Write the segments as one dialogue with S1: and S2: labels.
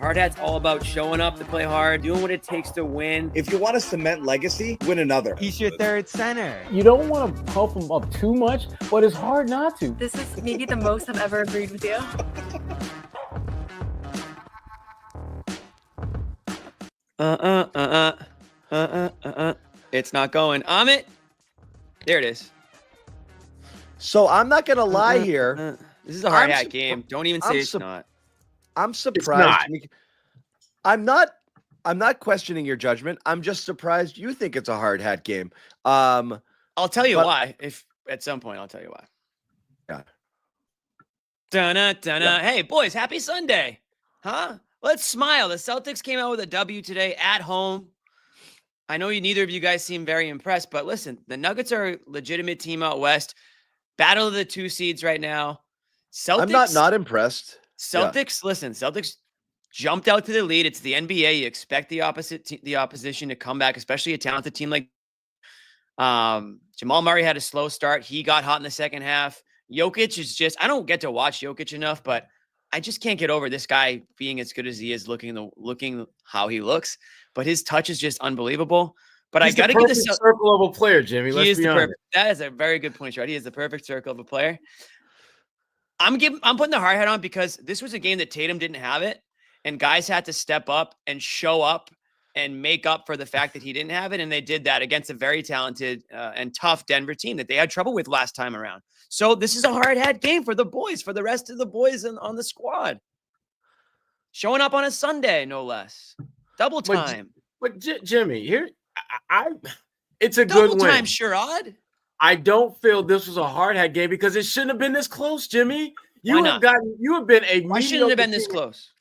S1: Hard hat's all about showing up to play hard, doing what it takes to win.
S2: If you want to cement legacy, win another.
S3: He's your third center.
S4: You don't want to pump him up too much, but it's hard not to.
S5: This is maybe the most I've ever agreed with you.
S1: It's not going. Amit. There it is.
S2: So I'm not going to lie here.
S1: This is a hard hat game. Don't even say it's not.
S2: I'm surprised. I'm not questioning your judgment. I'm just surprised you think it's a hard hat game.
S1: I'll tell you why. If at some point I'll tell you why.
S2: Yeah.
S1: Yeah. Hey boys, happy Sunday. Huh? Let's smile. The Celtics came out with a W today at home. I know neither of you guys seem very impressed, but listen, the Nuggets are a legitimate team out west. Battle of the 2 seeds right now. Celtics.
S2: I'm not impressed.
S1: Celtics, listen, Celtics jumped out to the lead. It's the NBA. You expect the opposition to come back, especially a talented team like Jamal Murray had a slow start. He got hot in the second half. Jokic is just, I don't get to watch Jokic enough, but I just can't get over this guy being as good as he is, looking how he looks. But his touch is just unputable. But I got to get the
S6: circle of a player, Jimmy. Let's be honest.
S1: That is a very good point, Sherrod. He is the perfect circle of a player. I'm putting the hard hat on because this was a game that Tatum didn't have it, and guys had to step up and show up and make up for the fact that he didn't have it, and they did that against a very talented and tough Denver team that they had trouble with last time around. So this is a hard hat game for the boys, for the rest of the boys on the squad. Showing up on a Sunday, no less. Double time.
S6: But Jimmy, here, it's a
S1: double
S6: good win.
S1: Time, Sherrod.
S6: I don't feel this was a hard hat game because it shouldn't have been this close, Jimmy. You have been a.
S1: Why shouldn't it have been this close?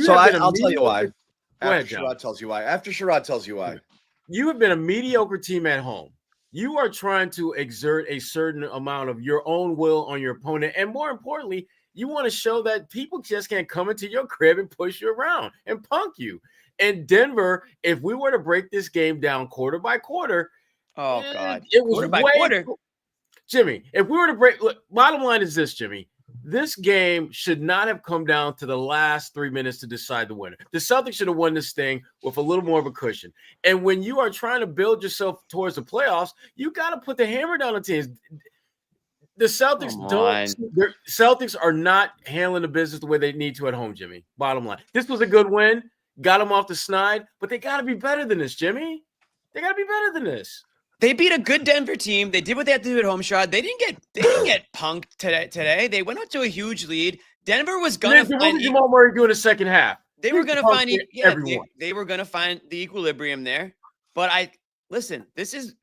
S2: I'll tell you why.
S6: After
S2: Sherrod tells you why.
S6: You have been a mediocre team at home. You are trying to exert a certain amount of your own will on your opponent. And more importantly, you want to show that people just can't come into your crib and push you around and punk you. And Denver, if we were to break this game down quarter by quarter,
S1: oh God,
S6: it was quarter. Jimmy, if we were to break, look, bottom line is this, Jimmy. This game should not have come down to the last 3 minutes to decide the winner. The Celtics should have won this thing with a little more of a cushion. And when you are trying to build yourself towards the playoffs, you got to put the hammer down on teams. The Celtics Celtics are not handling the business the way they need to at home, Jimmy. Bottom line. This was a good win. Got them off the snide, but they got to be better than this, Jimmy. They got to be better than this.
S1: They beat a good Denver team. They did what they had to do at home, Sherrod. They didn't get punked today. They went up to a huge lead. Denver was gonna find.
S6: What did Jamal Murray do in the second half?
S1: They were gonna find. They were gonna find the equilibrium there. But listen. This is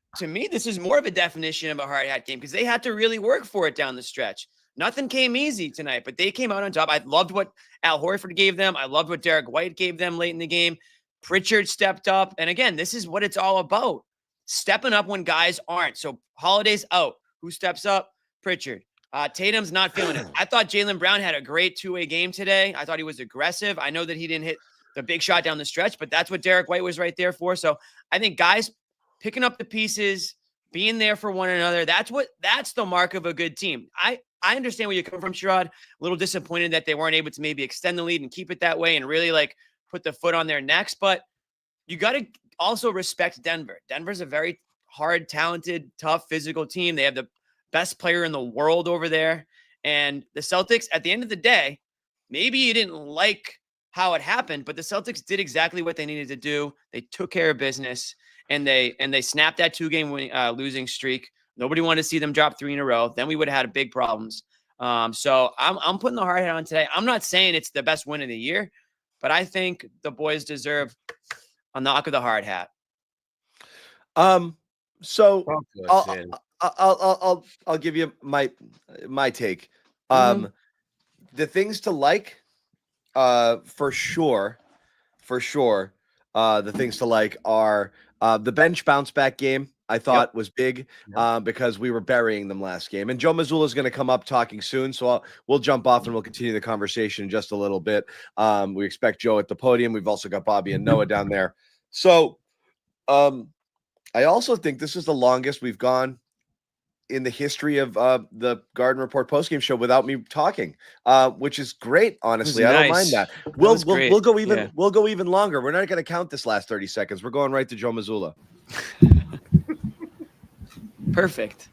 S1: more of a definition of a hard hat game because they had to really work for it down the stretch. Nothing came easy tonight, but they came out on top. I loved what Al Horford gave them. I loved what Derrick White gave them late in the game. Pritchard stepped up, and again, this is what it's all about. Stepping up when guys aren't. So Holiday's out. Who steps up? Pritchard. Tatum's not feeling it. I thought Jaylen Brown had a great two-way game today. I thought he was aggressive. I know that he didn't hit the big shot down the stretch, but that's what Derrick White was right there for. So I think guys picking up the pieces, being there for one another, that's the mark of a good team. I understand where you come from, Sherrod. A little disappointed that they weren't able to maybe extend the lead and keep it that way and really put the foot on their necks, but you got to also respect Denver. Denver's a very hard, talented, tough, physical team. They have the best player in the world over there. And the Celtics, at the end of the day, maybe you didn't like how it happened, but the Celtics did exactly what they needed to do. They took care of business, and they snapped that 2-game losing streak. Nobody wanted to see them drop 3 in a row. Then we would have had big problems. So I'm putting the hard hat on today. I'm not saying it's the best win of the year, but I think the boys deserve a knock of the hard hat.
S2: So I'll give you my take. The things to like, for sure. The things to like are the bench bounce back game. I thought was big because we were burying them last game. And Joe Mazzulla is going to come up talking soon, so we'll jump off and we'll continue the conversation in just a little bit. We expect Joe at the podium. We've also got Bobby and Noah down there. So I also think this is the longest we've gone in the history of the Garden Report postgame show without me talking, which is great. Honestly, I don't mind that. We'll go even longer. We're not going to count this last 30 seconds. We're going right to Joe Mazzulla.
S1: Perfect.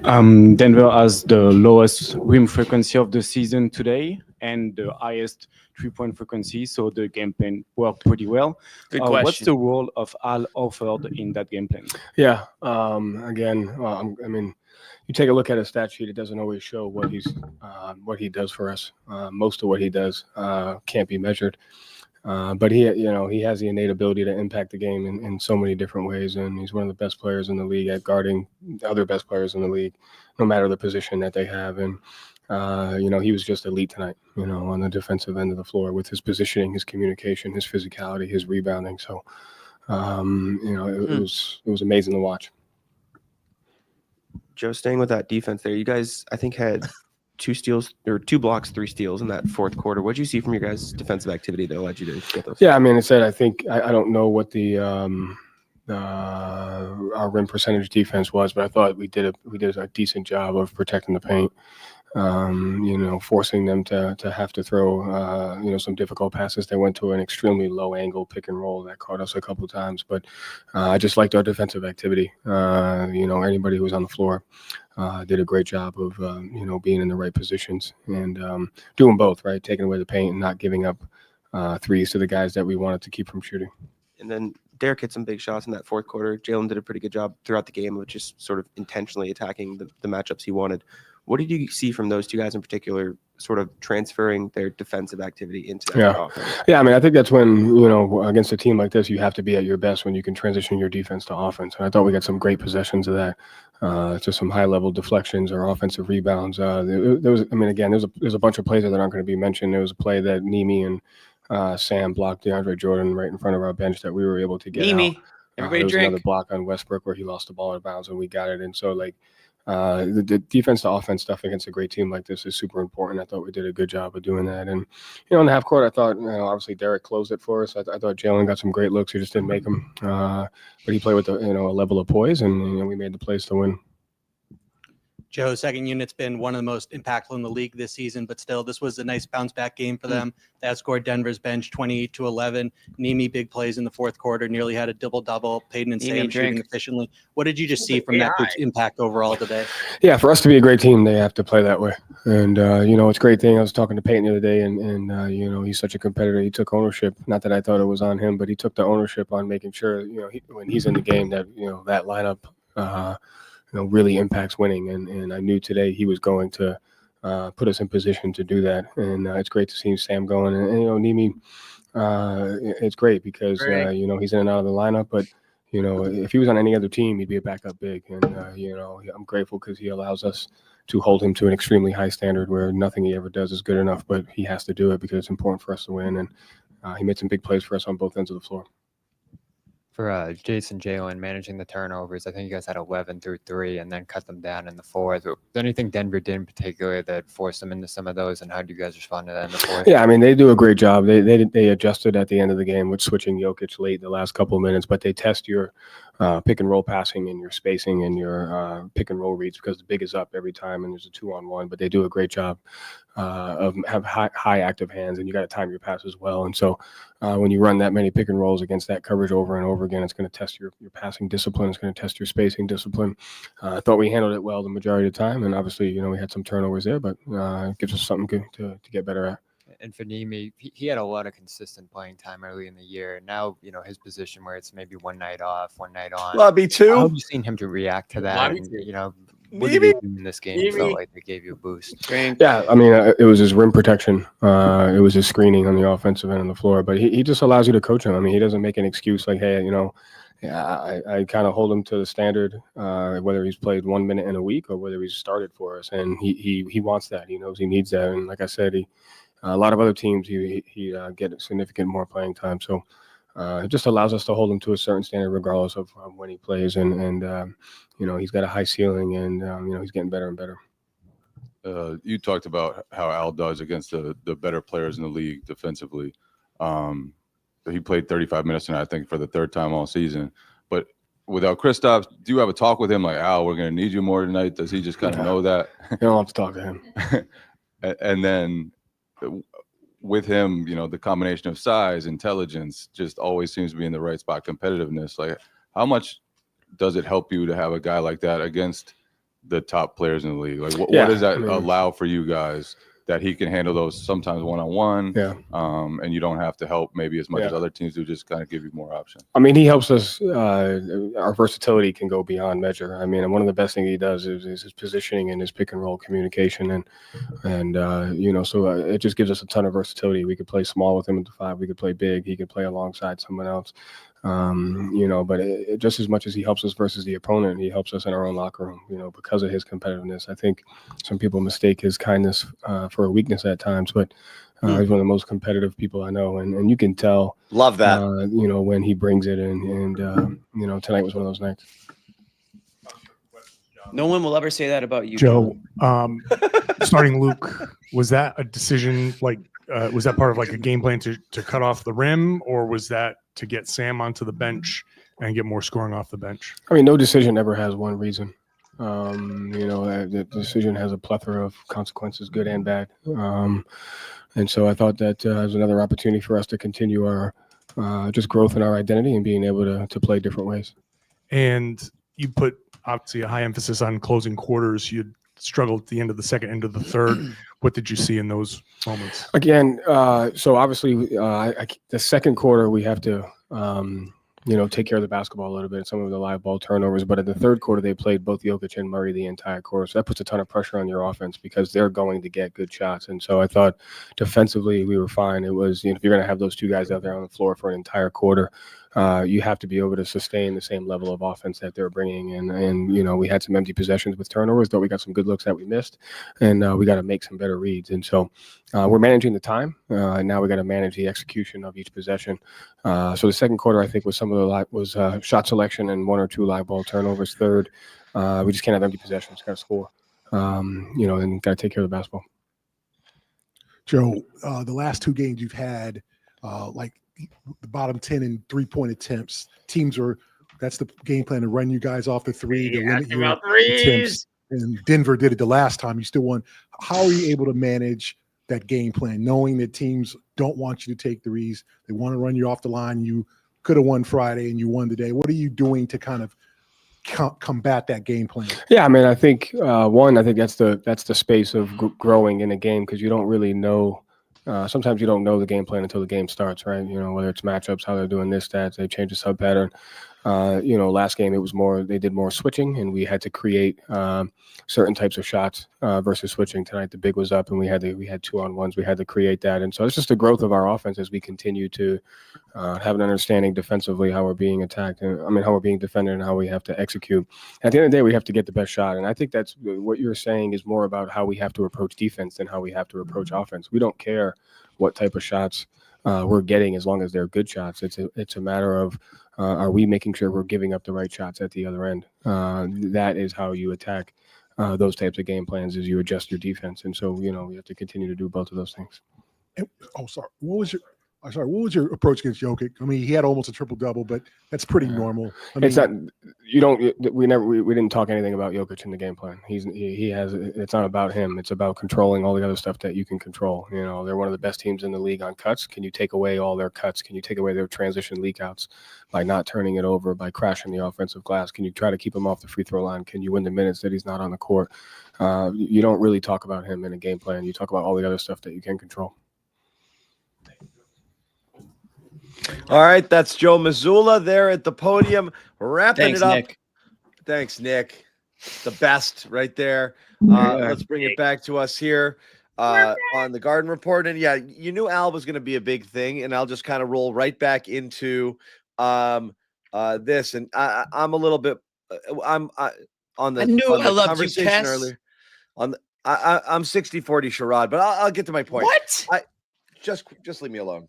S4: Denver has the lowest rim frequency of the season today and the highest 3-point frequency, so the game plan worked pretty well.
S1: Good question.
S4: What's the role of Al Horford in that game plan?
S3: Yeah. Again, I mean, you take a look at his stat sheet; it doesn't always show what he does for us. Most of what he does can't be measured. But he has the innate ability to impact the game in so many different ways, and he's one of the best players in the league at guarding the other best players in the league, no matter the position that they have. And he was just elite tonight, on the defensive end of the floor with his positioning, his communication, his physicality, his rebounding. So, it was amazing to watch.
S7: Joe, staying with that defense there, you guys, I think, had 2 steals or 2 blocks, 3 steals in that fourth quarter. What did you see from your guys' defensive activity that allowed you to get those?
S3: Yeah, I mean, I think I don't know what our rim percentage defense was, but I thought we did a decent job of protecting the paint. Forcing them to have to throw, some difficult passes. They went to an extremely low angle pick and roll that caught us a couple of times, but I just liked our defensive activity. Anybody who was on the floor did a great job of, being in the right positions and doing both, right? Taking away the paint and not giving up threes to the guys that we wanted to keep from shooting.
S7: And then Derrick hit some big shots in that fourth quarter. Jalen did a pretty good job throughout the game of just sort of intentionally attacking the matchups he wanted. What did you see from those 2 guys in particular, sort of transferring their defensive activity into that offense?
S3: Yeah, I mean, I think that's when, against a team like this, you have to be at your best when you can transition your defense to offense. And I thought we got some great possessions of that, just some high-level deflections or offensive rebounds. There's a bunch of plays that aren't going to be mentioned. There was a play that Nimi and Sam blocked DeAndre Jordan right in front of our bench that we were able to get
S1: Nimi.
S3: out.
S1: Everybody
S3: there was
S1: drink.
S3: Another block on Westbrook where he lost the ball out of bounds and we got it. And so, the defense to offense stuff against a great team like this is super important. I thought we did a good job of doing that. And, in the half court, I thought, obviously Derrick closed it for us. I thought Jalen got some great looks. He just didn't make them. But he played with a level of poise, and we made the plays to win.
S8: Joe, second unit's been one of the most impactful in the league this season, but still, this was a nice bounce back game for them. They outscored Denver's bench 28-11. Nimi big plays in the fourth quarter, nearly had a double-double. Payton and Sam shooting efficiently. What did you just see from that group's impact overall today?
S3: Yeah, for us to be a great team, they have to play that way. And, it's a great thing. I was talking to Payton the other day, and he's such a competitor. He took ownership. Not that I thought it was on him, but he took the ownership on making sure, when he's in the game that, that lineup really impacts winning. And I knew today he was going to put us in position to do that. And it's great to see Sam going. And Nimi, it's great because, he's in and out of the lineup. But, if he was on any other team, he'd be a backup big. And, I'm grateful because he allows us to hold him to an extremely high standard where nothing he ever does is good enough. But he has to do it because it's important for us to win. And he made some big plays for us on both ends of the floor.
S9: For Jason Jalen managing the turnovers, I think you guys had 11 through 3 and then cut them down in the fourth. Was there anything Denver did in particular that forced them into some of those, and how do you guys respond to that in the fourth?
S3: Yeah, I mean, they do a great job. They adjusted at the end of the game with switching Jokic late the last couple of minutes, but they test your pick and roll passing and your spacing and your pick and roll reads because the big is up every time and there's a 2-on-1, but they do a great job of have high active hands, and you got to time your pass as well. And so when you run that many pick and rolls against that coverage over and over again, it's going to test your passing discipline. It's going to test your spacing discipline. I thought we handled it well the majority of the time, and obviously, we had some turnovers there, but it gives us something good to get better at.
S9: And for Nimi, he had a lot of consistent playing time early in the year. Now, his position where it's maybe one night off, one night on.
S2: Lobby too.
S9: How have you seen him to react to that? And, what did you do in this game? You felt like they gave you a boost.
S3: Yeah, I mean, it was his rim protection. It was his screening on the offensive end of the floor. But he just allows you to coach him. I mean, he doesn't make an excuse like, hey, I kind of hold him to the standard, whether he's played 1 minute in a week or whether he's started for us. And he wants that. He knows he needs that. And like I said, a lot of other teams, he get significant more playing time. So it just allows us to hold him to a certain standard regardless of when he plays. And he's got a high ceiling and, he's getting better and better.
S10: You talked about how Al does against the better players in the league defensively. He played 35 minutes tonight, I think, for the third time all season. But without Kristaps, do you have a talk with him like, Al, we're going to need you more tonight? Does he just kind of know that?
S3: You don't have to talk to him.
S10: And then with him, the combination of size, intelligence, just always seems to be in the right spot. Competitiveness, like how much does it help you to have a guy like that against the top players in the league? Like what does that allow for you guys, that he can handle those sometimes one-on-one, and you don't have to help maybe as much as other teams do, just kind of give you more options?
S3: I mean, he helps us. Our versatility can go beyond measure. I mean, and one of the best things he does is his positioning and his pick and roll communication, and so it just gives us a ton of versatility. We could play small with him at the 5. We could play big. He could play alongside someone else. But just as much as he helps us versus the opponent, he helps us in our own locker room, because of his competitiveness. I think some people mistake his kindness for a weakness at times, but he's one of the most competitive people I know. And you can tell,
S2: love that,
S3: when he brings it in. And tonight was one of those nights.
S1: No one will ever say that about you,
S11: Joe. Starting Luke, was that a decision? Was that part of a game plan to cut off the rim, or was that to get Sam onto the bench and get more scoring off the bench?
S3: I mean, no decision ever has one reason. The decision has a plethora of consequences, good and bad. And so I thought that was another opportunity for us to continue our just growth in our identity and being able to play different ways.
S11: And you put obviously a high emphasis on closing quarters. You struggled at the end of the second, end of the third. What did you see in those moments?
S3: Again, so obviously the second quarter we have to take care of the basketball a little bit, some of the live ball turnovers. But in the third quarter, they played both Jokic and Murray the entire quarter. So that puts a ton of pressure on your offense because they're going to get good shots. And so I thought defensively we were fine. It was, if you're going to have those two guys out there on the floor for an entire quarter, you have to be able to sustain the same level of offense that they're bringing. And we had some empty possessions with turnovers, but we got some good looks that we missed. And we got to make some better reads. And so we're managing the time. And now we got to manage the execution of each possession. So the second quarter, I think, was some of the shot selection and 1 or 2 live ball turnovers. Third, we just can't have empty possessions. Got to score, and got to take care of the basketball.
S12: Joe, the last 2 games you've had, the bottom 10 in 3-point attempts, that's the game plan, to run you guys off the 3, to limit your attempts. And Denver did it the last time. You still won. How are you able to manage that game plan, knowing that teams don't want you to take threes? They want to run you off the line. You could have won Friday and you won today. What are you doing to kind of combat that game plan?
S3: Yeah, I mean, I think I think that's the space of growing in a game, because you don't really know. Sometimes you don't know the game plan until the game starts, right? Whether it's matchups, how they're doing this, that, they change the sub pattern. Last game they did more switching, and we had to create certain types of shots versus switching. Tonight the big was up, and we had 2-on-1s. We had to create that, and so it's just the growth of our offense as we continue to have an understanding defensively how we're being attacked, and how we're being defended, and how we have to execute. At the end of the day, we have to get the best shot, and I think that's what you're saying is more about how we have to approach defense than how we have to approach offense. We don't care what type of shots we're getting as long as they're good shots. It's a matter of are we making sure we're giving up the right shots at the other end? That is how you attack those types of game plans, is you adjust your defense. And so, we have to continue to do both of those things.
S12: What was your approach against Jokic? I mean, he had almost a triple-double, but that's pretty normal.
S3: We didn't talk anything about Jokic in the game plan. It's not about him. It's about controlling all the other stuff that you can control. They're one of the best teams in the league on cuts. Can you take away all their cuts? Can you take away their transition leakouts by not turning it over, by crashing the offensive glass? Can you try to keep him off the free throw line? Can you win the minutes that he's not on the court? You don't really talk about him in a game plan. You talk about all the other stuff that you can control.
S2: All right, that's Joe Mazzulla there at the podium, wrapping it up.
S1: Nick.
S2: Thanks, Nick. The best right there. Let's bring it back to us here on the Garden Report. And yeah, you knew Al was going to be a big thing, and I'll just kind of roll right back into this. And I'm a little bit. On the conversation earlier. I'm 60-40 Sherrod, but I'll get to my point.
S1: What?
S2: Just leave me alone.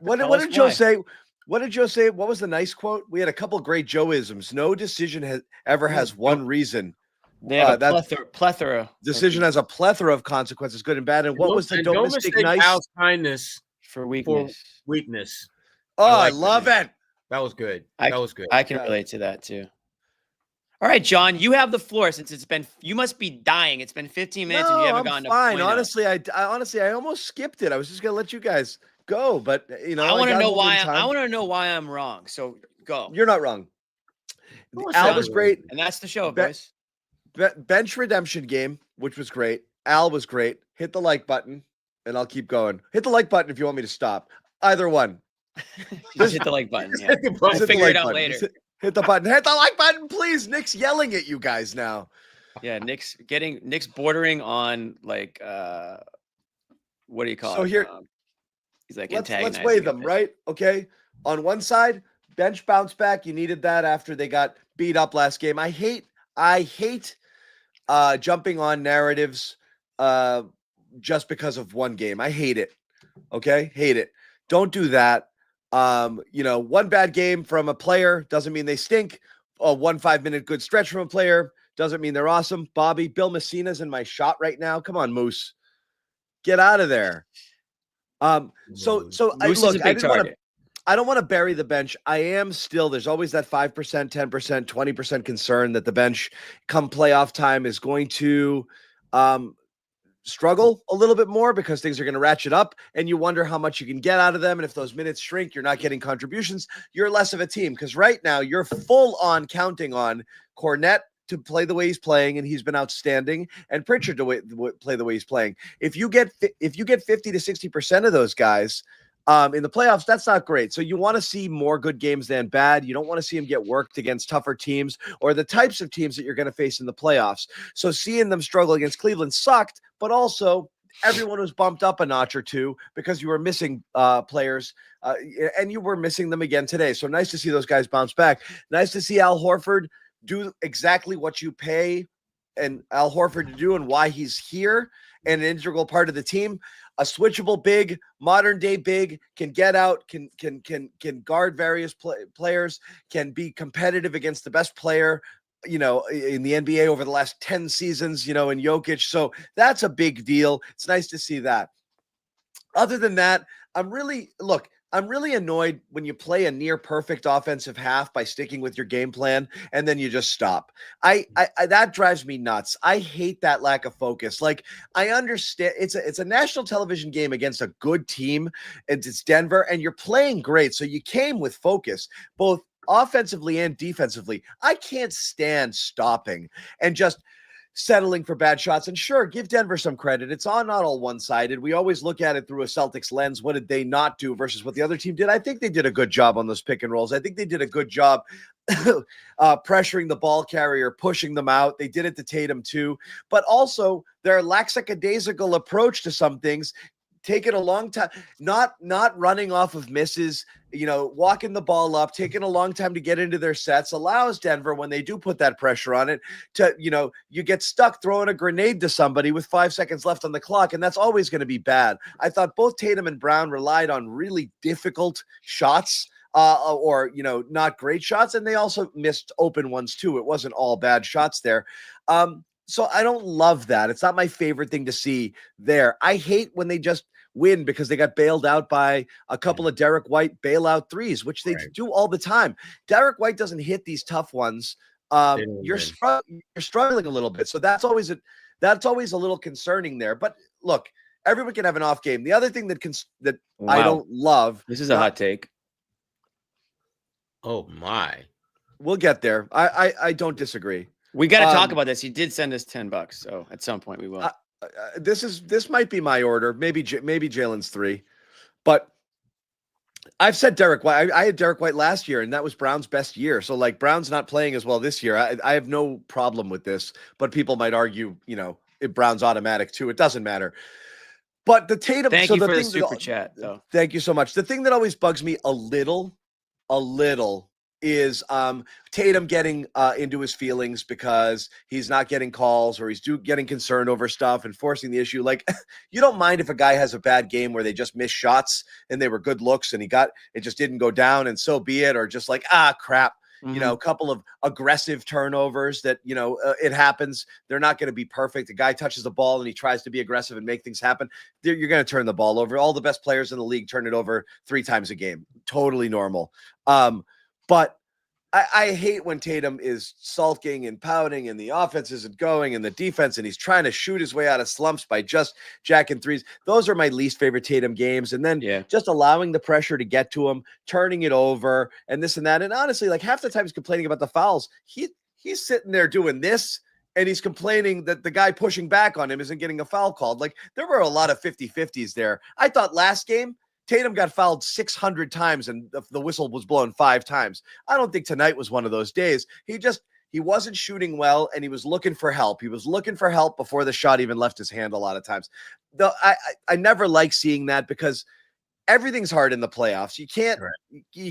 S2: What did Joe say? What did Joe say? What was the nice quote? We had a couple great Joe-isms. No decision ever has one reason.
S1: They have a plethora.
S2: Decision has a plethora of consequences, good and bad. And what was the don't mistake nice?
S6: Al's kindness
S1: for weakness.
S6: Weakness.
S2: Oh, I love it.
S6: That was good.
S1: I can relate to that too. All right, John, you have the floor since you must be dying. It's been 15 minutes and you haven't gotten
S2: fine.
S1: to
S2: Honestly, I almost skipped it. I was just gonna let you guys go, but
S1: I want to know why. I want to know why I'm wrong. So go.
S2: You're not wrong. Al was great,
S1: and that's the show, boys.
S2: Bench redemption game, which was great. Al was great. Hit the like button, and I'll keep going. Hit the like button if you want me to stop. Either one.
S1: Just hit the like button. Yeah. We'll figure it out later.
S2: Hit the button. Hit the like button, please. Nick's yelling at you guys now.
S1: Yeah, Nick's bordering on like what do you call it?
S2: So here,
S1: he's like
S2: let's weigh them, right? Okay. On one side, bench bounce back. You needed that after they got beat up last game. I hate jumping on narratives just because of one game. I hate it. Okay? Hate it. Don't do that. One bad game from a player doesn't mean they stink. A 5-minute good stretch from a player doesn't mean they're awesome. Bobby, Bill Messina's in my shot right now. Come on, Moose. Get out of there. So I don't want to bury the bench. I am still, there's always that 5%, 10%, 20% concern that the bench come playoff time is going to struggle a little bit more because things are going to ratchet up and you wonder how much you can get out of them. And if those minutes shrink, you're not getting contributions, you're less of a team. Because right now you're full on counting on Cornette to play the way he's playing, and he's been outstanding, and Pritchard to play the way he's playing. If you get 50 to 60% of those guys in the playoffs, that's not great. So you want to see more good games than bad. You don't want to see them get worked against tougher teams or the types of teams that you're going to face in the playoffs. So seeing them struggle against Cleveland sucked, but also everyone was bumped up a notch or two because you were missing players and you were missing them again today. So nice to see those guys bounce back. Nice to see Al Horford do exactly what you pay and Al Horford to do and why he's here and an integral part of the team. A switchable big, modern day big, can get out, can guard various players, can be competitive against the best player, in the NBA over the last 10 seasons, in Jokic. So that's a big deal. It's nice to see that. Other than that, I'm really annoyed when you play a near perfect offensive half by sticking with your game plan and then you just stop. I that drives me nuts. I hate that lack of focus. Like, I understand it's a national television game against a good team, and it's Denver, and you're playing great. So you came with focus, both offensively and defensively. I can't stand stopping and just settling for bad shots. And sure, give Denver some credit. It's not all one-sided. We always look at it through a Celtics lens. What did they not do versus what the other team did? I think they did a good job on those pick and rolls. I think they did a good job pressuring the ball carrier, pushing them out. They did it to Tatum too. But also their lackadaisical approach to some things, taking a long time, not running off of misses, walking the ball up, taking a long time to get into their sets, allows Denver, when they do put that pressure on it, to, you get stuck throwing a grenade to somebody with 5 seconds left on the clock, and that's always going to be bad. I thought both Tatum and Brown relied on really difficult shots, or not great shots, and they also missed open ones too. It wasn't all bad shots there. So I don't love that. It's not my favorite thing to see there. I hate when they just win because they got bailed out by a couple of Derrick White bailout threes, which they do all the time. Derrick White doesn't hit these tough ones. You're struggling a little bit. So that's always a little concerning there. But look, everyone can have an off game. The other thing that wow. I don't love.
S1: This is a hot take.
S6: Oh my.
S2: We'll get there. I don't disagree.
S1: We got to talk about this. He did send us $10, so at some point we will.
S2: This might be my order. Maybe Jalen's 3, but I've said Derrick White. I had Derrick White last year, and that was Brown's best year. So like Brown's not playing as well this year. I have no problem with this, but people might argue, if Brown's automatic too. It doesn't matter. But the Tatum.
S1: Thank you for the super chat, though.
S2: Thank you so much. The thing that always bugs me a little is Tatum getting into his feelings because he's not getting calls, or he's getting concerned over stuff and forcing the issue. Like, you don't mind if a guy has a bad game where they just miss shots and they were good looks and it just didn't go down, and so be it. Or just like, crap, a couple of aggressive turnovers that, it happens. They're not going to be perfect. The guy touches the ball and he tries to be aggressive and make things happen. You're going to turn the ball over. All the best players in the league turn it over 3 times a game. Totally normal. But I hate when Tatum is sulking and pouting and the offense isn't going and the defense, and he's trying to shoot his way out of slumps by just jacking threes. Those are my least favorite Tatum games. And then just allowing the pressure to get to him, turning it over and this and that. And honestly, like half the time he's complaining about the fouls. He's sitting there doing this and he's complaining that the guy pushing back on him isn't getting a foul called. Like there were a lot of 50-50s there. I thought last game, Tatum got fouled 600 times and the whistle was blown 5 times. I don't think tonight was one of those days. He wasn't shooting well and he was looking for help. He was looking for help before the shot even left his hand a lot of times. I never like seeing that because everything's hard in the playoffs. You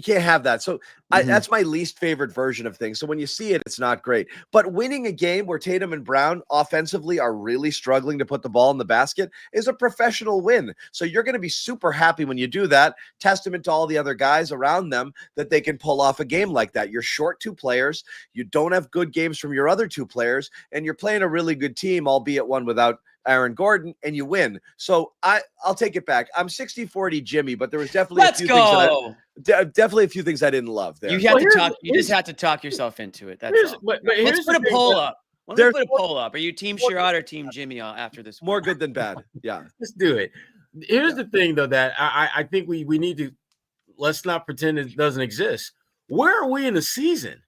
S2: can't have that. So that's my least favorite version of things. So when you see it, it's not great. But winning a game where Tatum and Brown offensively are really struggling to put the ball in the basket is a professional win. So you're going to be super happy when you do that. Testament to all the other guys around them that they can pull off a game like that. You're short 2 players. You don't have good games from your other 2 players, and you're playing a really good team, albeit one without Aaron Gordon, and you win. So I'll take it back. I'm 60-40 Jimmy, but there was definitely definitely a few things I didn't love there.
S1: You just had to talk yourself into it. That's all. Let's put a poll up. Let's put a poll up. Are you Team Sherrod or Team Jimmy after this?
S2: More good than bad. Yeah.
S6: Let's do it. Here's the thing, though, that I think we need to let's not pretend it doesn't exist. Where are we in the season?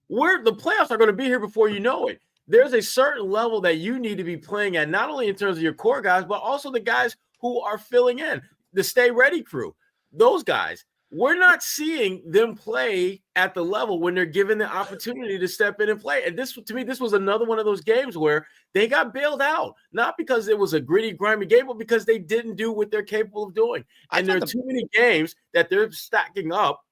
S6: Where the playoffs are going to be here before you know it. There's a certain level that you need to be playing at, not only in terms of your core guys, but also the guys who are filling in, the stay ready crew. Those guys, we're not seeing them play at the level when they're given the opportunity to step in and play. And this, to me, this was another one of those games where they got bailed out, not because it was a gritty, grimy game, but because they didn't do what they're capable of doing. And there are too many games that they're stacking up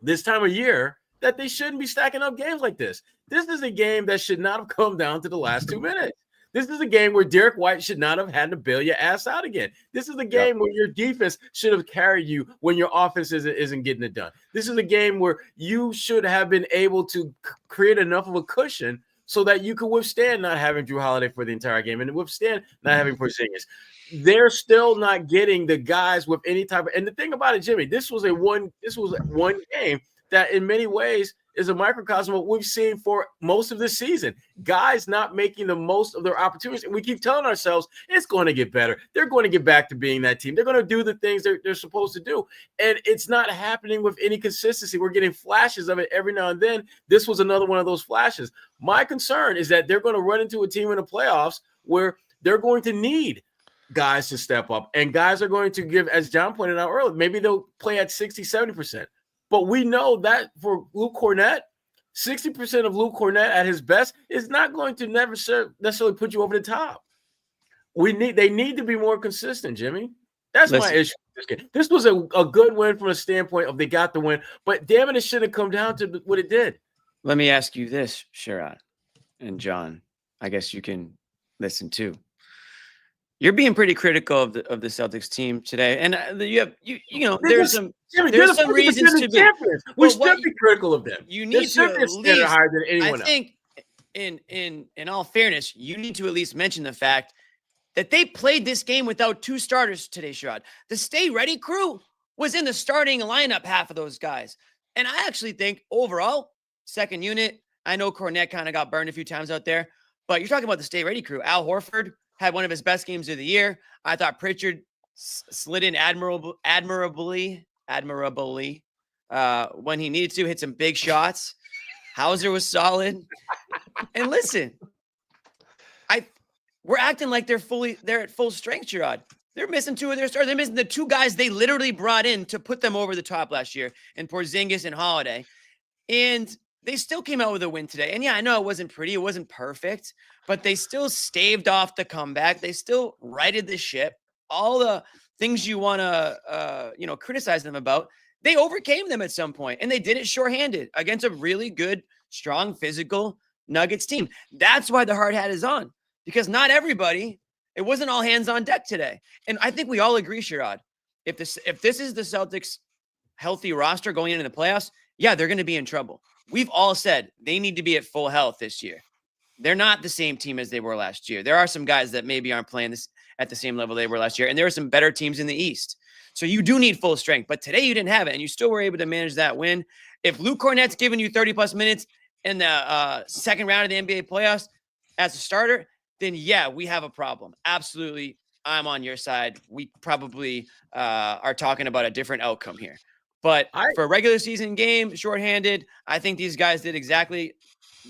S6: this time of year that they shouldn't be stacking up games like this. This is a game that should not have come down to the last 2 minutes. This is a game where Derrick White should not have had to bail your ass out again. This is a game where your defense should have carried you when your offense isn't getting it done. This is a game where you should have been able to create enough of a cushion so that you could withstand not having Jrue Holiday for the entire game and withstand not having Porzingis. They're still not getting the guys with any type of – and the thing about it, Jimmy, this was one game that in many ways is a microcosm of what we've seen for most of this season. Guys not making the most of their opportunities. And we keep telling ourselves it's going to get better. They're going to get back to being that team. They're going to do the things they're supposed to do. And it's not happening with any consistency. We're getting flashes of it every now and then. This was another one of those flashes. My concern is that they're going to run into a team in the playoffs where they're going to need guys to step up. And guys are going to give, as John pointed out earlier, maybe they'll play at 60, 70%. But we know that for Luke Cornett, 60% of Luke Cornett at his best is not going to necessarily put you over the top. They need to be more consistent, Jimmy. That's my issue with this game. This was a good win from a standpoint of they got the win, but damn it, it shouldn't come down to what it did.
S1: Let me ask you this, Sherrod and John. I guess you can listen too. You're being pretty critical of the Celtics team today, and there's some reasons to be.
S6: We should be critical of them.
S1: You need to at least,
S6: higher than anyone
S1: I think, in all fairness, you need to at least mention the fact that they played this game without 2 starters today, Sherrod. The stay ready crew was in the starting lineup, half of those guys, and I actually think overall, second unit. I know Cornette kind of got burned a few times out there, but you're talking about the stay ready crew. Al Horford had one of his best games of the year. I thought Pritchard slid in admirably when he needed to, hit some big shots. Hauser was solid. And listen, we're acting like they're at full strength, Sherrod. They're missing 2 of their stars. They're missing the 2 guys they literally brought in to put them over the top last year, and Porzingis and Holiday. And they still came out with a win today. And yeah, I know it wasn't pretty. It wasn't perfect, but they still staved off the comeback. They still righted the ship. All the things you want to, criticize them about, they overcame them at some point, and they did it shorthanded against a really good, strong, physical Nuggets team. That's why the hard hat is on, because not everybody, it wasn't all hands on deck today. And I think we all agree, Sherrod, if this is the Celtics healthy roster going into the playoffs, yeah, they're going to be in trouble. We've all said they need to be at full health this year. They're not the same team as they were last year. There are some guys that maybe aren't playing this at the same level they were last year, and there are some better teams in the East. So you do need full strength, but today you didn't have it, and you still were able to manage that win. If Luke Cornett's giving you 30+ minutes in the second round of the NBA playoffs as a starter, then yeah, we have a problem. Absolutely. I'm on your side. We probably are talking about a different outcome here. But for a regular season game, shorthanded, I think these guys did exactly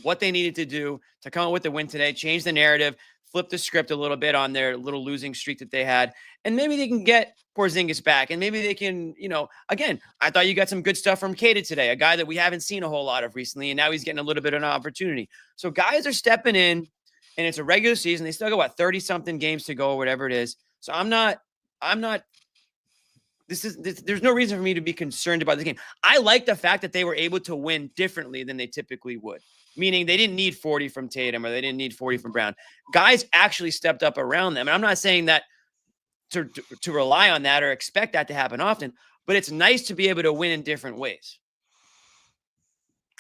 S1: what they needed to do to come up with the win today, change the narrative, flip the script a little bit on their little losing streak that they had. And maybe they can get Porzingis back. And maybe they can, again, I thought you got some good stuff from Kata today, a guy that we haven't seen a whole lot of recently. And now he's getting a little bit of an opportunity. So guys are stepping in, and it's a regular season. They still got 30-something games to go or whatever it is. So there's no reason for me to be concerned about the game. I like the fact that they were able to win differently than they typically would, meaning they didn't need 40 from Tatum or they didn't need 40 from Brown. Guys actually stepped up around them. And I'm not saying that to rely on that or expect that to happen often, but it's nice to be able to win in different ways.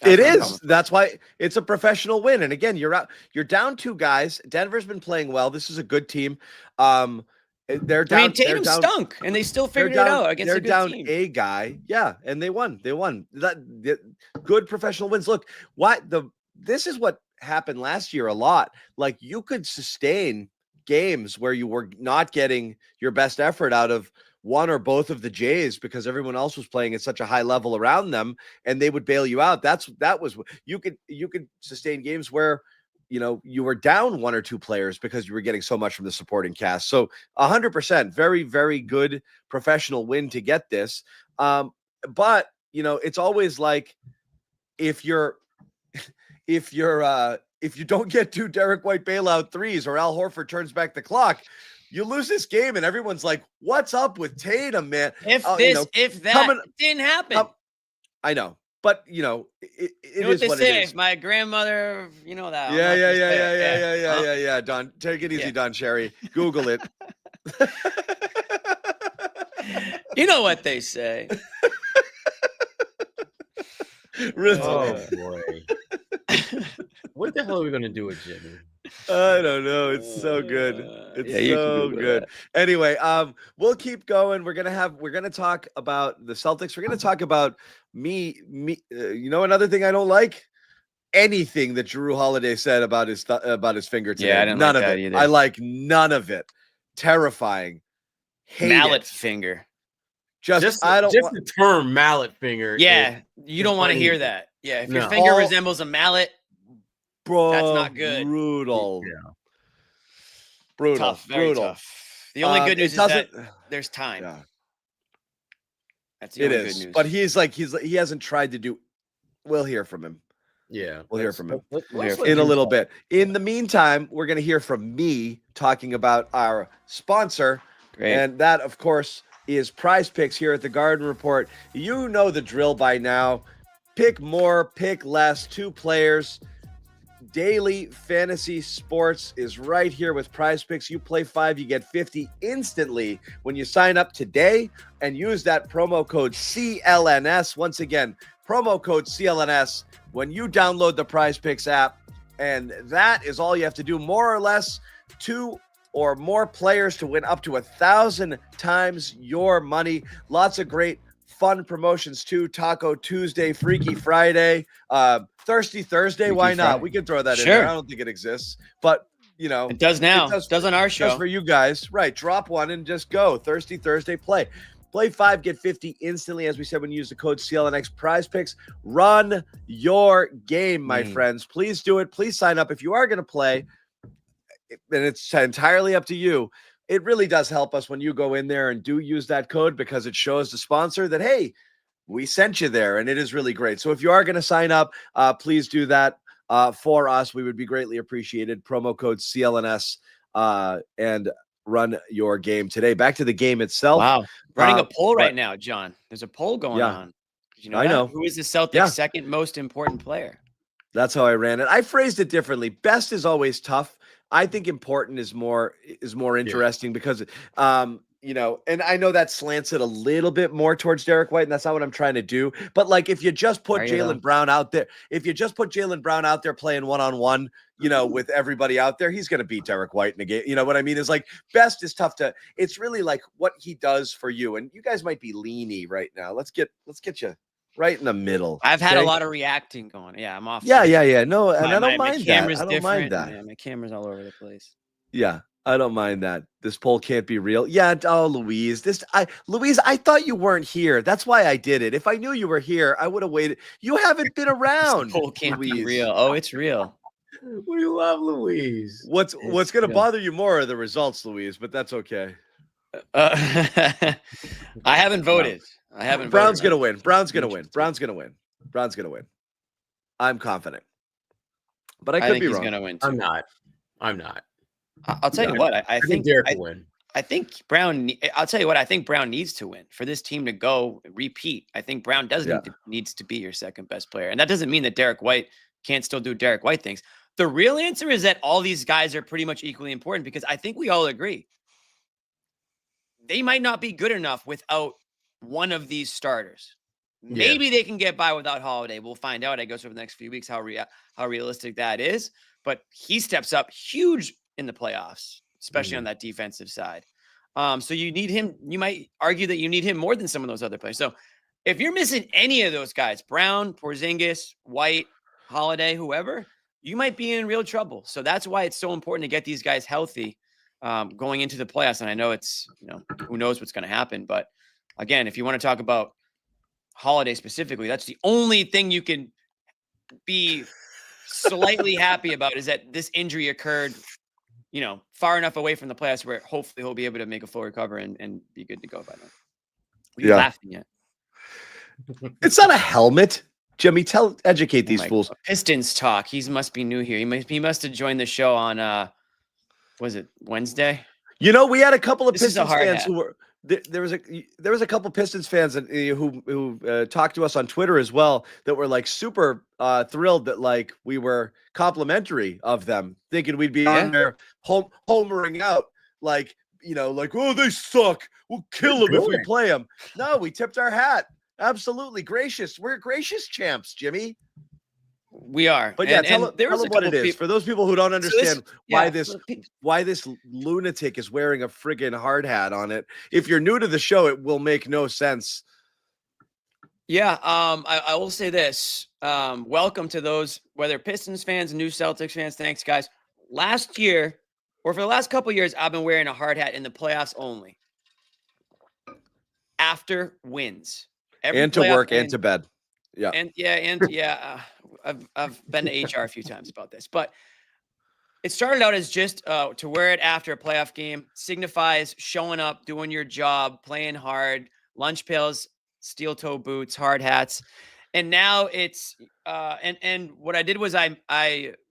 S2: That's why it's a professional win. And again, you're down 2 guys. Denver's been playing well. This is a good team. They're down.
S1: Tatum stunk, and they still figured it out against a good team.
S2: They're down a guy, yeah, and they won. Good professional wins. Look, this is what happened last year a lot. Like, you could sustain games where you were not getting your best effort out of one or both of the Jays because everyone else was playing at such a high level around them, and they would bail you out. You could sustain games where you were down 1 or 2 players because you were getting so much from the supporting cast. So 100%, very, very good professional win to get this. But it's always like if you don't get 2 Derrick White bailout threes or Al Horford turns back the clock, you lose this game and everyone's like, what's up with Tatum, man?
S1: If that didn't happen.
S2: I know. But it
S1: is what they say. My grandmother, that.
S2: Yeah. Don, take it easy, Don Cherry. Google it.
S1: You know what they say.
S6: Oh boy. What the hell are we gonna do with Jimmy?
S2: I don't know. It's so good. It's so good. Anyway, we'll keep going. We're gonna talk about the Celtics. We're gonna talk about me. Another thing I don't like, anything that Jrue Holiday said about his finger today.
S1: Yeah, I didn't
S2: none
S1: like
S2: of
S1: that
S2: it.
S1: either.
S2: I like none of it. Terrifying. Hate
S1: Mallet
S2: it.
S1: finger.
S2: Just
S6: the term mallet finger.
S1: Yeah, you don't want to hear that. Yeah, if your finger resembles a mallet,
S2: bro,
S1: that's not good.
S2: Brutal.
S6: Yeah.
S2: Brutal.
S1: Tough, very tough. The only good news is that there's time.
S2: Yeah.
S1: That's the only good news.
S2: But he hasn't tried to do. We'll hear from him.
S6: Yeah,
S2: we'll hear from him
S6: in
S2: a little bit. In the meantime, we're going to hear from me talking about our sponsor, and that, of course, is Prize Picks here at the Garden Report. You know the drill by now. Pick more, pick less, 2 players. Daily fantasy sports is right here with Prize Picks. You play 5, you get 50 instantly when you sign up today and use that promo code CLNS. Once again, promo code CLNS when you download the Prize Picks app. And that is all you have to do, more or less. 2 or more players to win up to 1,000 times your money. Lots of great fun promotions too. Taco Tuesday, Freaky Friday, Thirsty Thursday. Freaky Why not? Friday. We can throw that in there. I don't think it exists, but
S1: it does now. It does on our show.
S2: It does for you guys, right? Drop one and just go. Thirsty Thursday, play 5, get 50 instantly. As we said, when you use the code CLNX. Prize Picks, run your game, my friends. Please do it. Please sign up if you are going to play. And it's entirely up to you. It really does help us when you go in there and do use that code, because it shows the sponsor that, hey, we sent you there, and it is really great. So if you are going to sign up, please do that for us. We would be greatly appreciated. Promo code CLNS and run your game today. Back to the game itself.
S1: Wow. Running a poll right now, John. There's a poll going on.
S2: I know.
S1: Who is the Celtics' second most important player?
S2: That's how I ran it. I phrased it differently. Best is always tough. I think important is more interesting because, and I know that slants it a little bit more towards Derrick White, and that's not what I'm trying to do. But like, if you just put Jaylen Brown out there, playing one-on-one, with everybody out there, he's going to beat Derrick White in a game. You know what I mean? It's like, best is tough to. It's really like what he does for you, and you guys might be leany right now. Let's get you right in the middle.
S1: I've had a lot of reacting going. Yeah, I'm off.
S2: Yeah. No, and I don't
S1: my
S2: mind that.
S1: camera's
S2: I don't mind
S1: different.
S2: that.
S1: Man, my camera's all over the place.
S2: Yeah, I don't mind that. This poll can't be real. Yeah, Louise. Louise, I thought you weren't here. That's why I did it. If I knew you were here, I would have waited. You haven't been around.
S1: This poll can't be real. Oh, it's real.
S6: We love Louise.
S2: What's going to bother you more are the results, Louise, but that's okay.
S1: I haven't voted. I haven't.
S2: Brown's going to win. Brown's going to win. Brown's going to win. Brown's going to win. I'm confident. But I could be
S1: he's
S2: wrong.
S1: Going to win too.
S6: I'm not.
S1: I'll tell you what. I think
S6: Derrick will win.
S1: I think Brown. I'll tell you what. I think Brown needs to win for this team to go repeat. I think Brown needs to be your second best player, and that doesn't mean that Derrick White can't still do Derrick White things. The real answer is that all these guys are pretty much equally important because I think we all agree they might not be good enough without one of these starters. Maybe they can get by without Holiday. We'll find out, I guess, over the next few weeks how realistic that is. But he steps up huge in the playoffs, especially on that defensive side. So you need him. You might argue that you need him more than some of those other players. So if you're missing any of those guys, Brown, Porzingis, White, Holiday, whoever, you might be in real trouble. So that's why it's so important to get these guys healthy going into the playoffs. And I know it's, who knows what's going to happen. But again, if you want to talk about Holiday specifically, that's the only thing you can be slightly happy about is that this injury occurred, far enough away from the playoffs where hopefully he'll be able to make a full recovery and be good to go by then. What are you laughing at?
S2: It's not a helmet. Jimmy, educate these fools.
S1: Pistons talk. He must be new here. He must have joined the show on was it Wednesday?
S2: We had a couple of Pistons fans who were there was a couple Pistons fans who talked to us on Twitter as well that were like super thrilled that like we were complimentary of them, thinking we'd be on there homering out like oh, they suck. We'll kill them if we play them. No, we tipped our hat. Absolutely gracious. We're gracious champs, Jimmy.
S1: We are.
S2: But tell them what it is for those people who don't understand why this lunatic is wearing a friggin' hard hat on it. If you're new to the show, it will make no sense.
S1: Yeah, I will say this. Welcome to those, whether Pistons fans, new Celtics fans. Thanks, guys. Last year, or for the last couple of years, I've been wearing a hard hat in the playoffs only. After wins.
S2: And to work and to bed. Yeah. I've been to HR a few times about this, but it started out as just to wear it after a playoff game. Signifies showing up, doing your job, playing hard, lunch pails, steel toe boots, hard hats. And now it's and what I did was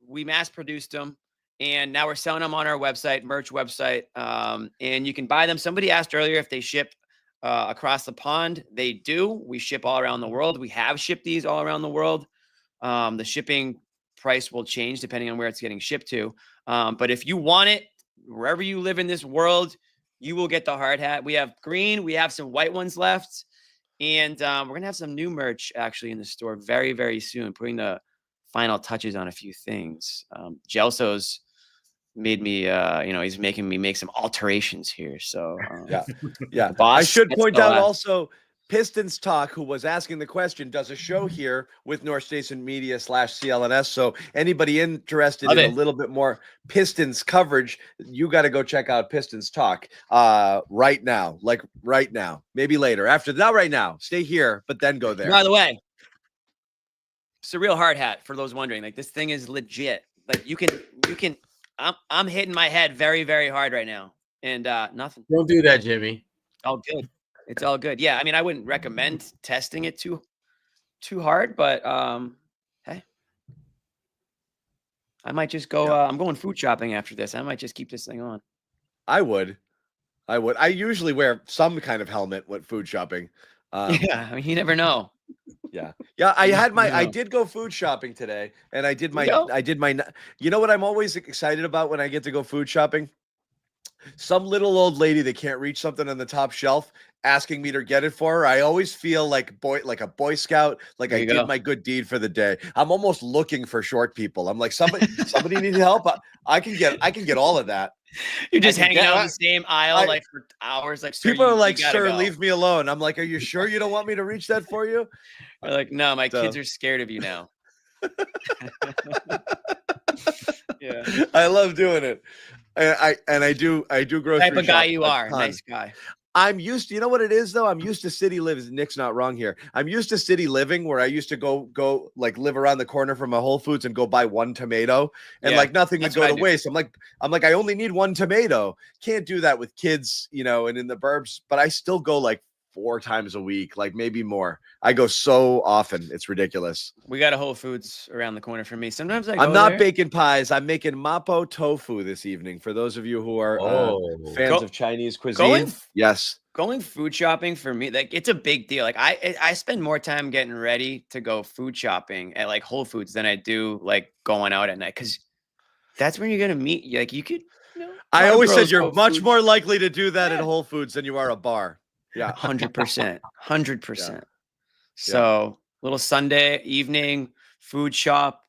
S2: we mass produced them, and now we're selling them on our website, merch website. And you can buy them. Somebody asked earlier if they ship across the pond. They do. We ship all around the world. We have shipped these all around the world. The shipping price will change depending on where it's getting shipped to. But if you want it, wherever you live in this world, you will get the hard hat. We have green. We have some white ones left. And we're going to have some new merch actually in the store very, very soon, putting the final touches on a few things. Gelso's made me he's making me make some alterations here, so yeah I should point out also Pistons Talk, who was asking the question, does a show here with North Station Media /CLNS. So anybody interested in a little bit more Pistons coverage, you got to go check out Pistons Talk right now, maybe later, not right now, stay here, but then go there.
S1: By the way, it's a real hard hat for those wondering. Like, this thing is legit. Like, you can I'm hitting my head very, very hard right now, and nothing.
S6: Don't do that, Jimmy.
S1: All good. It's all good. Yeah, I mean, I wouldn't recommend testing it too hard, but hey, I might just go. I'm going food shopping after this. I might just keep this thing on.
S2: I would. I usually wear some kind of helmet with food shopping.
S1: Yeah, I mean, you never know.
S2: Yeah. I did go food shopping today, and I did my, you know what I'm always excited about when I get to go food shopping? Some little old lady that can't reach something on the top shelf asking me to get it for her. I always feel like a Boy Scout, like I did my good deed for the day. I'm almost looking for short people. I'm like, somebody needs help. I can get all of that.
S1: You're just
S2: I can
S1: hanging
S2: get-
S1: out in
S2: I-
S1: the same aisle like for hours. Like, sir,
S2: People are
S1: you
S2: like,
S1: gotta
S2: "Sir,
S1: go."
S2: leave me alone." I'm like, "Are you sure you don't want me to reach that for you?"
S1: They're like, no, my kids
S2: So-
S1: are scared of you now. Yeah.
S2: I love doing it. And I do grocery
S1: Type of guy
S2: shop
S1: you
S2: a
S1: are.
S2: ton.
S1: Nice guy.
S2: I'm used to, you know what it is though? I'm used to city living. Nick's not wrong here. I'm used to city living where I used to go like live around the corner from a Whole Foods and go buy one tomato and
S1: Yeah,
S2: like nothing would
S1: that's
S2: go
S1: what
S2: to
S1: I do.
S2: waste. I'm like, I only need one tomato. Can't do that with kids, you know, and in the burbs, but I still go like 4 times a week, like maybe more. I go so often. It's ridiculous.
S1: We got a Whole Foods around the corner from me. Sometimes I
S2: I'm
S1: go
S2: not
S1: there.
S2: baking pies. I'm making mapo tofu this evening. For those of you who are fans of Chinese cuisine, yes.
S1: Going food shopping for me, like it's a big deal. Like I spend more time getting ready to go food shopping at like Whole Foods than I do like going out at night because that's when you're gonna meet. Like you could. You know,
S2: I always said you're
S1: Whole
S2: much
S1: Foods.
S2: more likely to do that at Whole Foods than you are a bar. Yeah,
S1: 100%, 100%. So little Sunday evening food shop,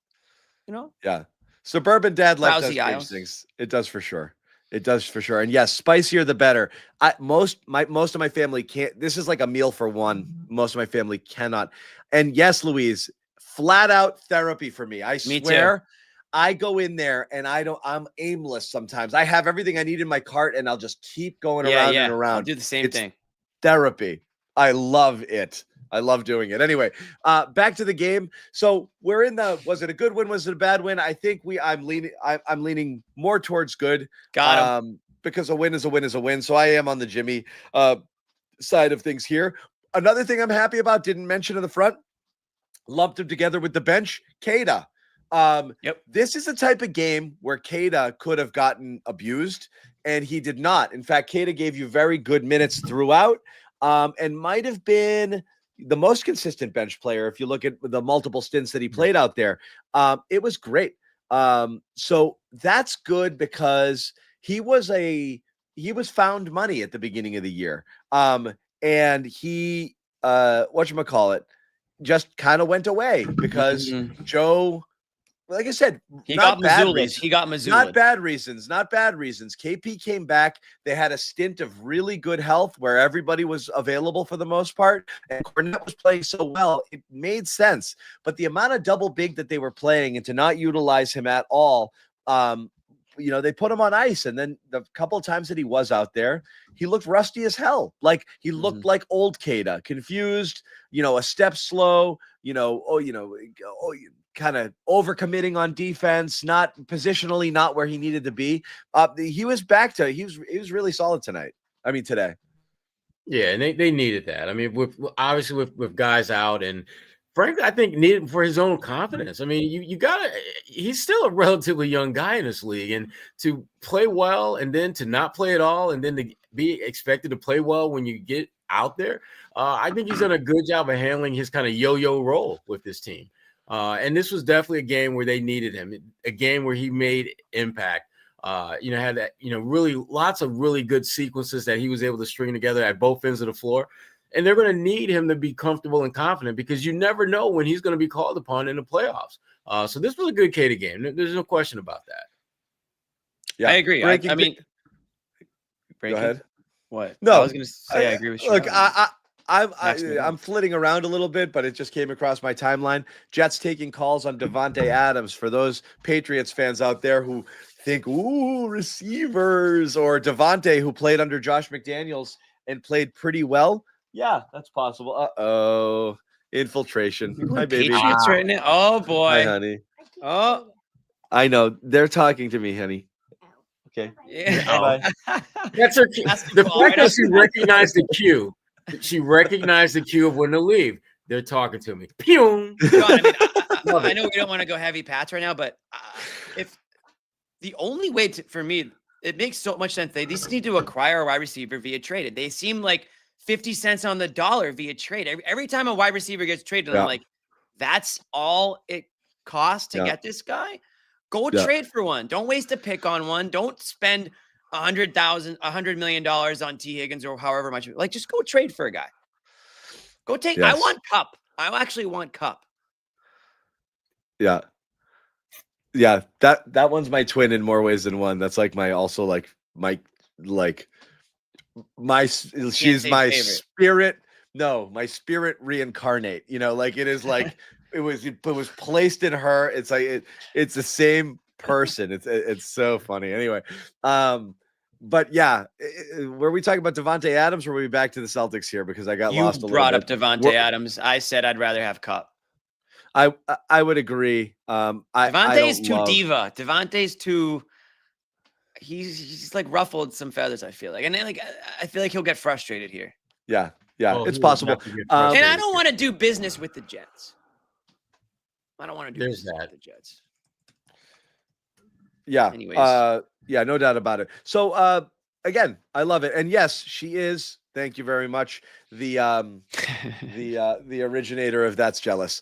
S1: you know.
S2: Yeah, suburban dad life does
S1: Browsy
S2: change
S1: aisles.
S2: things. It does for sure. It does for sure. And yes, spicier the better. Most of my family can't. This is like a meal for one. Most of my family cannot. And yes, Louise, flat out therapy for me. I
S1: Me too.
S2: swear. I go in there and I'm aimless sometimes. I have everything I need in my cart and I'll just keep going around and around.
S1: I'll do the same
S2: It's
S1: thing.
S2: Therapy. I love it. I love doing it. Anyway, back to the game. So we're in the. Was it a good win? Was it a bad win? I think I'm leaning more towards good.
S1: Got him.
S2: Because a win is a win is a win. So I am on the Jimmy side of things here. Another thing I'm happy about, didn't mention in the front, lumped him together with the bench, Kada. This is the type of game where Kada could have gotten abused, and he did not. In fact, Kada gave you very good minutes throughout, and might have been the most consistent bench player if you look at the multiple stints that he played out there. It was great. So that's good because he was found money at the beginning of the year. And he whatchamacallit just kind of went away because Joe, like I said,
S1: He
S2: not
S1: got
S2: bad
S1: Mazzulla.
S2: reasons.
S1: He got Mazzulla.
S2: Not bad reasons. Not bad reasons. KP came back. They had a stint of really good health where everybody was available for the most part. And Cornette was playing so well, it made sense. But the amount of double big that they were playing and to not utilize him at all, you know, they put him on ice. And then the couple of times that he was out there, he looked rusty as hell. Like he looked like old Kada, confused, you know, a step slow, kind of overcommitting on defense, not positionally, not where he needed to be. He was back to, he was really solid tonight. I mean, today.
S6: Yeah, and they needed that. I mean, obviously with guys out, and frankly, I think needed for his own confidence. I mean, you gotta. He's still a relatively young guy in this league, and to play well, and then to not play at all, and then to be expected to play well when you get out there. I think he's done a good job of handling his kind of yo-yo role with this team. And this was definitely a game where they needed him, a game where he made impact. Had that, really lots of really good sequences that he was able to string together at both ends of the floor. And they're going to need him to be comfortable and confident because you never know when he's going to be called upon in the playoffs. So this was a good Kada game. There's no question about that.
S2: Yeah,
S1: I agree. I mean,
S2: go ahead.
S1: What?
S2: No,
S1: I was going to say I agree with you.
S2: Look, I'm flitting around a little bit, but it just came across my timeline. Jets taking calls on Devontae Adams. For those Patriots fans out there who think, ooh, receivers, or Devontae, who played under Josh McDaniels and played pretty well. Yeah, that's possible. Uh-oh. Infiltration. Hi, baby.
S1: Patriots right now. Oh, boy.
S2: Hi, honey.
S1: Oh.
S2: I know. They're talking to me, honey. Okay.
S1: Yeah.
S2: Bye-bye.
S6: That's her. The fact that she recognized the cue. She recognized the cue of when to leave. They're talking to me. Pew.
S1: I know we don't want to go heavy Pats right now, but if the only way for me, it makes so much sense. They just need to acquire a wide receiver via trade. They seem like 50 cents on the dollar via trade. Every time a wide receiver gets traded, I'm like, that's all it costs to get this guy? Go trade for one. Don't waste a pick on one. Don't spend $100 million on T. Higgins or however much. Like, just go trade for a guy. Go take. I want Cup. I actually want Cup.
S2: Yeah. Yeah, that one's my twin in more ways than one. That's like my she's my
S1: favorite.
S2: spirit. No, my spirit reincarnate. Like it is like it was placed in her. It's like it's the same person. It's so funny. Anyway, but yeah, were we talking about Devontae Adams, or were we back to the Celtics here? Because I got lost a little bit.
S1: You brought up Devontae Adams. I said I'd rather have Cup.
S2: I would agree.
S1: Devontae's too diva. Devontae's too. He's like ruffled some feathers. I feel like, and then I feel like he'll get frustrated here.
S2: Yeah, it's possible.
S1: And I don't want to do business with the Jets. I don't want to do
S6: There's
S1: business
S6: that.
S1: with the Jets.
S2: Yeah.
S1: Anyways.
S2: Yeah, no doubt about it. So again, I love it. And yes, she is. Thank you very much. The originator of That's Jealous.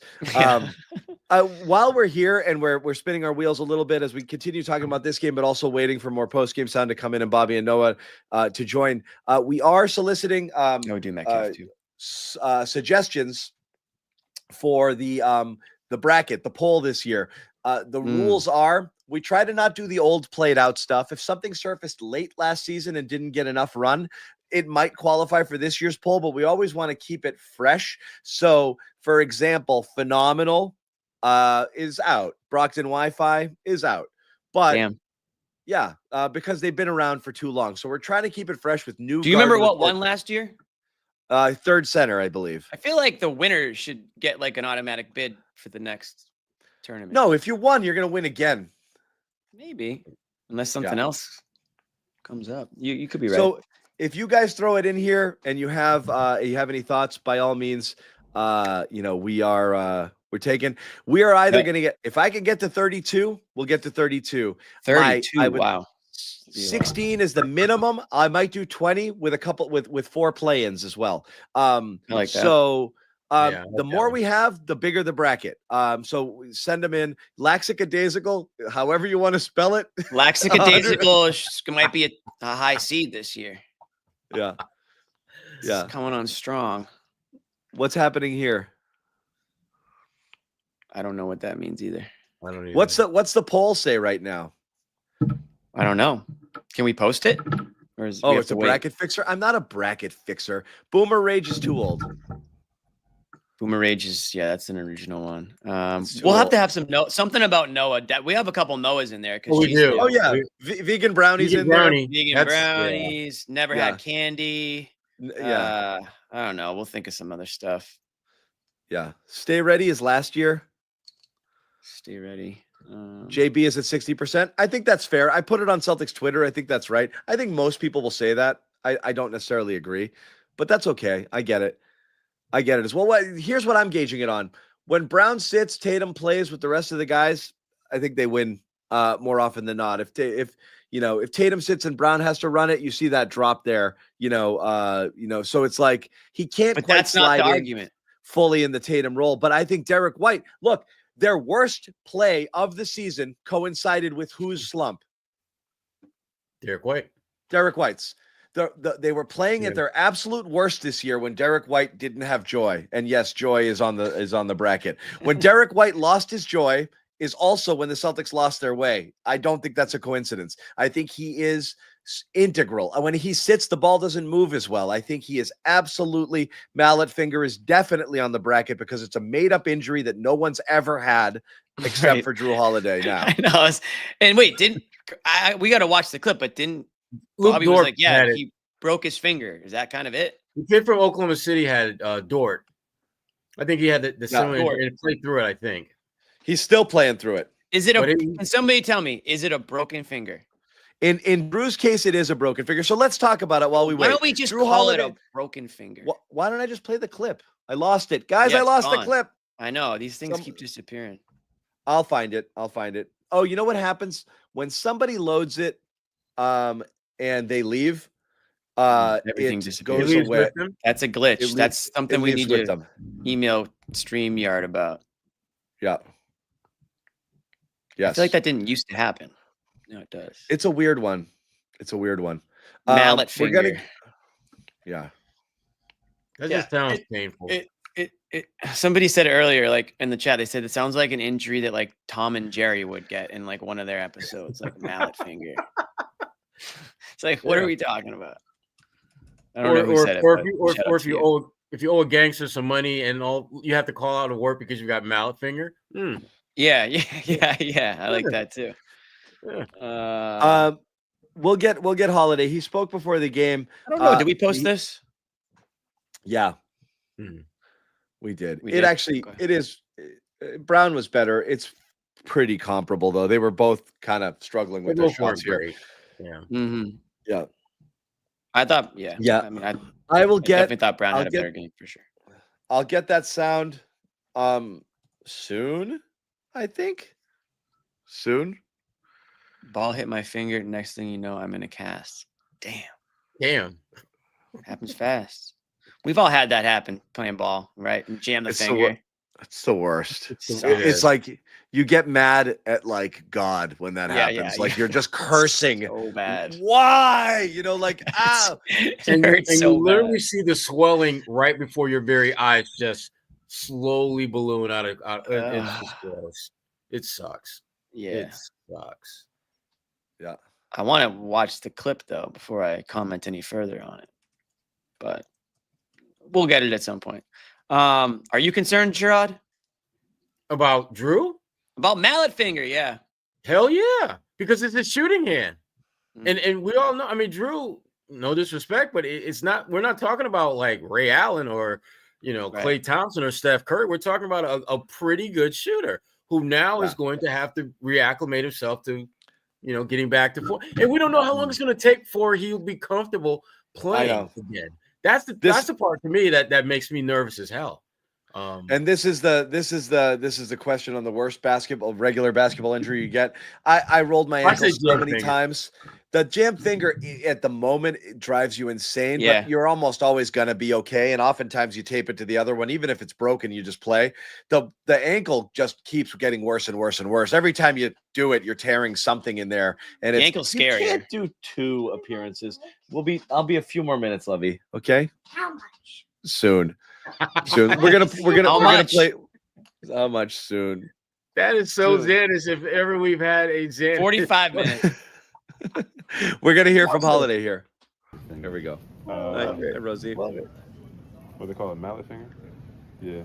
S2: While we're here and we're spinning our wheels a little bit as we continue talking about this game, but also waiting for more post-game sound to come in and Bobby and Noah to join, we are soliciting suggestions for the bracket, the poll this year. The rules are we try to not do the old played out stuff. If something surfaced late last season and didn't get enough run, it might qualify for this year's poll, but we always want to keep it fresh. So, for example, Phenomenal is out. Brockton Wi-Fi is out. But
S1: damn.
S2: Yeah, because they've been around for too long. So we're trying to keep it fresh with new.
S1: Do you remember what won last year?
S2: Third center, I believe.
S1: I feel like the winner should get like an automatic bid for the next tournament.
S2: No, if you won, you're going to win again.
S1: Maybe, unless something else comes up. You could be right.
S2: So if you guys throw it in here and you have any thoughts, by all means, we are either going to get, if I can get to 32, we'll get to 32.
S1: 32. Wow.
S2: 16 is the minimum. I might do 20 with a couple with 4 play-ins as well.
S1: I like that.
S2: So the more we have, the bigger the bracket. So send them in. Laxicadaisical, however you want to spell it.
S1: Laxicadaisical might be a high seed this year.
S2: Yeah.
S1: It's coming on strong.
S2: What's happening here?
S1: I don't know what that means either.
S6: I don't either.
S2: What's the poll say right now?
S1: I don't know. Can we post it? Or
S2: it's a bracket fixer? I'm not a bracket fixer. Boomer Rage is too old.
S1: Boomer Rage is, that's an original one. We'll have to have something about Noah. We have a couple Noahs in there.
S6: We do.
S2: Oh, yeah. Vegan brownies in there.
S1: Vegan brownies. Never had candy. I don't know. We'll think of some other stuff.
S2: Yeah. Stay Ready is last year.
S1: Stay Ready.
S2: JB is at 60%. I think that's fair. I put it on Celtics Twitter. I think that's right. I think most people will say that. I don't necessarily agree, but that's okay. I get it. As well. Here's what I'm gauging it on. When Brown sits, Tatum plays with the rest of the guys, I think they win more often than not. If Tatum sits and Brown has to run it, you see that drop there. So it's like he can't
S1: but
S2: quite
S1: that's
S2: slide
S1: not the
S2: in
S1: argument.
S2: Fully in the Tatum role. But I think Derrick White, look, their worst play of the season coincided with whose slump?
S6: Derrick
S2: White's. They were playing at their absolute worst this year when Derrick White didn't have joy. And yes, joy is on the bracket. When Derrick White lost his joy is also when the Celtics lost their way. I don't think that's a coincidence. I think he is integral. When he sits, the ball doesn't move as well. I think he is absolutely, Mallet finger is definitely on the bracket because it's a made-up injury that no one's ever had except for Jrue Holiday now.
S1: I know. And wait, we got to watch the clip, but didn't Bobby was like, he broke his finger. Is that kind of it?
S6: The kid from Oklahoma City had Dort. I think he had the similar and played through it, I think.
S2: He's still playing through it.
S1: Is it can somebody tell me, is it a broken finger?
S2: In Jrue's case, it is a broken finger. So let's talk about it while we wait.
S1: Why don't we just call it a broken finger?
S2: Why don't I just play the clip? I lost it. Guys, I lost the clip.
S1: I know. These things keep disappearing.
S2: I'll find it. Oh, you know what happens? When somebody loads it and they leave,
S1: everything
S2: goes away.
S1: That's a glitch. That's something we need to email StreamYard about.
S2: Yeah. Yes.
S1: I feel like that didn't used to happen. No, it does.
S2: It's a weird one.
S1: Mallet finger.
S2: Yeah.
S6: That just sounds painful.
S1: Somebody said earlier, like in the chat, they said it sounds like an injury that like Tom and Jerry would get in like one of their episodes, like mallet finger. It's like, what are we talking about? I don't know who said it.
S6: Or if you owe a gangster some money and all you have to call out of work because you got mallet finger.
S1: Yeah. I like that too.
S6: Yeah.
S2: We'll get Holiday. He spoke before the game.
S1: I don't know. Did we post this?
S2: Yeah. We did. It is. Brown was better. It's pretty comparable though. They were both kind of struggling with their shots here.
S6: Yeah.
S2: Yeah.
S1: I thought. Yeah.
S2: Yeah.
S1: I mean,
S2: I
S1: definitely thought Brown had a better game for sure.
S2: I'll get that sound soon. I think soon.
S1: Ball hit my finger. Next thing you know, I'm in a cast.
S6: Damn.
S1: Happens fast. We've all had that happen playing ball, right? And jam the finger.
S2: It's the worst. It's like you get mad at like God when that happens. Like you're just cursing.
S1: So bad.
S2: Why? Like
S6: and you literally see the swelling right before your very eyes just slowly balloon out. It's just gross. It sucks.
S1: Yeah.
S6: It sucks.
S2: Yeah.
S1: I want to watch the clip though before I comment any further on it. But we'll get it at some point. Are you concerned, Sherrod?
S6: About Jrue?
S1: About mallet finger, yeah.
S6: Hell yeah. Because it's a shooting hand. And we all know, I mean, Jrue, no disrespect, but it's not, we're not talking about like Ray Allen or, Klay Thompson or Steph Curry. We're talking about a pretty good shooter who now is going to have to reacclimate himself to, getting back to form. And we don't know how long it's going to take before he'll be comfortable playing again. That's the part to me that makes me nervous as hell.
S2: And this is the question on the worst regular basketball injury you get. I rolled my ankle so many times. The jam finger at the moment it drives you insane, but you're almost always gonna be okay. And oftentimes you tape it to the other one, even if it's broken, you just play. The ankle just keeps getting worse and worse and worse. Every time you do it, you're tearing something in there, and
S1: the ankle's scary.
S2: You can't do 2 appearances. I'll be a few more minutes, Lovey. Okay.
S13: How much?
S2: Soon. We're gonna play. How much soon?
S6: That is so Zannis. If ever we've had a Zannis.
S1: 45 minutes.
S2: We're gonna hear from Holiday here. Here we go. Hey, Rosie.
S14: Love it. What they call it, mallet finger? Yeah.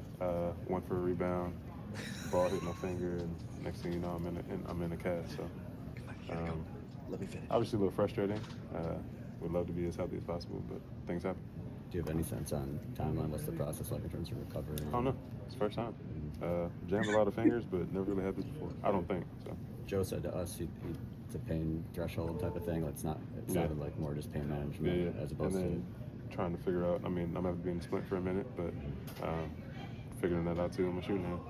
S14: Went for a rebound. Ball hit my finger, and next thing you know, I'm in a cast. So,
S2: let me finish.
S14: Obviously, a little frustrating. Would love to be as healthy as possible, but things happen.
S15: Do you have any sense on timeline? What's the process like in terms of recovery?
S14: I don't know. It's the first time. Jammed a lot of fingers, but never really had this before. I don't think so.
S15: Joe said to us, it's a pain threshold type of thing. It's sounded like more just pain management as opposed to
S14: trying to figure out. I mean, I'm gonna have to be in the splint for a minute, but figuring that out too. I'm a shooting hand.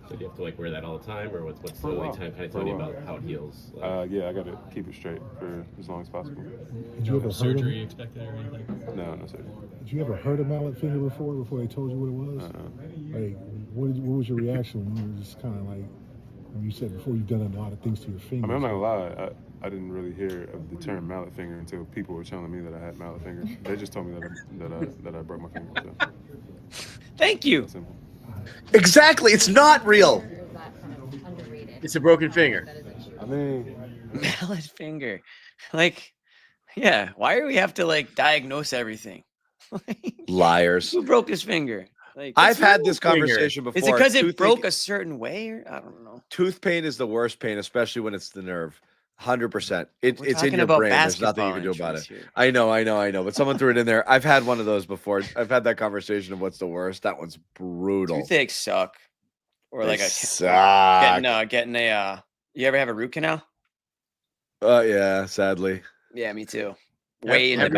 S16: So do you have to wear that all the time, or what's the wait time? Kind of tell me about how it heals.
S14: Yeah, I got to keep it straight for as long as possible.
S17: Did you ever
S16: surgery expected or anything?
S14: No surgery.
S17: Did you ever hurt a mallet finger before they told you what it was? Like, what was your reaction when you were just kind of like, when you said before you've done a lot of things to your fingers?
S14: I mean, I'm not gonna lie. I didn't really hear of the term mallet finger until people were telling me that I had mallet fingers. They just told me that I broke my finger. So.
S1: Thank you.
S2: Exactly. It's not real.
S6: It's a broken finger.
S14: I mean,
S1: mallet finger. Like, yeah. Why do we have to like diagnose everything?
S2: Liars.
S1: Who broke his finger? Like,
S2: I've had this conversation before.
S1: Is it because it broke a certain way, or I don't know?
S2: Tooth pain is the worst pain, especially when it's the nerve. 100%. It's in your brain. There's nothing you can do about it. Here. I know. But someone threw it in there. I've had one of those before. I've had that conversation of what's the worst. That one's brutal.
S1: Toothaches suck. Or like getting a. You ever have a root canal?
S2: Yeah, sadly.
S1: Yeah, me too. Way in the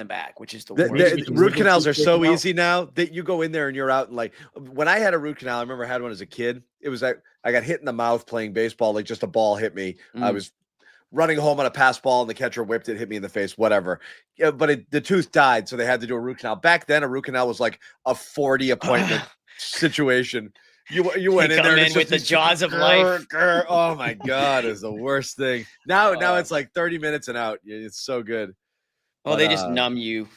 S1: back, which is the worst.
S2: The root canals are so easy now that you go in there and you're out. And like when I had a root canal, I remember I had one as a kid. It was like I got hit in the mouth playing baseball. Like just a ball hit me. I was running home on a pass ball and the catcher whipped it, hit me in the face, whatever. Yeah, but the tooth died, so they had to do a root canal. Back then, a root canal was like a 40 appointment situation. You went in there
S1: with the jaws of life.
S2: Oh my God, it's the worst thing. Now it's like 30 minutes and out. It's so good.
S1: Oh, they just numb you.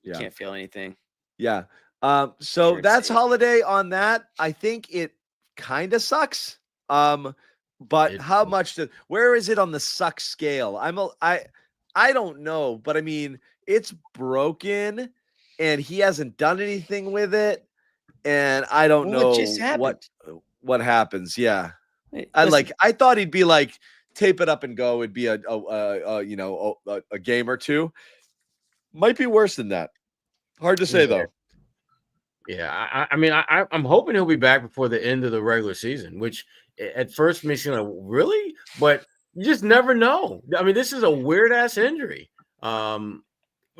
S1: You can't feel anything.
S2: Yeah. So that's Holiday on that. I think it kind of sucks. But how much where is it on the suck scale? I don't know, but I mean, it's broken and he hasn't done anything with it. And I don't know what happens. Yeah. I thought he'd be like, tape it up and go. It'd be a game or two. Might be worse than that. Hard to say though.
S6: Yeah, I mean, I'm hoping he'll be back before the end of the regular season, which at first makes you like, really? But you just never know. I mean, this is a weird ass injury.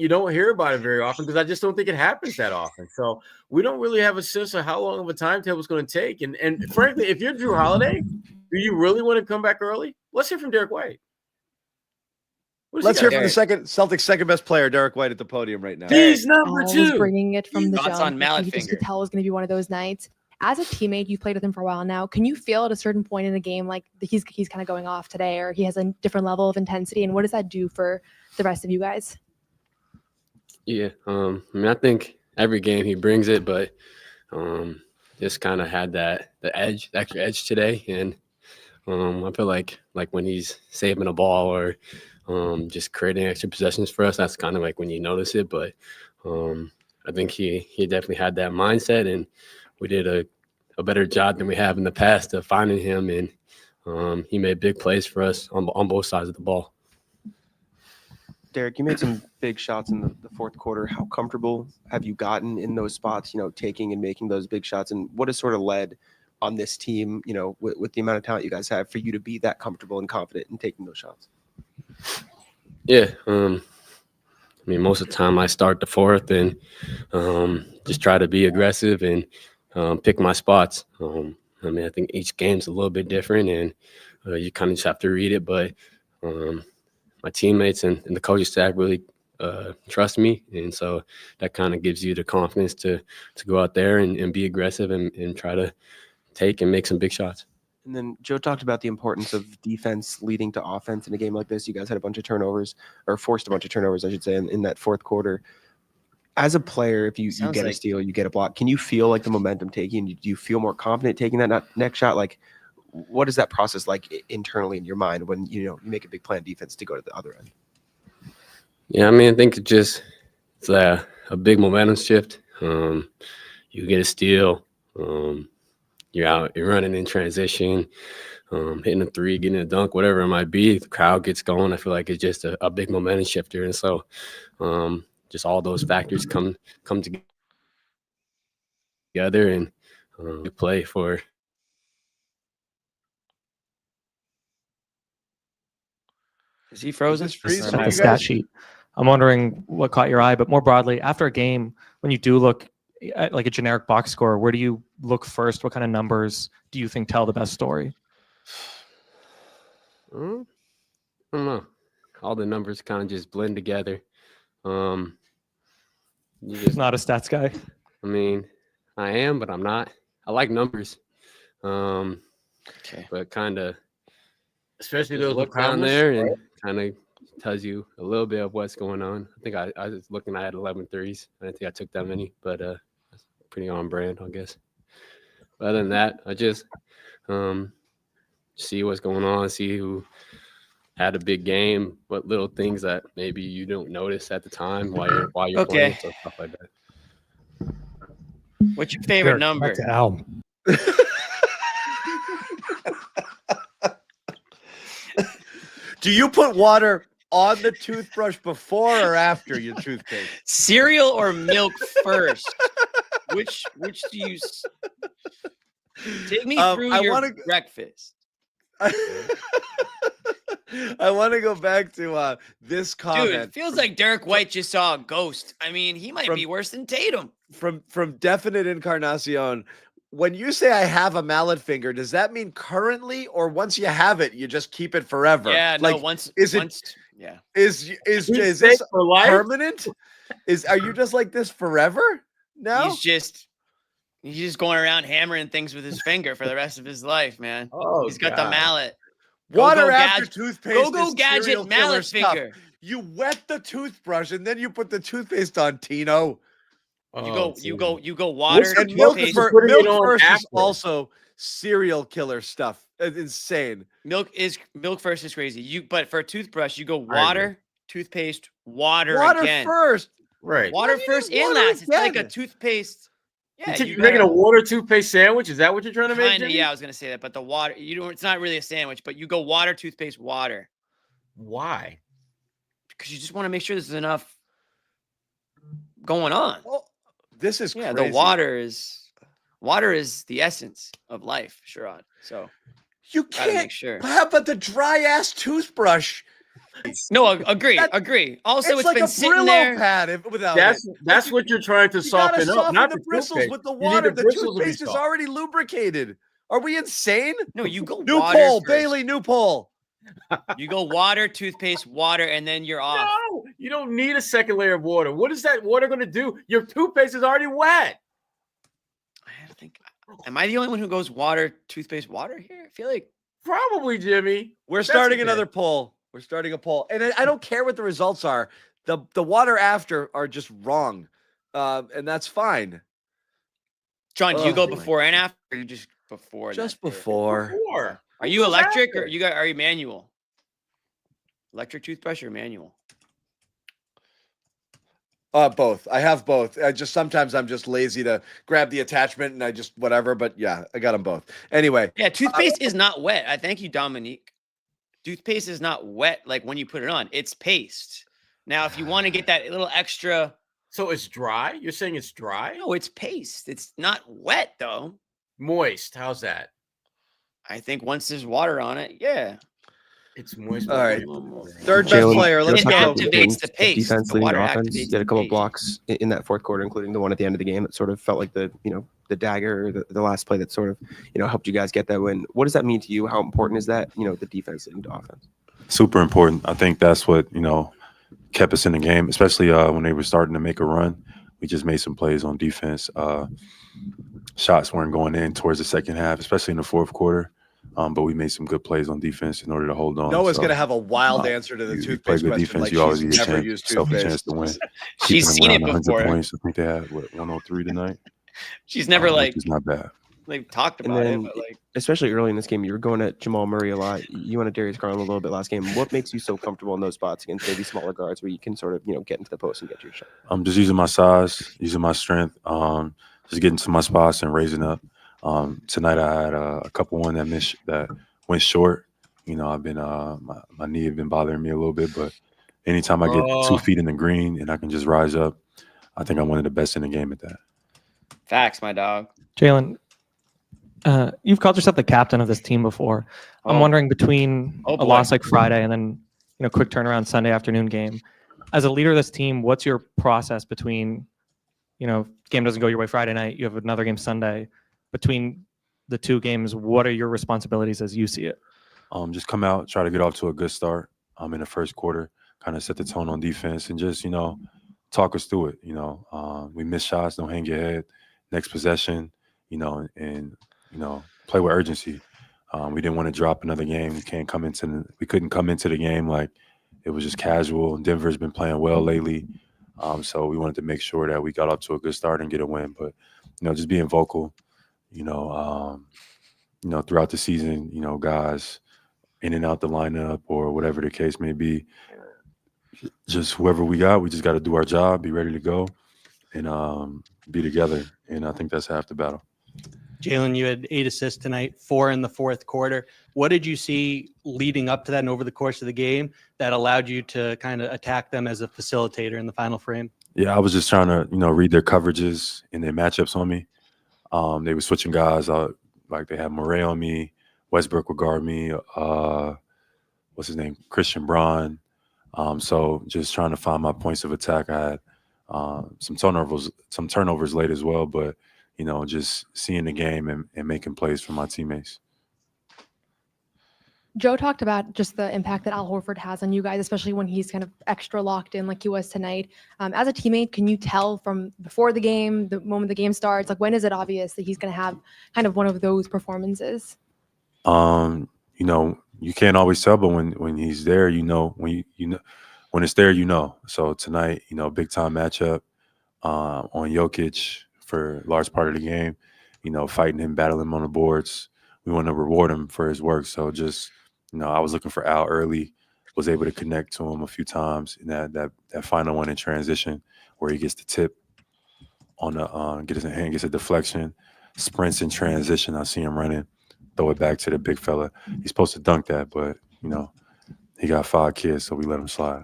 S6: You don't hear about it very often because I just don't think it happens that often. So we don't really have a sense of how long of a timetable it's going to take. And frankly, if you're Jrue Holiday, do you really want to come back early? Let's hear from Derrick White.
S2: Let's hear from the Celtics' second best player, Derrick White, at the podium right now.
S6: He's number two.
S5: Bringing it from the
S1: Thoughts
S5: jump.
S1: on Mallet
S5: You just
S1: finger.
S5: could tell it was going to be one of those nights. As a teammate, you've played with him for a while now. Can you feel at a certain point in the game like he's kind of going off today, or he has a different level of intensity? And what does that do for the rest of you guys?
S13: Yeah, I mean, I think every game he brings it, but just kind of had the extra edge today, and I feel like when he's saving a ball or just creating extra possessions for us, that's kind of like when you notice it. But I think he definitely had that mindset, and we did a better job than we have in the past of finding him, and he made big plays for us on both sides of the ball.
S7: Derrick, you made some big shots in the fourth quarter. How comfortable have you gotten in those spots, taking and making those big shots? And what has sort of led on this team, with the amount of talent you guys have, for you to be that comfortable and confident in taking those shots?
S13: Yeah. I mean, most of the time I start the fourth and just try to be aggressive and pick my spots. I mean, I think each game's a little bit different, and you kind of just have to read it. But my teammates and the coaching staff really trust me, and so that kind of gives you the confidence to go out there and be aggressive and try to take and make some big shots.
S7: And then Joe talked about the importance of defense leading to offense in a game like this. You guys had a bunch of turnovers, or forced a bunch of turnovers, I should say, in that fourth quarter. As a player, if you get a steal, you get a block, can you feel like the momentum taking? Do you feel more confident taking that next shot? Like, what is that process like internally in your mind when you make a big play on defense to go to the other end?
S13: Yeah, I mean, I think it's a big momentum shift. You get a steal, you're running in transition, hitting a three, getting a dunk, whatever it might be. The crowd gets going. I feel like it's just a big momentum shifter, and so just all those factors come together and you play for.
S1: Is he frozen?
S18: At the stat sheet. I'm wondering what caught your eye, but more broadly, after a game, when you do look at like a generic box score, where do you look first? What kind of numbers do you think tell the best story?
S13: I don't know. All the numbers kind of just blend together.
S18: He's not a stats guy.
S13: I mean, I am, but I'm not. I like numbers. But kind of,
S6: especially those
S13: look down there and kind of tells you a little bit of what's going on. I think I was looking, I had 11 threes. I didn't think I took that many, but that's pretty on brand, I guess. But other than that, I just see what's going on, see who had a big game, what little things that maybe you don't notice at the time while you're playing, so stuff like that.
S1: What's your favorite number?
S11: Back to Al.
S2: Do you put water on the toothbrush before or after your toothpaste?
S1: Cereal or milk first? Which do you take me through your breakfast?
S2: I want to go back to this comment.
S1: Dude, it feels like Derrick White just saw a ghost. I mean, he might be worse than Tatum.
S2: From Definite Encarnacion. When you say I have a mallet finger, does that mean currently, or once you have it, you just keep it forever?
S1: Yeah,
S2: like,
S1: no, once
S2: is this
S6: for life?
S2: Permanent? Are you just like this forever? No,
S1: he's just going around hammering things with his finger for the rest of his life, man.
S2: Oh,
S1: he's got the mallet.
S2: Water after toothpaste.
S1: Go gadget mallet finger.
S2: You wet the toothbrush and then you put the toothpaste on, Tino.
S1: You go water,
S2: and milk
S1: toothpaste.
S2: first is also serial killer stuff. It's insane.
S1: Milk first is crazy. But for a toothbrush, you go water, toothpaste, water again.
S2: First.
S6: Right.
S1: Water first and last. It's like a toothpaste. Yeah,
S6: you're making a water toothpaste sandwich. Is that what you're trying to make?
S1: Yeah, I was gonna say that, but the water, it's not really a sandwich, but you go water, toothpaste, water.
S6: Why?
S1: Because you just want to make sure there's enough going on.
S2: Well, this is crazy.
S1: The water is the essence of life, Sherrod. So
S2: you can't
S1: make sure.
S2: How about the dry ass toothbrush?
S1: No, agree. Also, it's
S2: like
S1: been
S2: a
S1: sitting
S2: Brillo
S1: there.
S2: pad without
S6: that's what you're trying to soften up. Not
S2: the bristles with the water. The toothpaste is already lubricated. Are we insane?
S1: No, you go
S2: new
S1: water
S2: poll,
S1: first.
S2: Bailey. New poll.
S1: You go water, toothpaste, water, and then you're off.
S6: No, you don't need a second layer of water. What is that water going to do? Your toothpaste is already wet.
S1: I think. Am I the only one who goes water, toothpaste, water here? I feel like
S6: probably, Jimmy.
S2: We're starting another poll. We're starting a poll, and I don't care what the results are. The water after are just wrong, and that's fine.
S1: John, do you go before and after, or you just before?
S2: Just before.
S1: Are you electric or are you manual? Electric toothbrush or manual?
S2: Both. I have both. Sometimes I'm just lazy to grab the attachment and I just whatever. But yeah, I got them both. Anyway.
S1: Yeah, toothpaste is not wet. I thank you, Dominique. Toothpaste is not wet like when you put it on. It's paste. Now, if you want to get that little extra.
S6: So it's dry? You're saying it's dry?
S1: No, it's paste. It's not wet, though.
S6: Moist. How's that?
S1: I think once there's water on it, yeah.
S6: It's moist.
S2: All right. Third best player. Let's go.
S1: Activates the paste.
S7: Defense
S1: The
S7: leading
S1: water
S7: offense.
S1: activates
S7: You had a couple
S1: the
S7: of blocks in that fourth quarter, including the one at the end of the game that sort of felt like the dagger or the last play that sort of, helped you guys get that win. What does that mean to you? How important is that, the defense leading to offense?
S14: Super important. I think that's what, kept us in the game, especially when they were starting to make a run. We just made some plays on defense. Shots weren't going in towards the second half, especially in the fourth quarter. But we made some good plays on defense in order to hold on.
S2: Noah's going to have a wild answer to the toothpaste
S14: play good
S2: question.
S14: defense,
S2: Like
S14: you always
S2: she's
S14: get
S2: never
S14: a
S2: used
S14: selfish chance
S2: toothpaste.
S14: to win.
S1: She's seen it
S14: 100
S1: before.
S14: points. I think they had 103 tonight.
S1: She's never
S14: It's not bad.
S1: They've talked about it, but
S7: especially early in this game, you were going at Jamal Murray a lot. You went at Darius Garland a little bit last game. What makes you so comfortable in those spots against maybe smaller guards where you can sort of, get into the post and get your shot?
S14: I'm just using my size, using my strength, just getting to my spots and raising up. Tonight I had a couple one that went short. I've been my knee had been bothering me a little bit, but anytime I get 2 feet in the green and I can just rise up, I think I'm one of the best in the game at that.
S1: Facts, my dog.
S18: Jalen, you've called yourself the captain of this team before. I'm wondering between a loss like Friday and then quick turnaround Sunday afternoon game, as a leader of this team, what's your process between game doesn't go your way Friday night, you have another game Sunday, between the two games, what are your responsibilities as you see it?
S14: Just come out, try to get off to a good start in the first quarter, kind of set the tone on defense and just talk us through it. We miss shots, don't hang your head. Next possession, and play with urgency. We didn't want to drop another game. We couldn't come into the game like it was just casual. Denver's been playing well lately, so we wanted to make sure that we got off to a good start and get a win. But just being vocal, throughout the season, guys in and out the lineup or whatever the case may be. Just whoever we just got to do our job, be ready to go, and be together. And I think that's half the battle.
S8: Jalen, you had 8 assists tonight, 4 in the fourth quarter. What did you see leading up to that and over the course of the game that allowed you to kind of attack them as a facilitator in the final frame?
S14: Yeah, I was just trying to, read their coverages and their matchups on me. They were switching guys. Like they had Murray on me. Westbrook would guard me. What's his name? Christian Braun. So just trying to find my points of attack. I had some turnovers late as well, but just seeing the game and making plays for my teammates.
S5: Joe talked about just the impact that Al Horford has on you guys, especially when he's kind of extra locked in like he was tonight. As a teammate, can you tell from before the game, the moment the game starts, like when is it obvious that he's going to have kind of one of those performances?
S14: You can't always tell, but when he's there, when it's there, So tonight, big time matchup. on Jokic for a large part of the game, fighting him, battling him on the boards. We want to reward him for his work. So just, I was looking for Al early, was able to connect to him a few times in that final one in transition where he gets the tip on the gets his hand, gets a deflection, sprints in transition. I see him running, throw it back to the big fella. He's supposed to dunk that, but he got 5 kids, so we let him slide.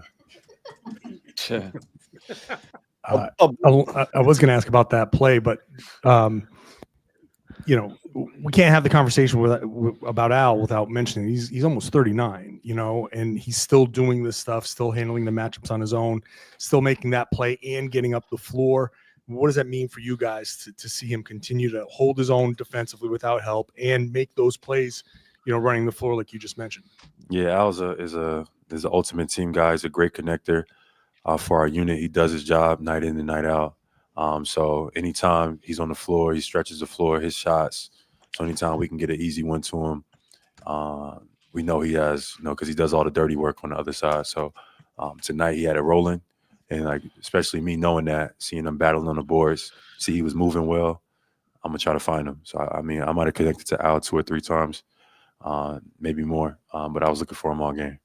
S11: I was going to ask about that play, but we can't have the conversation about Al without mentioning he's almost 39, and he's still doing this stuff, still handling the matchups on his own, still making that play and getting up the floor. What does that mean for you guys to see him continue to hold his own defensively without help and make those plays, running the floor like you just mentioned?
S14: Yeah, Al is an ultimate team guy. He's a great connector for our unit. He does his job night in and night out. So anytime he's on the floor, he stretches the floor, his shots. So anytime we can get an easy one to him, we know he has, because he does all the dirty work on the other side. So tonight he had it rolling. And especially me knowing that, seeing him battling on the boards, see he was moving well, I'm going to try to find him. So, I might have connected to Al 2 or 3 times, maybe more. But I was looking for him all game.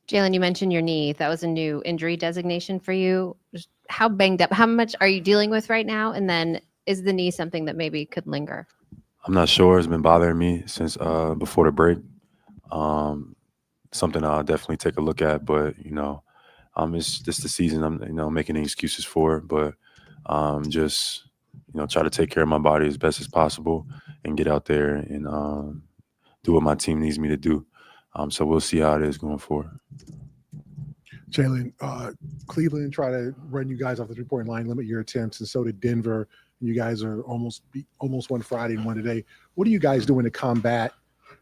S19: Jalen, you mentioned your knee. That was a new injury designation for you. How banged up? How much are you dealing with right now? And then is the knee something that maybe could linger?
S14: I'm not sure. It's been bothering me since before the break. Something I'll definitely take a look at. But, it's just the season. I'm making any excuses for it. But just, try to take care of my body as best as possible and get out there and do what my team needs me to do. So we'll see how it is going forward.
S12: Jalen, Cleveland tried to run you guys off the 3-point line, limit your attempts, and so did Denver. And you guys are almost won Friday and won today. What are you guys doing to combat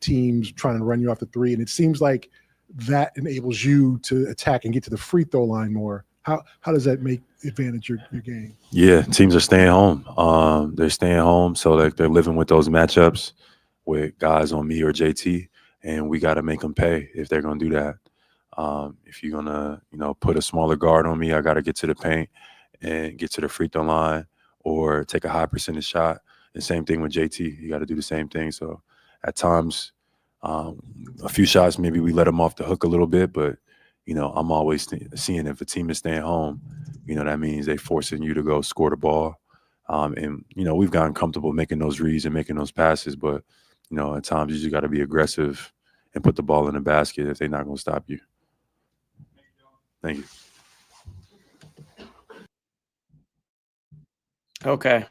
S12: teams trying to run you off the 3? And it seems like that enables you to attack and get to the free throw line more. How does that make advantage your game?
S14: Yeah, teams are staying home. They're staying home, so they're living with those matchups with guys on me or JT. And we got to make them pay if they're going to do that. If you're going to, put a smaller guard on me, I got to get to the paint and get to the free throw line or take a high percentage shot. And same thing with JT. You got to do the same thing. So at times, a few shots, maybe we let them off the hook a little bit. But, I'm always seeing if a team is staying home, that means they forcing you to go score the ball. And, we've gotten comfortable making those reads and making those passes. But, at times you just got to be aggressive and put the ball in the basket if they're not going to stop you. Thank you.
S1: Okay.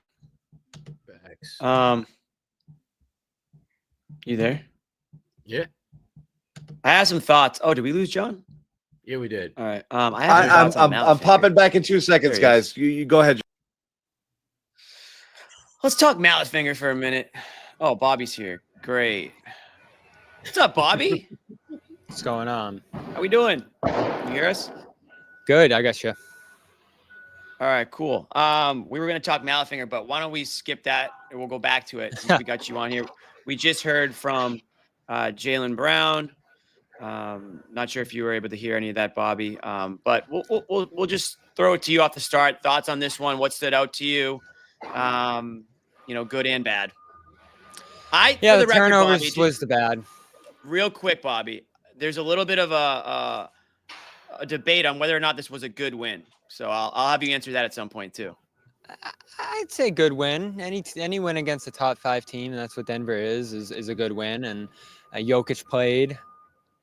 S1: You there?
S6: Yeah.
S1: I have some thoughts. Oh, did we lose John?
S6: Yeah, we did.
S1: All right. I have some thoughts on Mallet
S2: I'm popping back in 2 seconds, guys. You go ahead.
S1: Let's talk Mallet finger for a minute. Oh, Bobby's here. Great. What's up, Bobby?
S20: What's going on?
S1: How we doing? You hear us?
S20: Good, I got you.
S1: All right, cool. We were going to talk Mallet finger, but why don't we skip that and we'll go back to it since we got you on here. We just heard from Jaylen Brown. Not sure if you were able to hear any of that, Bobby. But we'll just throw it to you off the start. Thoughts on this one? What stood out to you? Good and bad.
S20: The turnovers Bobby, was the bad.
S1: Real quick, Bobby. There's a little bit of a debate on whether or not this was a good win. So I'll have you answer that at some point too.
S20: I'd say good win. Any win against a top 5 team, and that's what Denver is a good win. And Jokic played.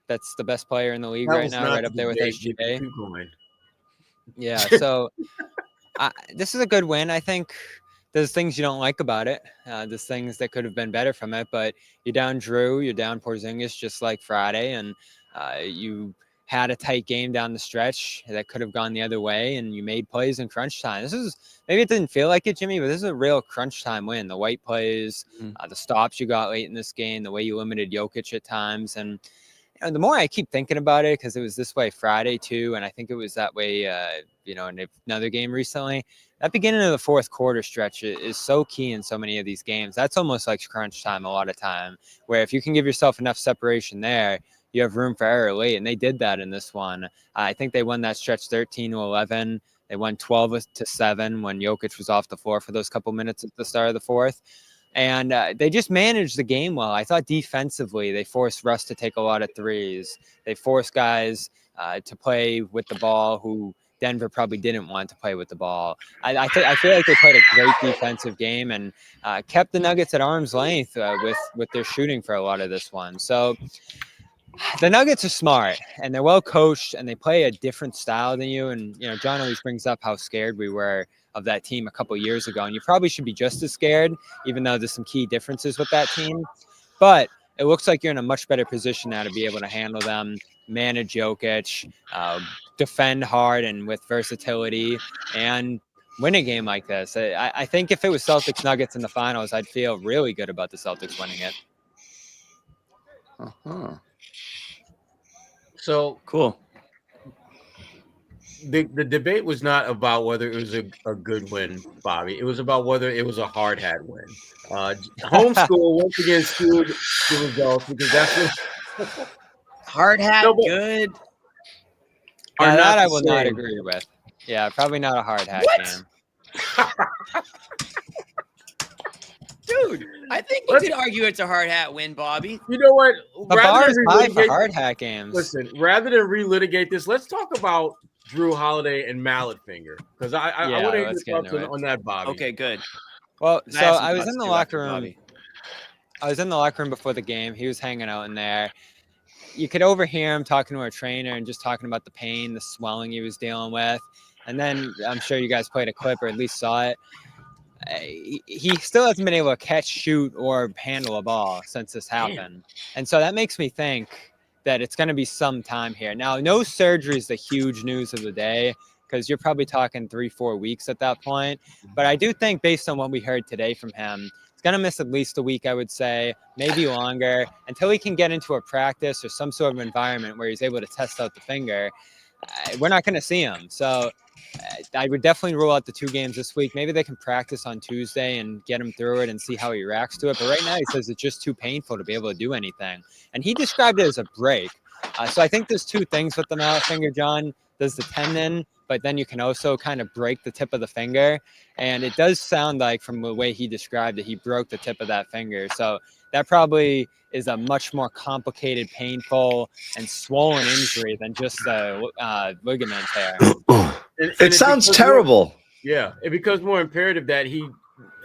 S20: That's the best player in the league right now, right up there with SGA. Yeah, so this is a good win. I think there's things you don't like about it. There's things that could have been better from it, but you're down Jrue, you're down Porzingis just like Friday, and you had a tight game down the stretch that could have gone the other way, and you made plays in crunch time. Maybe it didn't feel like it, Jimmy, but this is a real crunch time win. The White plays, the stops you got late in this game, the way you limited Jokic at times. And the more I keep thinking about it, because it was this way Friday too, and I think it was that way, in another game recently, that beginning of the fourth quarter stretch is so key in so many of these games. That's almost like crunch time a lot of time, where if you can give yourself enough separation there, you have room for error late, and they did that in this one. I think they won that stretch 13-11. They won 12-7 when Jokic was off the floor for those couple minutes at the start of the fourth. And they just managed the game well. I thought defensively, they forced Russ to take a lot of threes. They forced guys to play with the ball who Denver probably didn't want to play with the ball. I feel like they played a great defensive game and kept the Nuggets at arm's length with their shooting for a lot of this one. So the Nuggets are smart and they're well coached and they play a different style than you. And, you know, John always brings up how scared we were of that team a couple years ago. And you probably should be just as scared, even though there's some key differences with that team. But it looks like you're in a much better position now to be able to handle them, manage Jokic, defend hard and with versatility, and win a game like this. I think if it was Celtics Nuggets in the finals, I'd feel really good about the Celtics winning it.
S6: So
S1: cool.
S6: The debate was not about whether it was a good win, Bobby. It was about whether it was a hard hat win. Homeschool once again skewed the results because that's what
S1: hard hat good.
S20: Yeah, that I will not agree with. Yeah, probably not a hard hat game.
S1: Dude, I think you could argue it's a hard hat win, Bobby.
S6: You know what?
S20: The bar is high for hard hat games.
S6: Listen, rather than relitigate this, let's talk about Jrue Holiday and Mallet finger because I want to hear your thoughts on that, Bobby.
S1: Okay, good.
S20: Well, so I was in the locker room. I was in the locker room before the game. He was hanging out in there. You could overhear him talking to our trainer and just talking about the pain, the swelling he was dealing with. And then I'm sure you guys played a clip or at least saw it. He still hasn't been able to catch, shoot, or handle a ball since this happened. And so that makes me think that it's going to be some time here. Now, no surgery is the huge news of the day because you're probably talking 3-4 weeks at that point. But I do think based on what we heard today from him, he's going to miss at least a week, I would say, maybe longer, until he can get into a practice or some sort of environment where he's able to test out the finger. We're not going to see him. So I would definitely rule out the 2 games this week. Maybe they can practice on Tuesday and get him through it and see how he reacts to it. But right now he says it's just too painful to be able to do anything. And he described it as a break. So I think there's 2 things with the mallet finger, John. There's the tendon, but then you can also kind of break the tip of the finger. And it does sound like from the way he described it, he broke the tip of that finger. So that probably is a much more complicated, painful, and swollen injury than just a ligament tear.
S2: It sounds terrible.
S6: Yeah, it becomes more imperative that he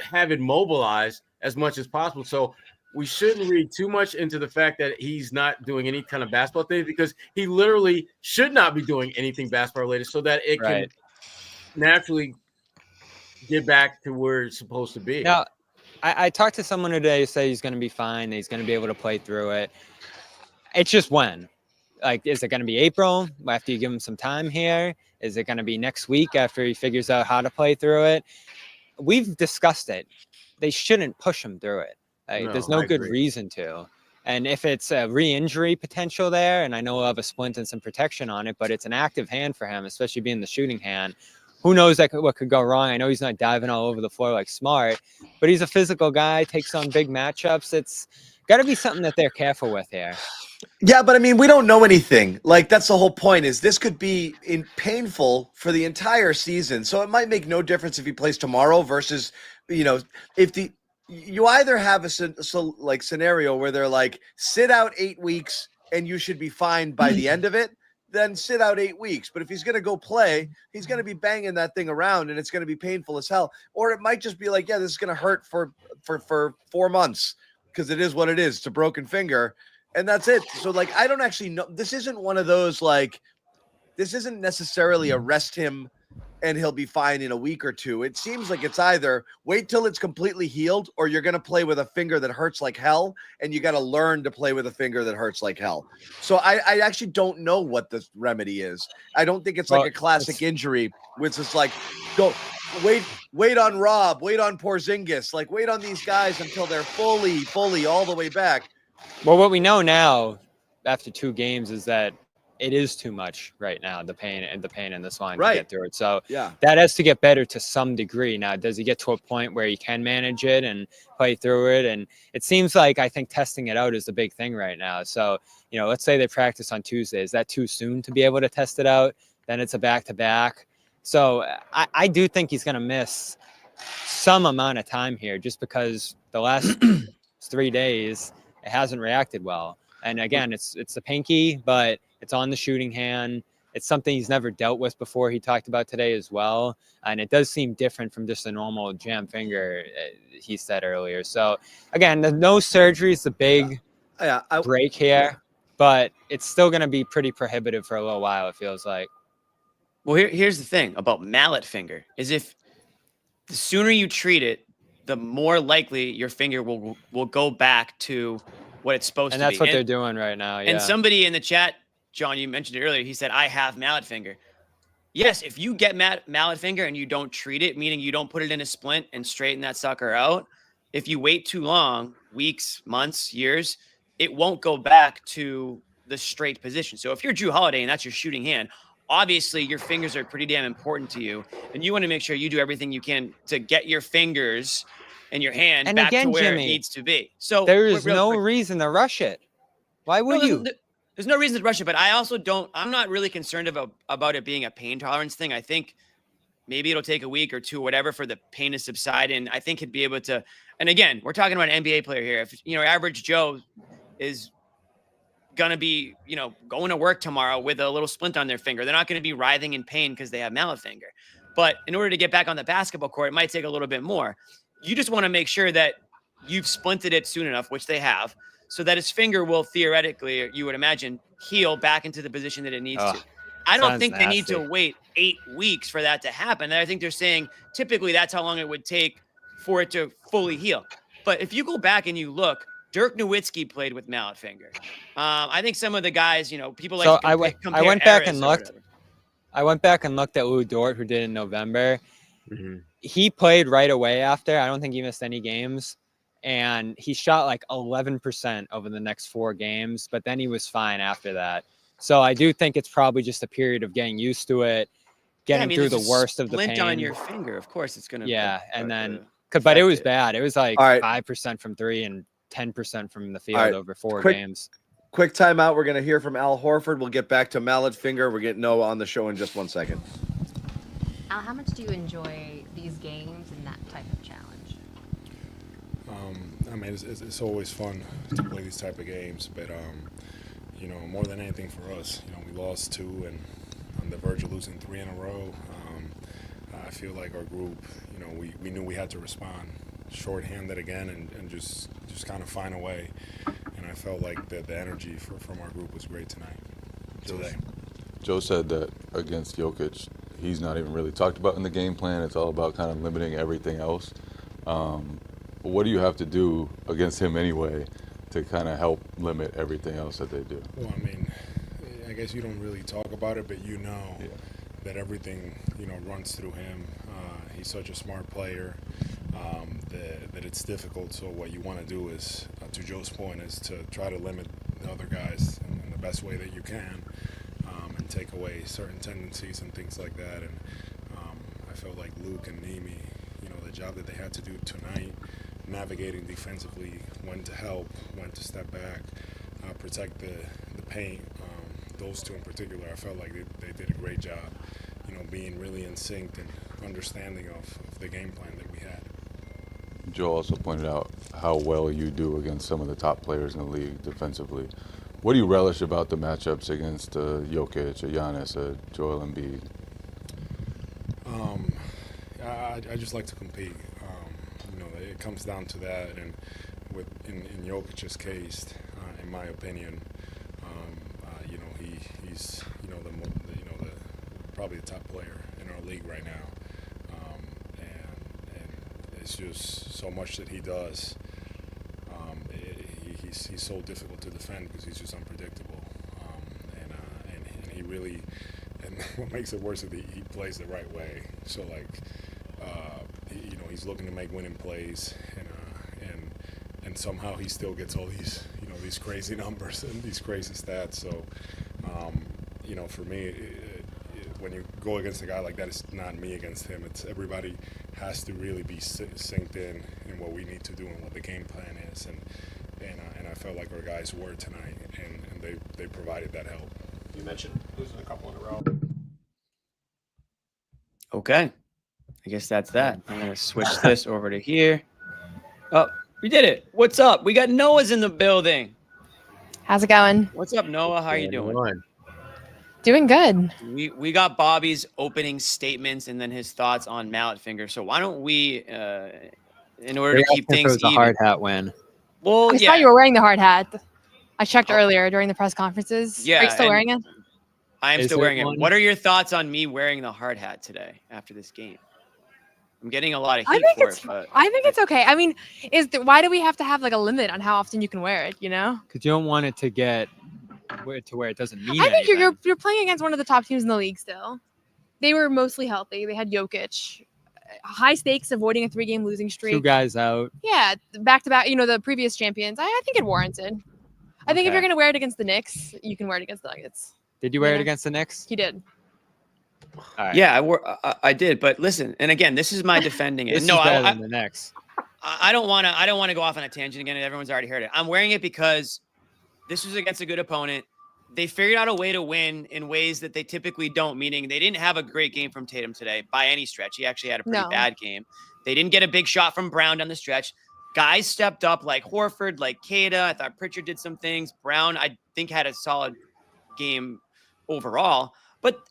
S6: have it mobilized as much as possible. So we shouldn't read too much into the fact that he's not doing any kind of basketball thing because he literally should not be doing anything basketball related so that it can naturally get back to where it's supposed to be.
S20: Now, I talked to someone today who said he's going to be fine. He's going to be able to play through it. It's just when. Like, is it going to be April after you give him some time here? Is it going to be next week after he figures out how to play through it? We've discussed it. They shouldn't push him through it. There's no good reason to. And if it's a re-injury potential there, and I know we'll have a splint and some protection on it, but it's an active hand for him, especially being the shooting hand. Who knows what could go wrong? I know he's not diving all over the floor like Smart, but he's a physical guy, takes on big matchups. It's got to be something that they're careful with here.
S2: Yeah, but I mean, we don't know anything. Like, that's the whole point, is this could be painful for the entire season. So it might make no difference if he plays tomorrow versus, if you either have a scenario where they're like, sit out 8 weeks and you should be fine by the end of it, then sit out 8 weeks. But if he's going to go play, he's going to be banging that thing around and it's going to be painful as hell. Or it might just be like, yeah, this is going to hurt for 4 months because it is what it is. It's a broken finger. And that's it. So, like, I don't actually know. This isn't one of those, like, this isn't necessarily a rest him and he'll be fine in a week or 2. It seems like it's either wait till it's completely healed or you're going to play with a finger that hurts like hell and you got to learn to play with a finger that hurts like hell. So I actually don't know what the remedy is. I don't think it's like a classic injury, which is like, go wait on Rob, wait on Porzingis, like wait on these guys until they're fully all the way back.
S20: Well, what we know now after 2 games is that it is too much right now, the pain in this line to get through it. So that has to get better to some degree. Now, does he get to a point where he can manage it and play through it? And it seems like, I think testing it out is the big thing right now. So, let's say they practice on Tuesday. Is that too soon to be able to test it out? Then it's a back-to-back. So I do think he's going to miss some amount of time here just because the last 3 days it hasn't reacted well. And again, it's the pinky, but it's on the shooting hand. It's something he's never dealt with before. He talked about today as well. And it does seem different from just a normal jam finger, he said earlier. So again, the no surgery is the big break here, but it's still going to be pretty prohibitive for a little while, it feels like.
S1: Well, here's the thing about mallet finger is if the sooner you treat it, the more likely your finger will go back to what it's supposed to be.
S20: And that's what they're doing right now. Yeah.
S1: And somebody in the chat, John, you mentioned it earlier. He said, I have mallet finger. Yes, if you get mallet finger and you don't treat it, meaning you don't put it in a splint and straighten that sucker out, if you wait too long, weeks, months, years, it won't go back to the straight position. So if you're Jrue Holiday and that's your shooting hand, obviously your fingers are pretty damn important to you. And you want to make sure you do everything you can to get your fingers and your hand
S20: And
S1: back
S20: again,
S1: to where
S20: Jimmy,
S1: it needs to be. So
S20: there is no reason to rush it. Why would you?
S1: There's no reason to rush it, but I also I'm not really concerned about it being a pain tolerance thing. I think maybe it'll take a week or two, whatever, for the pain to subside. And I think he'd be able to, and again, we're talking about an NBA player here. If, average Joe is going to be, going to work tomorrow with a little splint on their finger, they're not going to be writhing in pain because they have mallet finger. But in order to get back on the basketball court, it might take a little bit more. You just want to make sure that you've splinted it soon enough, which they have, so that his finger will theoretically, you would imagine, heal back into the position that it needs to. I don't think they need to wait 8 weeks for that to happen. I think they're saying typically that's how long it would take for it to fully heal. But if you go back and you look, Dirk Nowitzki played with mallet finger. I think some of the guys, people like to compare
S20: I went back
S1: eras
S20: and
S1: or
S20: looked.
S1: whatever.
S20: I went back and looked at Lou Dort, who did in November.
S6: Mm-hmm.
S20: He played right away after. I don't think he missed any games. And he shot like 11% over the next 4 games, but then he was fine after that. So I do think it's probably just a period of getting used to it, getting through the worst of the pain.
S1: Splint on your finger, of course, it's going to.
S20: Yeah, and then, but it was bad. It was like 5% from 3 and 10% from the field over 4 games.
S2: Quick timeout. We're going to hear from Al Horford. We'll get back to mallet finger. We're getting Noah on the show in just 1 second.
S19: Al, how much do you enjoy these games and that type of challenge?
S17: I mean, it's always fun to play these type of games, but more than anything for us, we lost 2 and on the verge of losing 3 in a row. I feel like our group, we knew we had to respond shorthanded again and just kind of find a way. And I felt like the energy from our group was great today.
S10: Joe said that against Jokic, he's not even really talked about in the game plan. It's all about kind of limiting everything else. What do you have to do against him anyway to kind of help limit everything else that they do?
S17: Well, I mean, I guess you don't really talk about it, but that everything, runs through him. He's such a smart player that it's difficult. So what you want to do is, to Joe's point, is to try to limit the other guys in the best way that you can and take away certain tendencies and things like that. And I felt like Luke and Nimi, the job that they had to do tonight, navigating defensively, when to help, when to step back, protect the paint. Those 2 in particular, I felt like they did a great job, being really in sync and understanding of the game plan that we had.
S10: Joe also pointed out how well you do against some of the top players in the league defensively. What do you relish about the matchups against Jokic, Giannis, Joel Embiid?
S17: I just like to compete. It comes down to that, and in Jokic's case, in my opinion, he's probably the top player in our league right now, and it's just so much that he does. He's so difficult to defend because he's just unpredictable, and he really. And what makes it worse is he plays the right way. So he's looking to make winning plays, and somehow he still gets all these these crazy numbers and these crazy stats. So for me, when you go against a guy like that, it's not me against him. It's everybody has to really be synced in what we need to do and what the game plan is. And I felt like our guys were tonight, and they provided that help.
S3: You mentioned losing a couple in a row.
S1: Okay. I guess that's that. I'm going to switch this over to here. Oh, we did it. What's up? We got Noah's in the building.
S5: How's it going?
S1: What's up, Noah? How are you doing?
S5: Doing good.
S1: We got Bobby's opening statements and then his thoughts on Mallet finger. So why don't we, in order to keep things
S20: a hard hat win.
S1: Well,
S5: I saw you were wearing the hard hat. I checked earlier during the press conferences.
S1: Yeah,
S5: Are you still
S1: and
S5: wearing it?
S1: I am
S20: Is
S1: still
S20: it
S1: wearing it.
S20: one?
S1: What are your thoughts on me wearing the hard hat today after this game? I'm getting a lot of
S5: I
S1: heat
S5: think
S1: for
S5: it's
S1: it, but
S5: I think it's okay. I mean, why do we have to have like a limit on how often you can wear it? You know?
S20: Because you don't want it to get to where it doesn't mean
S5: I think
S20: anything.
S5: you're playing against one of the top teams in the league still. They were mostly healthy. They had Jokic. High stakes, avoiding a 3-game losing streak.
S20: 2 guys out.
S5: Yeah, back to back. You know, the previous champions. I think it warranted. I think if
S20: Okay.
S5: you're gonna wear it against the Knicks, you can wear it against the Nuggets.
S20: Did you wear it against the Knicks?
S5: He did.
S20: All right.
S1: yeah, I did. But listen, and again, this is my defending it.
S20: This
S1: No,
S20: is better
S1: I
S20: than the Knicks.
S1: don't want to go off on a tangent again. Everyone's already heard it. I'm wearing it because this was against a good opponent. They figured out a way to win in ways that they typically don't, meaning they didn't have a great game from Tatum today by any stretch. He actually had a pretty
S5: No.
S1: bad game. They didn't get a big shot from Brown down the stretch. Guys stepped up like Horford, like Kada. I thought Pritchard did some things. Brown, I think, had a solid game overall.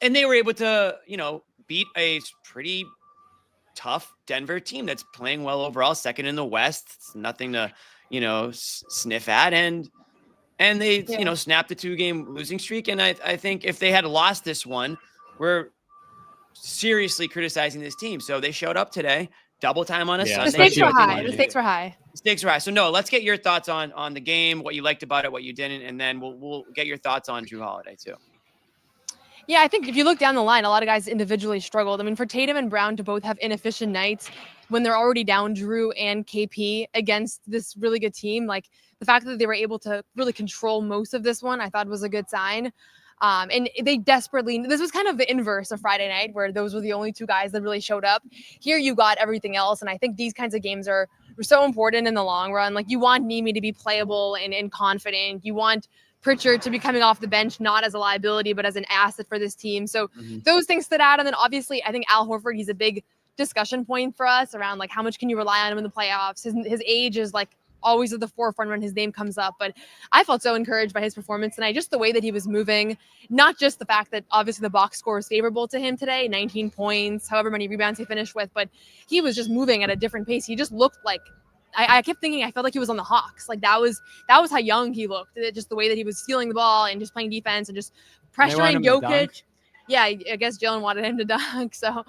S1: And they were able to, beat a pretty tough Denver team that's playing well overall, second in the West. It's nothing to, sniff at. And they, snapped a 2-game losing streak. And I think if they had lost this one, we're seriously criticizing this team. So they showed up today, double time on a Sunday.
S5: The stakes were high. The stakes were high.
S1: Stakes were high. So no, let's get your thoughts on the game, what you liked about it, what you didn't, and then we'll get your thoughts on Jrue Holiday too.
S5: Yeah, I think if you look down the line, a lot of guys individually struggled. I mean, for Tatum and Brown to both have inefficient nights when they're already down Jrue and KP against this really good team, like the fact that they were able to really control most of this one, I thought was a good sign. And they desperately, this was kind of the inverse of Friday night, where those were the only 2 guys that really showed up. Here you got everything else. And I think these kinds of games are so important in the long run. Like, you want Nemi to be playable and confident. You want Pritchard to be coming off the bench, not as a liability, but as an asset for this team. So those things stood out. And then obviously, I think Al Horford, he's a big discussion point for us around like how much can you rely on him in the playoffs. His age is like always at the forefront when his name comes up. But I felt so encouraged by his performance tonight, just the way that he was moving, not just the fact that obviously the box score is favorable to him today, 19 points, however many rebounds he finished with, but he was just moving at a different pace. He just looked like, I kept thinking, I felt like he was on the Hawks. Like that was how young he looked. Just the way that he was stealing the ball and just playing defense and just pressuring Jokic. Yeah, I guess Jalen wanted him to dunk. So,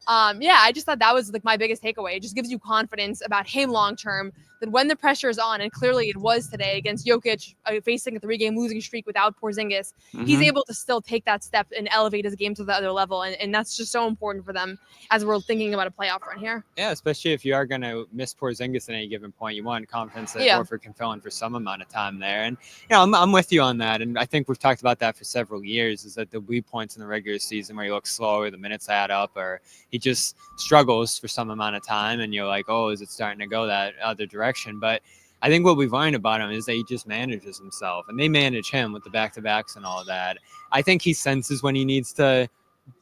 S5: I just thought that was like my biggest takeaway. It just gives you confidence about him long term, that when the pressure is on, and clearly it was today against Jokic, facing a 3-game losing streak without Porzingis, he's able to still take that step and elevate his game to the other level. And that's just so important for them as we're thinking about a playoff run here.
S20: Yeah, especially if you are going to miss Porzingis at any given point. You want confidence that Horford can fill in for some amount of time there. And, I'm with you on that. And I think we've talked about that for several years, is that there'll be points in the regular season where he looks slower, the minutes add up, or he just struggles for some amount of time. And you're like, oh, is it starting to go that other direction? But I think what we've learned about him is that he just manages himself, and they manage him with the back-to-backs and all that. I think he senses when he needs to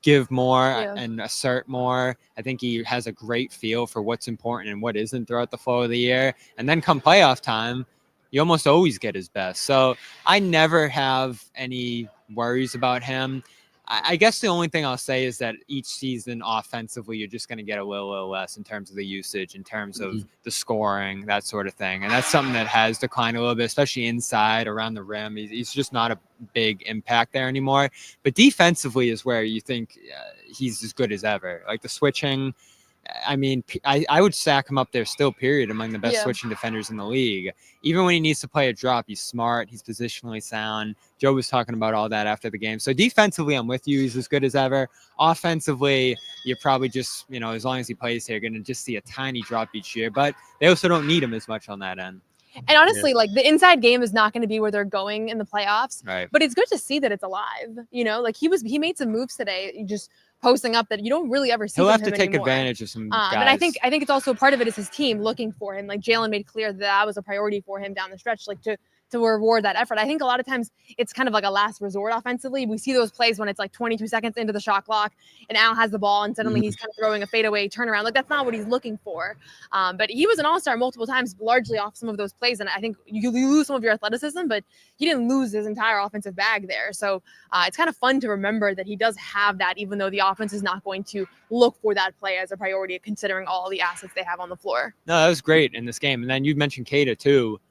S20: give more and assert more. I think he has a great feel for what's important and what isn't throughout the flow of the year. And then come playoff time, you almost always get his best. So I never have any worries about him. I guess the only thing I'll say is that each season offensively, you're just going to get a little less in terms of the usage, in terms of the scoring, that sort of thing. And that's something that has declined a little bit, especially inside, around the rim. He's just not a big impact there anymore. But defensively is where you think he's as good as ever. Like the switching, I mean, I would stack him up there still, period, among the best switching defenders in the league. Even when he needs to play a drop, he's smart, he's positionally sound. Joe was talking about all that after the game. So defensively, I'm with you. He's as good as ever. Offensively, you're probably just, as long as he plays here, going to just see a tiny drop each year. But they also don't need him as much on that end.
S5: And honestly, like the inside game is not going to be where they're going in the playoffs.
S20: Right.
S5: But it's good to see that it's alive. Like he made some moves today, just posting up that you don't really ever see.
S20: He'll have
S5: him
S20: to take
S5: anymore.
S20: advantage of some guys.
S5: And I think it's also part of it is his team looking for him. Like Jalen made clear that was a priority for him down the stretch, like to to reward that effort. I think a lot of times it's kind of like a last resort offensively. We see those plays when it's like 22 seconds into the shot clock and Al has the ball and suddenly he's kind of throwing a fadeaway turnaround. Like that's not what he's looking for. But he was an all-star multiple times, largely off some of those plays. And I think you lose some of your athleticism, but he didn't lose his entire offensive bag there. So it's kind of fun to remember that he does have that, even though the offense is not going to look for that play as a priority, considering all the assets they have on the floor.
S20: No, that was great in this game. And then you mentioned Keita too.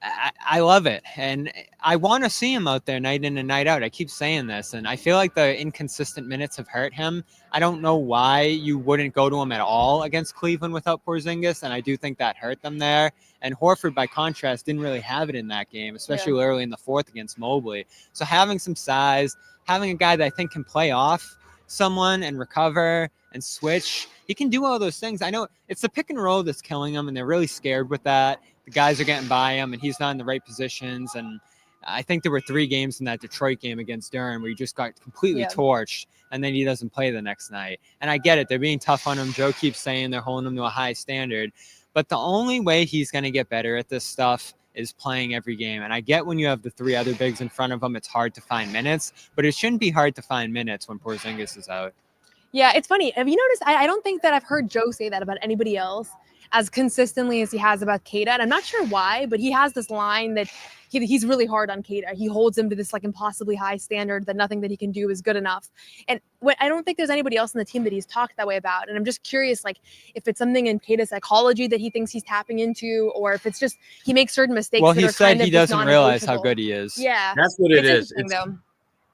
S20: I love it. And I want to see him out there night in and night out. I keep saying this, and I feel like the inconsistent minutes have hurt him. I don't know why you wouldn't go to him at all against Cleveland without Porzingis, and I do think that hurt them there. And Horford, by contrast, didn't really have it in that game, especially early in the fourth against Mobley. So having some size, having a guy that I think can play off someone and recover and switch, he can do all those things. I know it's the pick and roll that's killing him, and they're really scared with that. The guys are getting by him, and he's not in the right positions. And I think there were 3 games in that Detroit game against Durham where he just got completely torched, and then he doesn't play the next night. And I get it. They're being tough on him. Joe keeps saying they're holding him to a high standard. But the only way he's going to get better at this stuff is playing every game. And I get when you have the 3 other bigs in front of him, it's hard to find minutes. But it shouldn't be hard to find minutes when Porzingis is out.
S5: Yeah, it's funny. Have you noticed? I don't think that I've heard Joe say that about anybody else as consistently as he has about Keita. And I'm not sure why, but he has this line that he's really hard on Keita. He holds him to this like impossibly high standard that nothing that he can do is good enough. And I don't think there's anybody else in the team that he's talked that way about. And I'm just curious, like if it's something in Keita's psychology that he thinks he's tapping into, or if it's just he makes certain mistakes.
S20: Well, he said he doesn't realize how good he is.
S5: Yeah,
S6: that's what it is.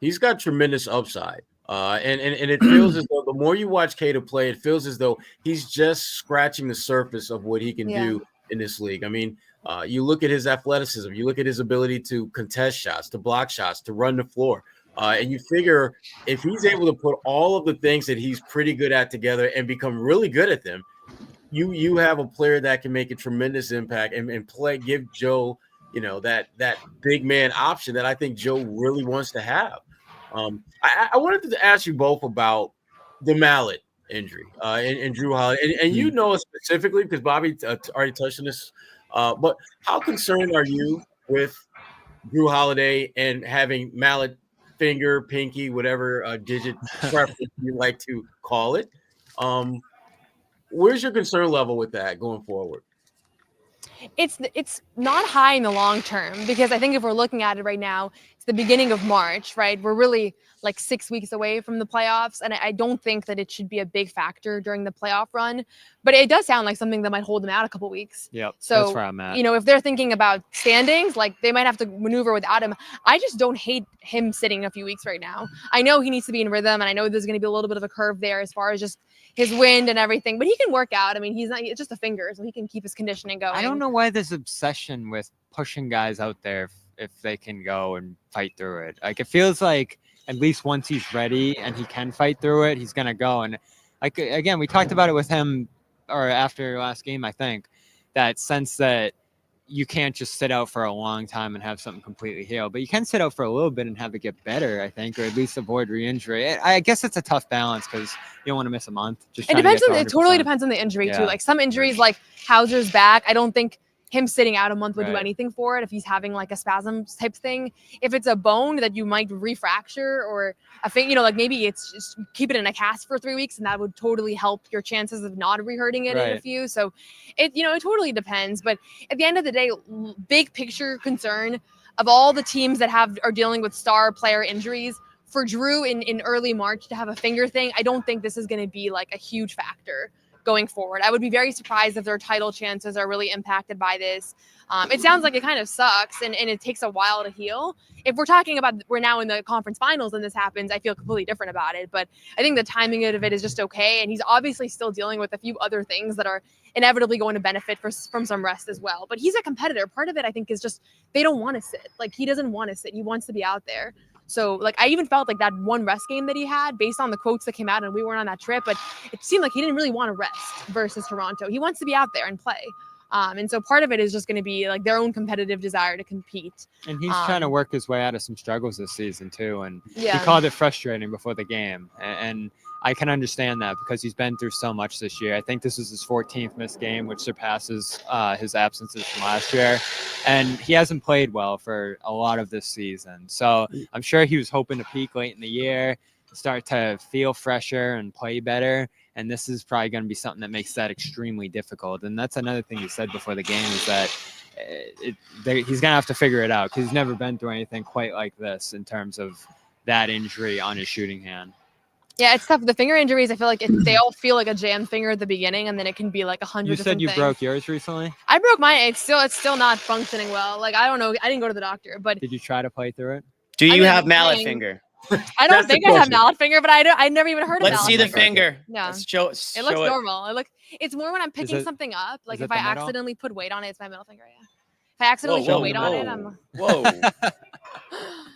S6: He's got tremendous upside. And it feels as though the more you watch Keita play, it feels as though he's just scratching the surface of what he can do in this league. I mean, you look at his athleticism, you look at his ability to contest shots, to block shots, to run the floor. And you figure if he's able to put all of the things that he's pretty good at together and become really good at them, you have a player that can make a tremendous impact and give Joe, that big man option that I think Joe really wants to have. I wanted to ask you both about the Mallet injury and Jrue Holiday, and you know specifically because Bobby already touched on this. But how concerned are you with Jrue Holiday and having Mallet finger, pinky, whatever digit preference you like to call it? Where's your concern level with that going forward?
S5: It's not high in the long term, because I think if we're looking at it right now, it's the beginning of March, right? We're really like 6 weeks away from the playoffs. And I don't think that it should be a big factor during the playoff run, but it does sound like something that might hold them out a couple weeks.
S20: Yep.
S5: So,
S20: that's where I'm at.
S5: If they're thinking about standings, like they might have to maneuver without him. I just don't hate him sitting a few weeks right now. I know he needs to be in rhythm, and I know there's going to be a little bit of a curve there as far as just his wind and everything, but he can work out. I mean, it's just a finger, so he can keep his conditioning going.
S20: I don't know why this obsession with pushing guys out there if they can go and fight through it. Like, it feels like at least once he's ready and he can fight through it, he's going to go. And like, again, we talked about it with him or after last game, I think, that sense that you can't just sit out for a long time and have something completely heal, but you can sit out for a little bit and have it get better, I think, or at least avoid re-injury. I guess it's a tough balance because you don't want to miss a month. It
S5: totally depends on the injury too. Like some injuries, like Hauser's back, I don't think him sitting out a month would do anything for it if he's having like a spasm type thing. If it's a bone that you might refracture or a thing, like maybe it's just keep it in a cast for 3 weeks, and that would totally help your chances of not rehurting it in a few. So it totally depends. But at the end of the day, big picture concern of all the teams that are dealing with star player injuries, for Jrue in early March to have a finger thing, I don't think this is going to be like a huge factor going forward. I would be very surprised if their title chances are really impacted by this. It sounds like it kind of sucks and it takes a while to heal. If we're talking about we're now in the conference finals and this happens, I feel completely different about it. But I think the timing of it is just okay. And he's obviously still dealing with a few other things that are inevitably going to benefit from some rest as well. But he's a competitor. Part of it, I think, is just they don't want to sit. Like, he doesn't want to sit. He wants to be out there. So, like, I even felt like that one rest game that he had, based on the quotes that came out, and we weren't on that trip, but it seemed like he didn't really want to rest versus Toronto. He wants to be out there and play. And so part of it is just going to be like their own competitive desire to compete.
S20: And he's trying to work his way out of some struggles this season too. And
S5: Yeah.
S20: he called it frustrating before the game. And I can understand that because he's been through so much this year. I think this is his 14th missed game, which surpasses his absences from last year. And he hasn't played well for a lot of this season. So I'm sure he was hoping to peak late in the year, start to feel fresher and play better. And this is probably going to be something that makes that extremely difficult. And that's another thing he said before the game is that he's going to have to figure it out because he's never been through anything quite like this in terms of that injury on his shooting hand.
S5: Yeah, it's tough. The finger injuries, I feel like they all feel like a jammed finger at the beginning, and then it can be like 100
S20: You
S5: different
S20: said you
S5: things.
S20: broke yours recently?
S5: I broke mine. It's still not functioning well. Like, I don't know. I didn't go to the doctor, but
S20: Did you try to play through it?
S1: Do you
S5: mean,
S1: have
S5: I'm
S1: mallet
S5: saying-
S1: finger?
S5: I don't think I have mallet finger, but I never even heard of
S1: Let's
S5: mallet
S1: see the
S5: finger.
S1: finger.
S5: No,
S1: Let's show
S5: it looks normal. It's more when I'm picking
S20: it-
S5: something up. Like
S20: is
S5: if
S20: it
S5: I
S20: the middle?
S5: accidentally put weight on it, it's my middle finger. Yeah. If I accidentally put weight on it, I'm.
S1: Whoa.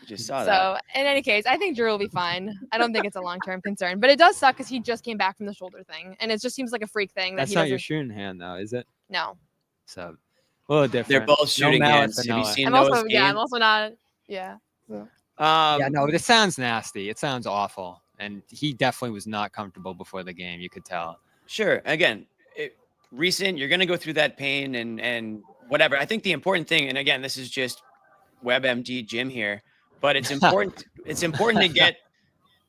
S1: Just saw that.
S5: So in any case, I think Jrue will be fine. I don't think it's a long-term concern, but it does suck because he just came back from the shoulder thing, and it just seems like a freak thing.
S20: That's
S5: that he
S20: not
S5: doesn't.
S20: your shooting hand, though, is it?
S5: No.
S20: So a little different.
S1: They're both shooting
S20: mallet
S1: hands.
S20: for
S1: Have you
S20: Noah.
S1: seen
S5: I'm
S1: Noah's
S5: also
S1: game?
S5: yeah. I'm also not. Yeah. So.
S20: Yeah, no, this sounds nasty. It sounds awful. And he definitely was not comfortable before the game. You could tell.
S1: Sure. Again, recent, you're going to go through that pain and whatever. I think the important thing, and again, this is just WebMD Jim here, but it's important. It's important to get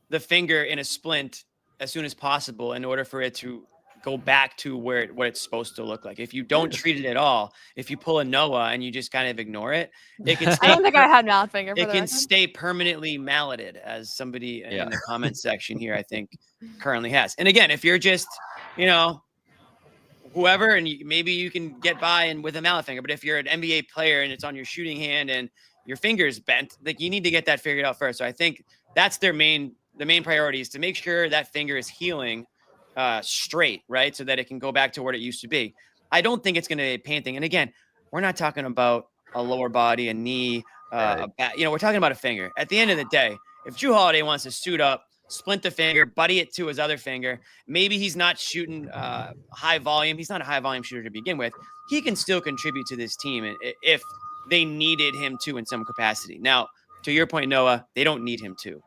S1: the finger in a splint as soon as possible in order for it to go back to what it's supposed to look like. If you don't treat it at all, if you pull a Noah and you just kind of ignore it, it can stay.
S5: I don't think I had mallet finger. For
S1: It
S5: the
S1: can
S5: record.
S1: stay permanently malleted, as somebody in the comment section here, I think, currently has. And again, if you're just, whoever, and maybe you can get by and with a mallet finger, but if you're an NBA player and it's on your shooting hand and your finger's bent, like you need to get that figured out first. So I think that's the main priority is to make sure that finger is healing straight, right? So that it can go back to what it used to be. I don't think it's going to be a pain thing. And again, we're not talking about a lower body, a knee, a back. We're talking about a finger. At the end of the day, if Jrue Holiday wants to suit up, splint the finger, buddy it to his other finger, maybe he's not shooting high volume. He's not a high volume shooter to begin with. He can still contribute to this team if they needed him to in some capacity. Now, to your point, Noah, they don't need him to.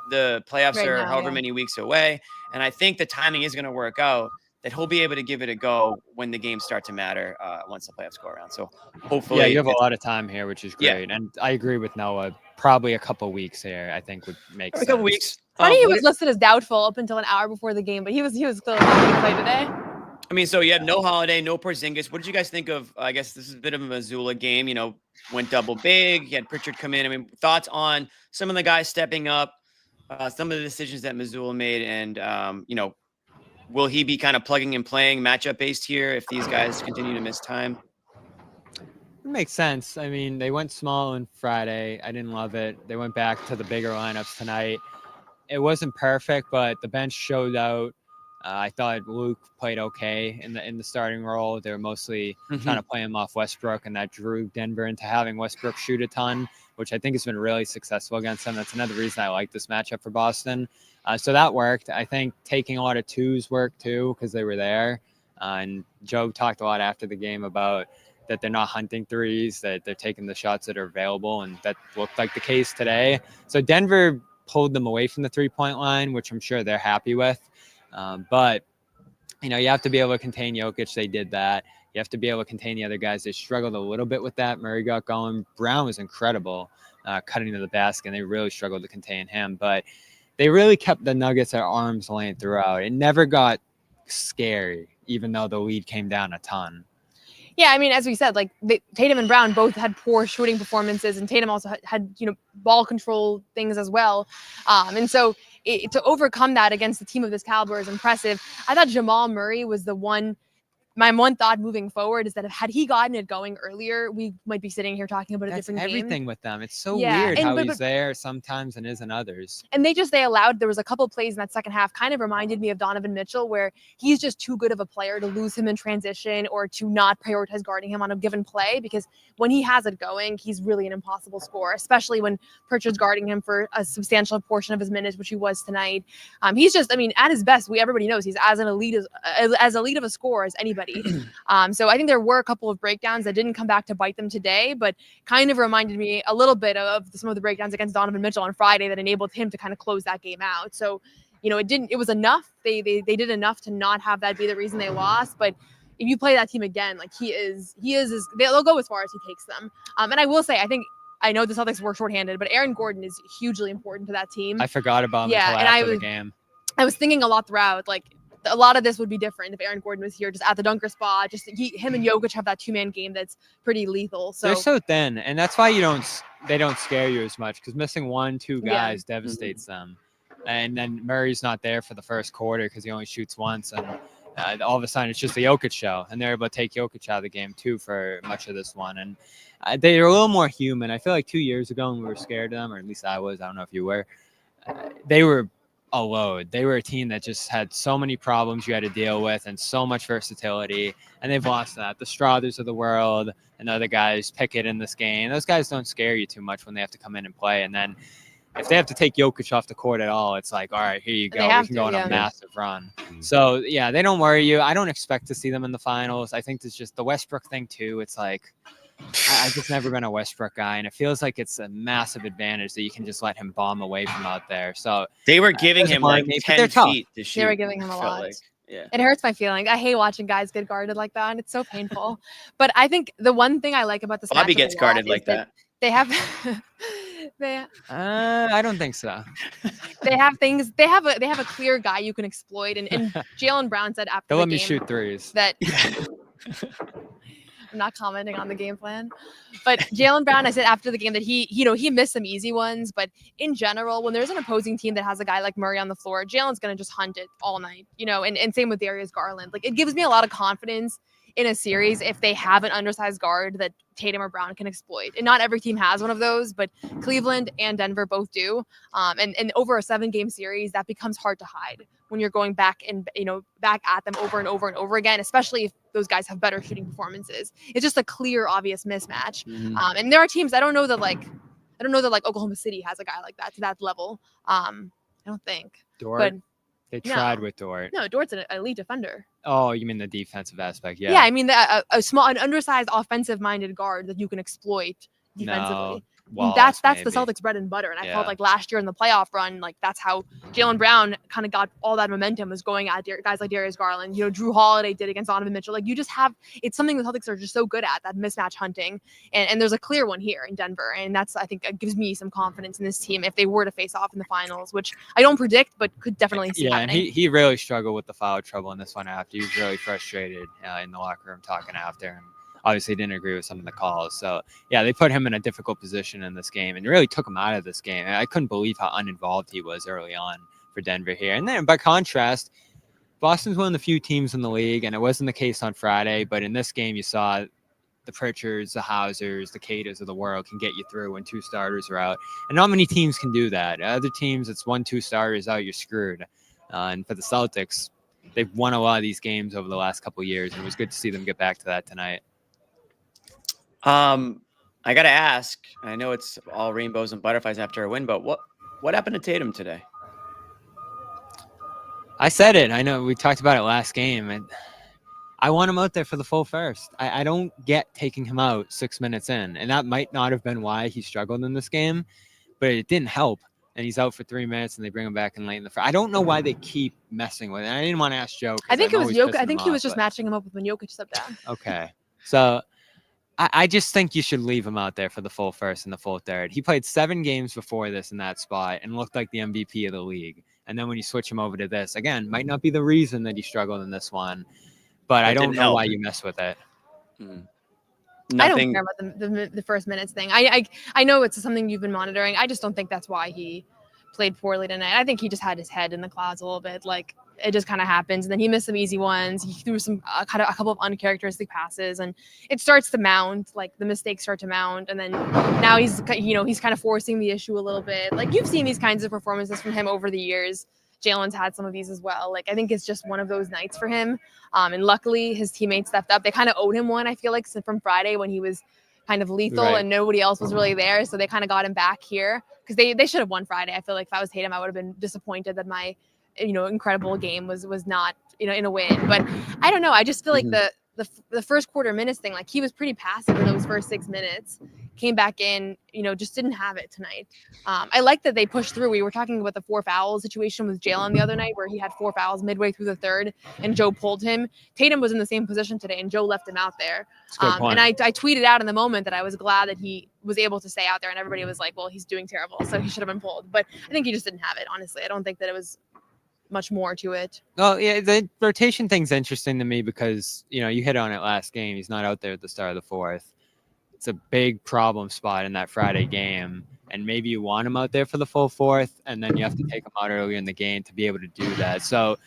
S1: The playoffs
S5: Right
S1: are
S5: now,
S1: however many weeks away. And I think the timing is going to work out that he'll be able to give it a go when the games start to matter once the playoffs go around. So hopefully.
S20: Yeah, you have a lot of time here, which is great. Yeah. And I agree with Noah. Probably a couple weeks here, I think would make sense.
S1: A couple weeks.
S5: Funny he was listed as doubtful up until an hour before the game, but he was clearly not going to play today.
S1: I mean, so you have no Holiday, no Porzingis. What did you guys think of? I guess this is a bit of a Mazzulla game. Went double big. You had Pritchard come in. I mean, thoughts on some of the guys stepping up, some of the decisions that Mazzulla made, and will he be kind of plugging and playing matchup based here if these guys continue to miss time?
S20: It makes sense. I mean, they went small on Friday. I didn't love it. They went back to the bigger lineups tonight. It wasn't perfect, but the bench showed out. I thought Luke played okay in the starting role. They were mostly trying to play him off Westbrook, and that drew Denver into having Westbrook shoot a ton, which I think has been really successful against them. That's another reason I like this matchup for Boston. So that worked. I think taking a lot of twos worked too because they were there. And Joe talked a lot after the game about that they're not hunting threes, that they're taking the shots that are available, and that looked like the case today. So Denver pulled them away from the three-point line, which I'm sure they're happy with. But, you have to be able to contain Jokic. They did that. You have to be able to contain the other guys. They struggled a little bit with that. Murray got going. Brown was incredible cutting to the basket, and they really struggled to contain him. But they really kept the Nuggets at arm's length throughout. It never got scary, even though the lead came down a ton.
S5: Yeah, I mean, as we said, Tatum and Brown both had poor shooting performances, and Tatum also had ball control things as well. And so to overcome that against a team of this caliber is impressive. I thought Jamal Murray was my one thought moving forward is that had he gotten it going earlier, we might be sitting here talking about a different game.
S20: Everything with them. It's so weird how he's there sometimes and isn't others.
S5: And there was a couple of plays in that second half kind of reminded me of Donovan Mitchell, where he's just too good of a player to lose him in transition or to not prioritize guarding him on a given play, because when he has it going, he's really an impossible scorer, especially when Pritchard's guarding him for a substantial portion of his minutes, which he was tonight. He's just, at his best, everybody knows he's as elite of a scorer as anybody. So I think there were a couple of breakdowns that didn't come back to bite them today, but kind of reminded me a little bit of some of the breakdowns against Donovan Mitchell on Friday that enabled him to kind of close that game out. So it was enough. They did enough to not have that be the reason they lost. But if you play that team again, like they'll go as far as he takes them. And I will say, I know the Celtics were shorthanded, but Aaron Gordon is hugely important to that team.
S20: I forgot about him until after the game.
S5: I was thinking a lot throughout, like a lot of this would be different if Aaron Gordon was here, just at the dunker spot. Just him and Jokic have that 2-man game that's pretty lethal. So
S20: they're so thin, and that's why they don't scare you as much, because missing 1-2 guys devastates them. And then Murray's not there for the first quarter because he only shoots once, and all of a sudden it's just a Jokic show, and they're able to take Jokic out of the game too for much of this one. And they're a little more human. I feel like 2 years ago when we were scared of them, or at least I was. I don't know if you were. They were a load. They were a team that just had so many problems you had to deal with and so much versatility, and they've lost that. The Strothers of the world and other guys, Pickett in this game, those guys don't scare you too much when they have to come in and play. And then if they have to take Jokic off the court at all, it's like, all right, here you go. We can go on a massive run. So, yeah, they don't worry you. I don't expect to see them in the finals. I think it's just the Westbrook thing, too. It's like, I've just never been a Westbrook guy, and it feels like it's a massive advantage that you can just let him bomb away from out there. So
S1: they were giving him like 10 feet to shoot.
S5: They were giving him a lot.
S1: Like, yeah.
S5: It hurts my feelings. I hate watching guys get guarded like that, and it's so painful. But I think the one thing I like about this
S1: Bobby gets guarded like that.
S5: They have
S20: I don't think so.
S5: They have things. They have a clear guy you can exploit, and Jaylen Brown said after
S20: they'll
S5: the
S20: let me
S5: game
S20: shoot threes.
S5: That I'm not commenting on the game plan, but Jaylen Brown, I said after the game that he missed some easy ones, but in general, when there's an opposing team that has a guy like Murray on the floor, Jalen's going to just hunt it all night, and same with Darius Garland. Like, it gives me a lot of confidence in a series if they have an undersized guard that Tatum or Brown can exploit. And not every team has one of those, but Cleveland and Denver both do. And over a 7-game series, that becomes hard to hide when you're going back back at them over and over and over again, especially if those guys have better shooting performances. It's just a clear, obvious mismatch. And there are teams, I don't know that Oklahoma City has a guy like that to that level. I don't think.
S20: Dort. They tried with Dort.
S5: No, Dort's an elite defender.
S20: Oh, you mean the defensive aspect? Yeah.
S5: Yeah, I mean an undersized, offensive-minded guard that you can exploit defensively. That's the Celtics' bread and butter. And I felt like last year in the playoff run, like that's how Jaylen Brown kind of got all that momentum, was going at guys like Darius Garland. Jrue Holiday did against Donovan Mitchell. Like, you just have, it's something the Celtics are just so good at, that mismatch hunting. And there's a clear one here in Denver. And that's, I think, gives me some confidence in this team if they were to face off in the finals, which I don't predict, but could definitely see happening.
S20: And he really struggled with the foul trouble in this one after. He was really frustrated in the locker room talking after, and obviously didn't agree with some of the calls. So, yeah, they put him in a difficult position in this game and really took him out of this game. I couldn't believe how uninvolved he was early on for Denver here. And then, by contrast, Boston's one of the few teams in the league, and it wasn't the case on Friday, but in this game you saw the Pritchards, the Hausers, the Caters of the world can get you through when 2 starters are out. And not many teams can do that. Other teams, it's 1-2 starters out, you're screwed. And for the Celtics, they've won a lot of these games over the last couple of years, and it was good to see them get back to that tonight.
S1: I gotta ask. I know it's all rainbows and butterflies after a win, but what happened to Tatum today?
S20: I said it. I know we talked about it last game, and I want him out there for the full first. I don't get taking him out 6 minutes in, and that might not have been why he struggled in this game, but it didn't help. And he's out for 3 minutes, and they bring him back in late in the first. I don't know why they keep messing with it. I didn't want to ask Joe.
S5: I think it was Jokic. I think he was just matching him up with when Jokic stepped down.
S20: Okay, so I just think you should leave him out there for the full first and the full third. He played 7 games before this in that spot and looked like the MVP of the league. And then when you switch him over to this, again, might not be the reason that he struggled in this one, but I don't know why you mess with it.
S5: I don't care about the first minutes thing. I know it's something you've been monitoring. I just don't think that's why he played poorly tonight. I think he just had his head in the clouds a little bit. Like, it just kind of happens. And then he missed some easy ones. He threw a couple of uncharacteristic passes, and it starts to mount. Like, the mistakes start to mount, and then now he's kind of forcing the issue a little bit. Like, you've seen these kinds of performances from him over the years. Jalen's had some of these as well. Like, I think it's just one of those nights for him. And luckily his teammates stepped up. They kind of owed him one, I feel like, from Friday when he was kind of lethal and nobody else was really there. So they kind of got him back here because they should have won Friday. I feel like if I was Tatum, I would have been disappointed that my incredible game was not in a win. But I don't know. I just feel like the first quarter minutes thing, like, he was pretty passive in those first 6 minutes. came back in, just didn't have it tonight. I like that they pushed through. We were talking about the 4 foul situation with Jalen the other night where he had 4 fouls midway through the third and Joe pulled him. Tatum was in the same position today and Joe left him out there. And I tweeted out in the moment that I was glad that he was able to stay out there, and everybody was like, well, he's doing terrible, so he should have been pulled. But I think he just didn't have it, honestly. I don't think that it was much more to it.
S20: Well, yeah, the rotation thing's interesting to me because, you hit on it last game. He's not out there at the start of the fourth. It's a big problem spot in that Friday game. And maybe you want him out there for the full fourth, and then you have to take him out earlier in the game to be able to do that. So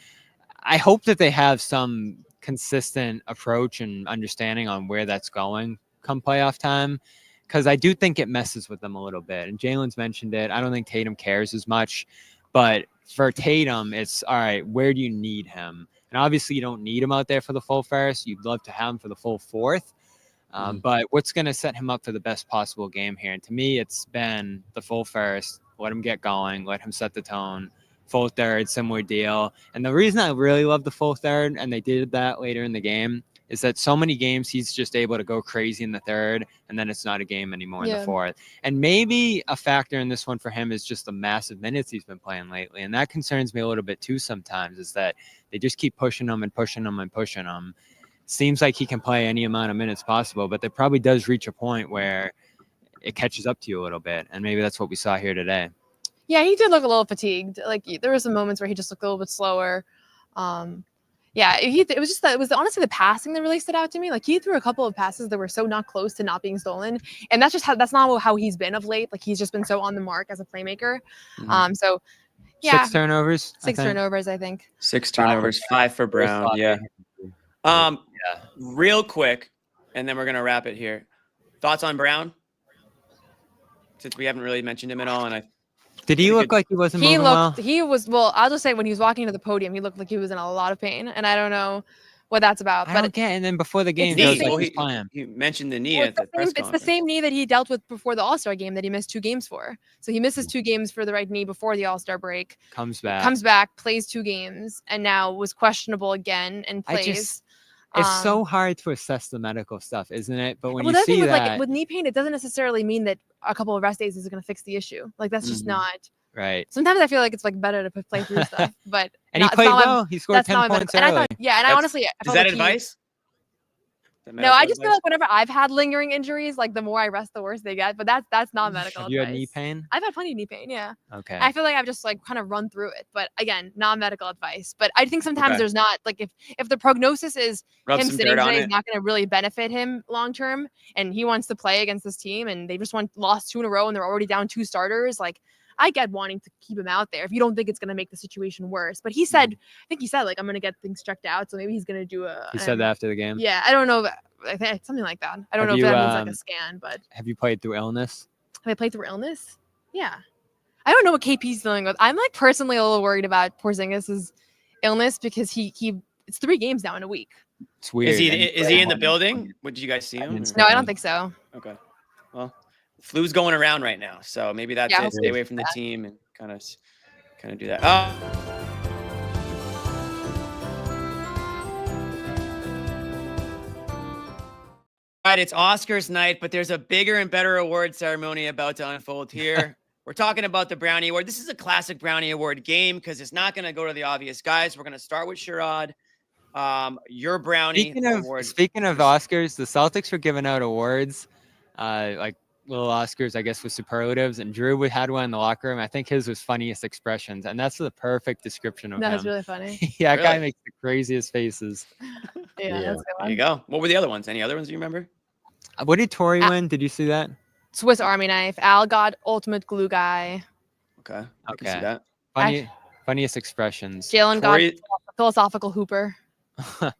S20: I hope that they have some consistent approach and understanding on where that's going come playoff time, because I do think it messes with them a little bit. And Jalen's mentioned it. I don't think Tatum cares as much, but for Tatum, it's all right, where do you need him? And obviously you don't need him out there for the full first. You'd love to have him for the full fourth. But what's going to set him up for the best possible game here? And to me, it's been the full first, let him get going, let him set the tone. Full third, similar deal. And the reason I really love the full third, and they did that later in the game, is that so many games he's just able to go crazy in the third, and then it's not a game anymore in the fourth. And maybe a factor in this one for him is just the massive minutes he's been playing lately. And that concerns me a little bit too sometimes, is that they just keep pushing him and pushing him and pushing him. Seems like he can play any amount of minutes possible, but there probably does reach a point where it catches up to you a little bit. And maybe that's what we saw here today.
S5: Yeah, he did look a little fatigued. Like there were some moments where he just looked a little bit slower. It was honestly the passing that really stood out to me. Like he threw a couple of passes that were so not close to not being stolen, and that's not how he's been of late. Like he's just been so on the mark as a playmaker. So yeah,
S20: 6 turnovers.
S5: 6 turnovers, I think.
S1: 6 turnovers, 5 for Brown. Yeah. Real quick, and then we're gonna wrap it here. Thoughts on Brown? Since we haven't really mentioned him at all, and
S20: did he look like he wasn't moving well?
S5: He was, I'll just say when he was walking to the podium, he looked like he was in a lot of pain, and I don't know what that's about.
S20: But and then before the game,
S1: he mentioned the knee at the press conference.
S5: It's the same knee that he dealt with before the All-Star game that he missed 2 games for. So he misses 2 games for the right knee before the All-Star break.
S20: Comes back,
S5: plays 2 games, and now was questionable again and plays.
S20: It's so hard to assess the medical stuff, isn't it? But when you see
S5: thing
S20: that,
S5: with knee pain, it doesn't necessarily mean that a couple of rest days is going to fix the issue. Like that's just not
S20: right.
S5: Sometimes I feel like it's like better to play through stuff, but
S20: and he played well. He scored 10 points early.
S5: I honestly,
S1: is that advice?
S5: No, I just feel like whenever I've had lingering injuries, like the more I rest, the worse they get. But that's not medical advice.
S20: You had knee pain?
S5: I've had plenty of knee pain, yeah.
S20: Okay.
S5: I feel like I've just like kind of run through it. But again, non-medical advice. But I think sometimes there's not, like if the prognosis is him sitting today is not going to really benefit him long term, and he wants to play against this team, and they just lost 2 in a row, and they're already down 2 starters, like I get wanting to keep him out there if you don't think it's going to make the situation worse. But he said, I think he said, like, I'm going to get things checked out. So maybe he's going to do
S20: He said that after the game?
S5: Yeah, I don't know. I think something like that. I don't know if that means like a scan, but.
S20: Have you played through illness?
S5: Have I played through illness? Yeah. I don't know what KP's dealing with. I'm like personally a little worried about Porzingis' illness because it's 3 games now in a week.
S20: It's weird.
S1: Is he in the building? What, did you guys see him?
S5: No, I don't think so.
S1: Okay. Well, flu's going around right now, so maybe that's it. Stay away from the team and kind of do that. All right, it's Oscars night, but there's a bigger and better award ceremony about to unfold here. We're talking about the Brownie Award. This is a classic Brownie Award game because it's not going to go to the obvious guys. We're going to start with Sherrod. Your Brownie Award.
S20: Speaking of Oscars, the Celtics were giving out awards, like little Oscars, I guess, with superlatives, and Jrue had one in the locker room. I think his was funniest expressions, and that's the perfect description of him.
S5: That was really funny.
S20: Yeah, that guy makes the craziest faces.
S5: Yeah, that's a good one.
S1: There you go. What were the other ones? Any other ones you remember?
S20: What did Tori win? Did you see that?
S5: Swiss Army knife. Al got ultimate glue guy.
S1: Okay. I can see that.
S20: Funniest expressions.
S5: Jalen got philosophical hooper.
S1: That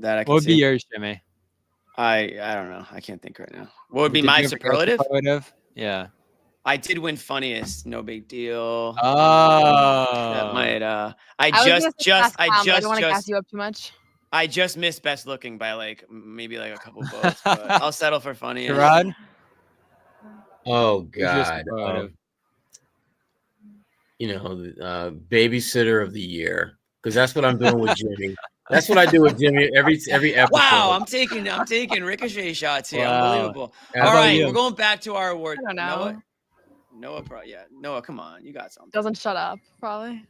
S1: I can
S20: What would
S1: see.
S20: be yours, Jimmy?
S1: I don't know. I can't think right now. What would be my superlative?
S20: Yeah.
S1: I did win funniest. No big deal.
S20: Oh.
S1: That might I
S5: don't want to gas you up too much.
S1: I just missed best looking by like maybe like a couple votes, but I'll settle for funniest.
S20: Sherrod?
S6: Oh God. Babysitter of the year. Because that's what I'm doing with Jimmy. That's what I do with Jimmy every episode.
S1: Wow, I'm taking ricochet shots here.
S8: Wow.
S1: Unbelievable.
S6: How
S1: All
S6: about
S1: right,
S6: you?
S1: we're going back to our award.
S5: I don't know.
S1: Noah, Noah, come on, you got something.
S5: Doesn't shut up, probably.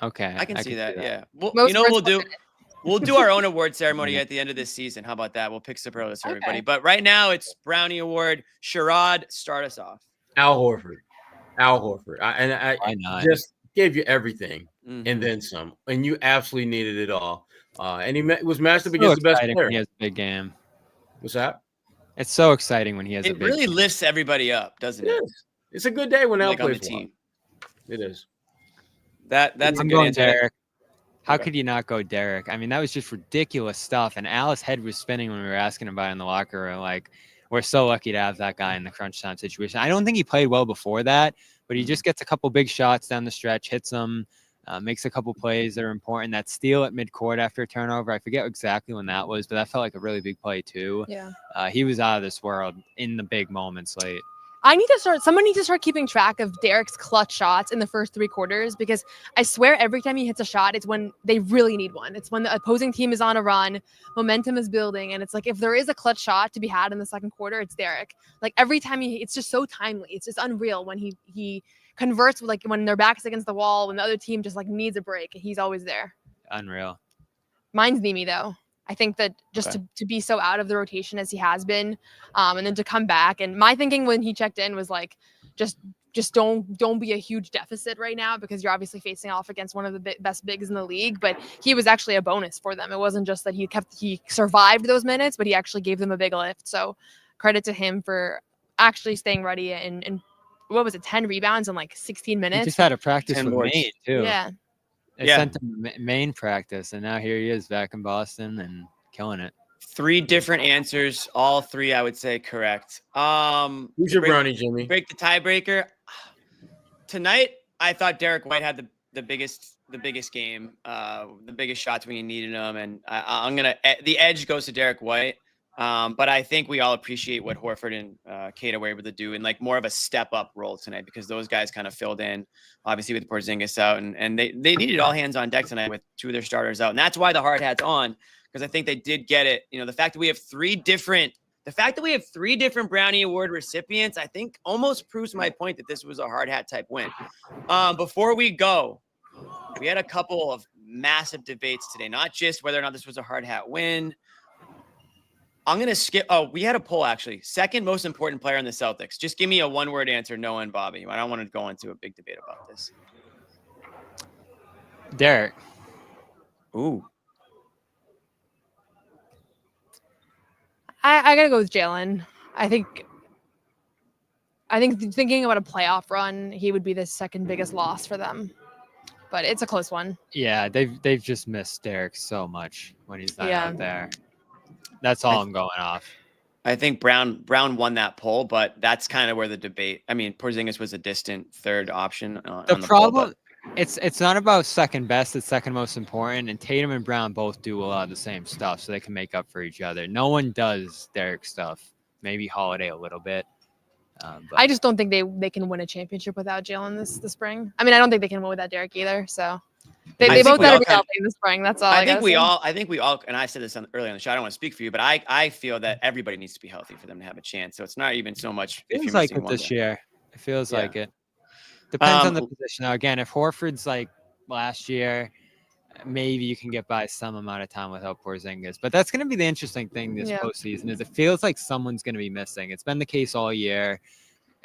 S20: Okay.
S1: I can see that. Yeah. Well,
S5: Most
S1: you know what we'll
S5: words per
S1: do?
S5: minute.
S1: We'll do our own award ceremony at the end of this season. How about that? We'll pick superlatives for everybody. But right now, it's Brownie Award. Sherrod, start us off.
S6: Al Horford. I
S20: Why not?
S6: just gave you everything
S1: Mhm.
S6: and then some, and you absolutely needed it all. And he was matched up
S20: So
S6: against the best
S20: exciting
S6: player.
S20: when he has a big game.
S6: What's that?
S20: It's so exciting when he has a
S1: It
S20: big
S1: really lifts everybody up, doesn't
S6: It
S1: it?
S6: is. It's a good day when Al
S1: Like on the
S6: plays well.
S1: team.
S6: It is.
S1: That's a
S20: I'm
S1: good
S20: going
S1: answer.
S20: Derrick. How
S6: Okay.
S20: could you not go Derrick? I mean, that was just ridiculous stuff. And Al's head was spinning when we were asking about it in the locker room. Like, we're so lucky to have that guy in the crunch time situation. I don't think he played well before that, but he just gets a couple big shots down the stretch, hits them, makes a couple plays that are important. That steal at midcourt after a turnover, I forget exactly when that was, but that felt like a really big play too.
S5: Yeah.
S20: He was out of this world in the big moments late.
S5: Someone needs to start keeping track of Derrick's clutch shots in the first 3 quarters, because I swear every time he hits a shot, it's when they really need one. It's when the opposing team is on a run, momentum is building. And it's like, if there is a clutch shot to be had in the second quarter, it's Derrick. Like every time it's just so timely. It's just unreal when he converts, like when their back's against the wall, when the other team just like needs a break, he's always there.
S20: Unreal.
S5: Mine's Nimi though. I think that just to be so out of the rotation as he has been, and then to come back. And my thinking when he checked in was like, just don't be a huge deficit right now, because you're obviously facing off against one of the best bigs in the league. But he was actually a bonus for them. It wasn't just that he survived those minutes, but he actually gave them a big lift. So credit to him for actually staying ready and what was it, 10 rebounds in like 16 minutes.
S20: He just had a practice
S1: 10
S20: with
S1: boards.
S20: Maine too.
S5: Yeah.
S20: They sent him main practice, and now here he is back in Boston and killing it.
S1: 3 different answers, all 3 I would say correct.
S6: Who's your brownie, Jimmy?
S1: Break the tiebreaker. Tonight, I thought Derrick White had the biggest game, the biggest shots when you needed them, and I'm gonna the edge goes to Derrick White. But I think we all appreciate what Horford and Kata were able to do in like more of a step up role tonight, because those guys kind of filled in, obviously with Porzingis out, and they needed all hands on deck tonight with 2 of their starters out, and that's why the hard hat's on, because I think they did get it. You know, the fact that we have 3 different Brownie Award recipients, I think almost proves my point that this was a hard hat type win. Before we go, we had a couple of massive debates today, not just whether or not this was a hard hat win. I'm going to skip. Oh, we had a poll, actually. Second most important player in the Celtics. Just give me a one-word answer, Noah and Bobby. I don't want to go into a big debate about this.
S20: Derrick.
S1: Ooh.
S5: I got to go with Jalen. I think thinking about a playoff run, he would be the second biggest loss for them. But it's a close one.
S20: Yeah, they've just missed Derrick so much when he's not
S5: Yeah.
S20: out there. That's all I'm going off.
S1: I think Brown won that poll, but that's kind of where the debate. I mean, Porzingis was a distant third option.
S20: The problem, it's not about second best; it's second most important. And Tatum and Brown both do a lot of the same stuff, so they can make up for each other. No one does Derrick stuff. Maybe Holiday a little bit. But
S5: I just don't think they can win a championship without Jalen this spring. I mean, I don't think they can win without Derrick either. So they both got to be healthy this spring. That's all.
S1: I think we all, and I said this earlier on the show. I don't want to speak for you, but I feel that everybody needs to be healthy for them to have a chance. So it's not even so much if
S20: feels
S1: you're
S20: like
S1: missing
S20: it
S1: one
S20: this
S1: guy.
S20: year. It feels
S1: Yeah.
S20: like it. Depends on the position. Now, again, if Horford's like last year, maybe you can get by some amount of time without Porzingis. But that's going to be the interesting thing this postseason is it feels like someone's going to be missing. It's been the case all year.